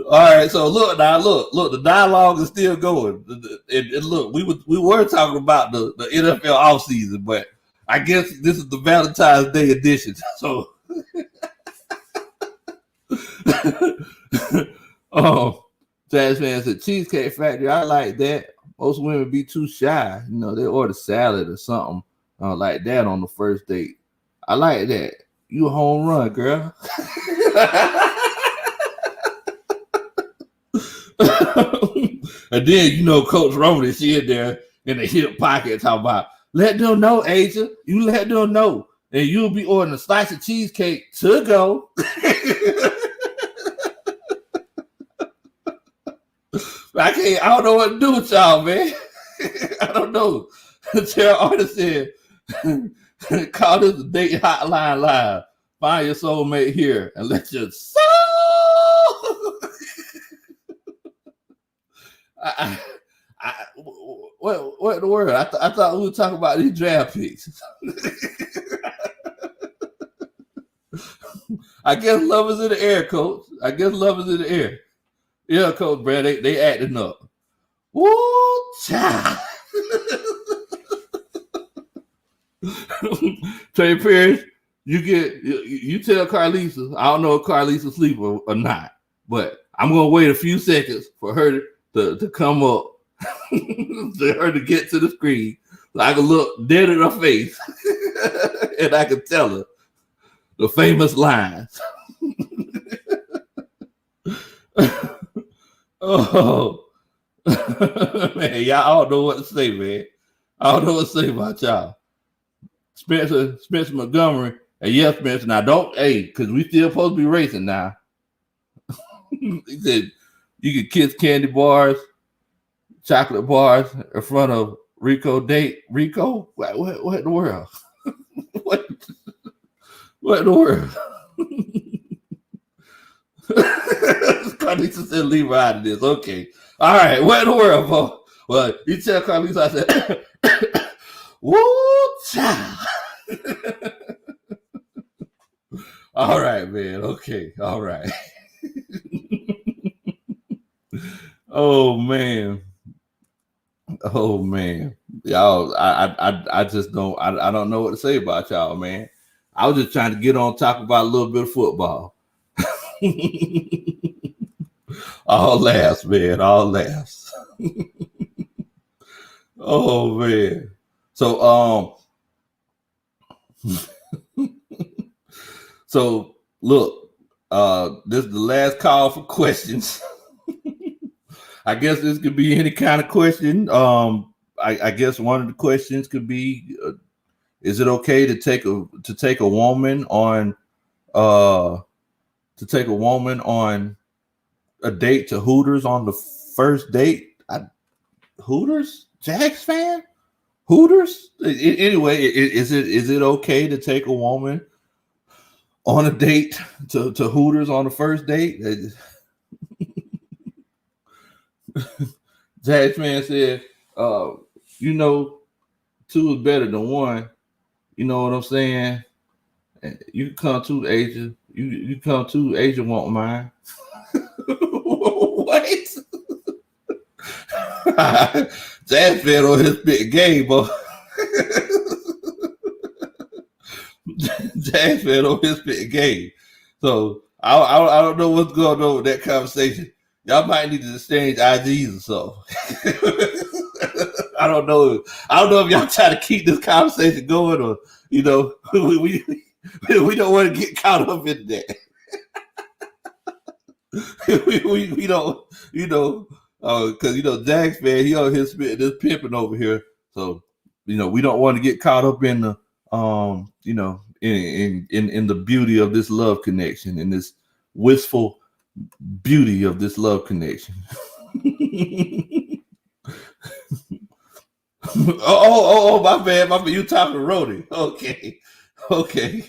All right, so look, the dialogue is still going. And look, we were talking about the NFL offseason, but I guess this is the Valentine's Day edition. So, Jazz fan said Cheesecake Factory. I like that. Most women be too shy. They order salad or something like that on the first date. I like that. You a home run, girl. And then Coach Roman, she in there in the hip pocket talking about let them know, Asia. You let them know, and you'll be ordering a slice of cheesecake to go. I don't know what to do with y'all, man. I don't know. Tell artist said, call this a date hotline live. Find your soulmate here and let your soul. What in the world? I thought we were talking about these draft picks. I guess love is in the air, Coach. I guess love is in the air. Yeah, Coach Brad, they acting up. Woo, child. Trey Pierce, you tell Carlisa. I don't know if Carlisa asleep or not, but I'm gonna wait a few seconds for her to come up, for her to get to the screen, so I can look dead in her face, and I can tell her the famous lines. Oh, man, y'all don't know what to say, man. I don't know what to say about y'all. Spencer Montgomery, and yes, Spencer, now because we still supposed to be racing now. He said you can kiss candy bars, chocolate bars in front of Rico date. Rico? What in the world? What in the world? Carlisa said leave her out of this. Okay. All right. What in the world, bro? Well, you tell Carlisa, I said, woo, child. All right, man. Okay. All right. Oh man. Y'all, I just don't I don't know what to say about y'all, man. I was just trying to get on talk about a little bit of football. All laughs, man. All laughs. Oh man. So so look, this is the last call for questions. I guess this could be any kind of question. I guess one of the questions could be, is it okay to take a woman on a date to Hooters on the first date? Hooters? Jags fan? Hooters? Anyway, is it okay to take a woman on a date to Hooters on the first date? Jax man said, you know, 2 is better than 1. You know what I'm saying? You come to Asia. You come to Asia won't mind. What? Jax man on his big game, boy. Jax man on his big game. So I don't know what's going on with that conversation. Y'all might need to exchange IGs or something. I don't know. I don't know if y'all try to keep this conversation going, or we don't want to get caught up in that. we don't, because Jax man, he on his this pimping over here, so we don't want to get caught up in the in the beauty of this love connection, and this wistful beauty of this love connection. My bad. You talking to Rody? Okay. Okay.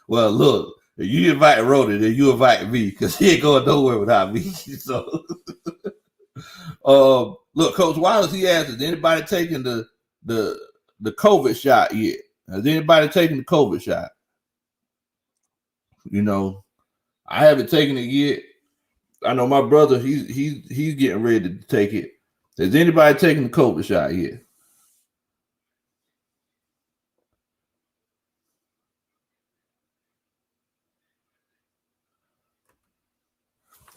Well, look, if you invite Rody, then you invite me, because he ain't going nowhere without me. So, look, Coach Wallace, he asked, has anybody taken the COVID shot yet? Has anybody taken the COVID shot? I haven't taken it yet. I know my brother, he's getting ready to take it. Has anybody taken the COVID shot yet?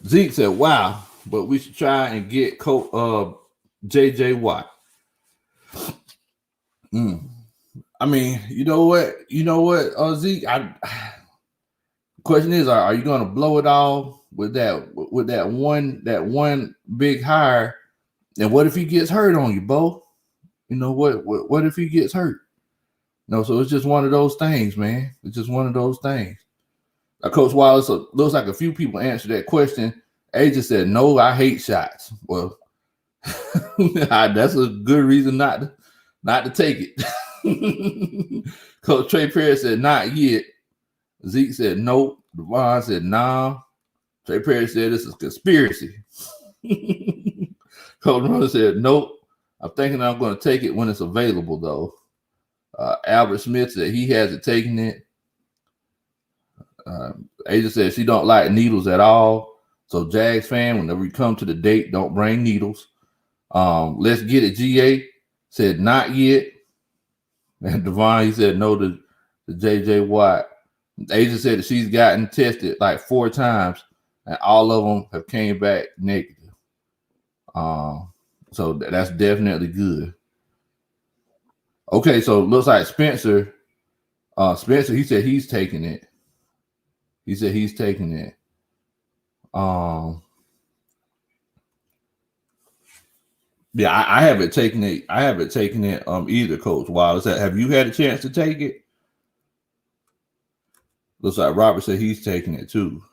Zeke said, "Wow, but we should try and get JJ Watt." I mean, you know what, Zeke. Question is, are you going to blow it all with that one big hire? And what if he gets hurt on you, Bo? What if he gets hurt? So it's just one of those things, man. It's just one of those things. Coach Wallace, looks like a few people answered that question. Agent said, no, I hate shots. Well, that's a good reason not to take it. Coach Trey Perry said, not yet. Zeke said, nope. Devon said, nah. Trey Perry said, this is a conspiracy. Coach Runner said, nope. I'm thinking I'm going to take it when it's available, though. Albert Smith said he hasn't taken it. Agent said she don't like needles at all. So Jags fan, whenever you come to the date, don't bring needles. Let's get it. GA said not yet. And Devon, he said no to JJ Watt. Agent said that she's gotten tested like 4 times, and all of them have came back negative. So that's definitely good. Okay, so it looks like Spencer, he said he's taking it. He said he's taking it. Yeah, I haven't taken it. I haven't taken it either, Coach Wild. Have you had a chance to take it? Looks like Robert said he's taking it too.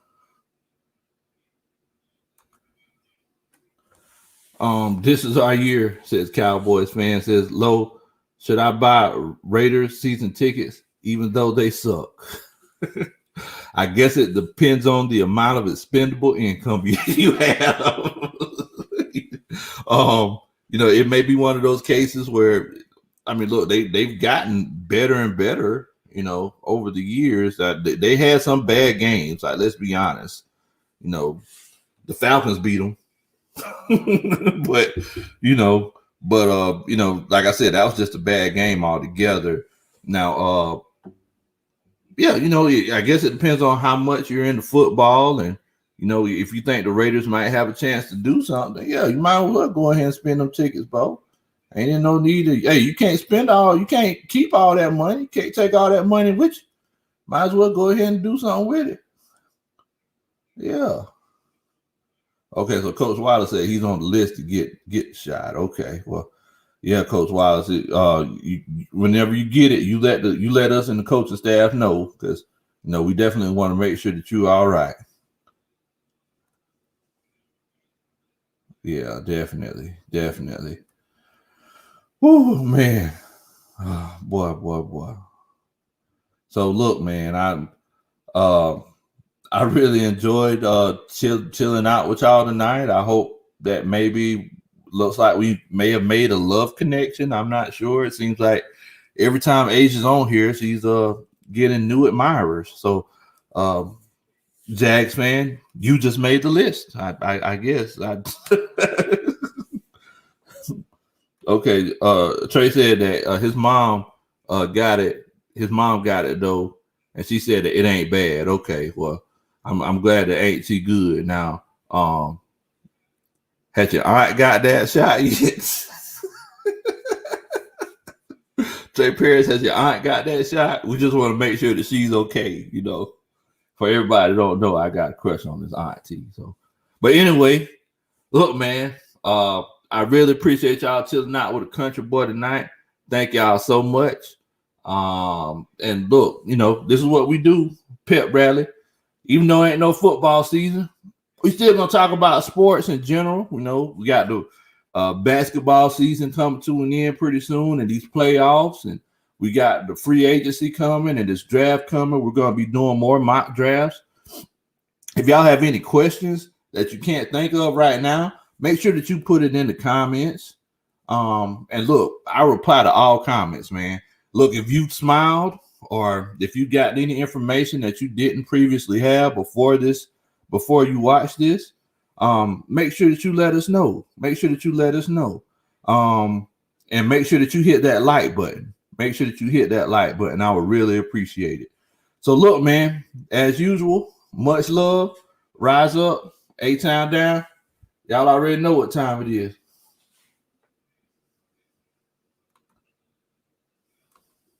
This is our year, says Cowboys fan. Says, Low, should I buy Raiders season tickets even though they suck? I guess it depends on the amount of expendable income you have. It may be one of those cases where, I mean, look, they've gotten better and better, over the years. That they had some bad games. Like, let's be honest, the Falcons beat them. but like I said, that was just a bad game altogether. Now, I guess it depends on how much you're into football, and if you think the Raiders might have a chance to do something, you might as well go ahead and spend them tickets, Bo. Ain't no need to. Hey, you can't you can't keep all that money. You can't take all that money with you. Might as well go ahead and do something with it. Yeah. Okay, so Coach Wallace said he's on the list to get shot. Okay, well, yeah, Coach Wallace. Whenever you get it, you let us and the coaching staff know, because we definitely want to make sure that you're all right. Yeah, definitely. Oh man. Oh, boy. So look, man, I really enjoyed chilling out with y'all tonight. I hope that maybe looks like we may have made a love connection. I'm not sure. It seems like every time Asia's on here, she's getting new admirers. So Jags fan, you just made the list. I guess. Okay. Trey said that his mom got it. His mom got it though, and she said that it ain't bad. Okay, well, I'm glad it ain't too good. Now, had your aunt got that shot yet? Trey Paris, has your aunt got that shot? We just want to make sure that she's okay. You know, for everybody that don't know, I got a crush on this auntie. So, but anyway, look, man, I really appreciate y'all chilling out with a country boy tonight. Thank y'all so much. And look, you know, this is what we do, pep rally. Even though it ain't no football season, we still gonna talk about sports in general. You know, we got the basketball season coming to an end pretty soon, and these playoffs, and we got the free agency coming and this draft coming. We're gonna be doing more mock drafts. If y'all have any questions that you can't think of right now, make sure that you put it in the comments. And look, I reply to all comments, man. Look, if you smiled or if you got any information that you didn't previously have before you watch this, make sure that you let us know. Make sure that you let us know. And make sure that you hit that like button. Make sure that you hit that like button. I would really appreciate it. So look, man, as usual, much love. Rise up, A-Town down. Y'all already know what time it is.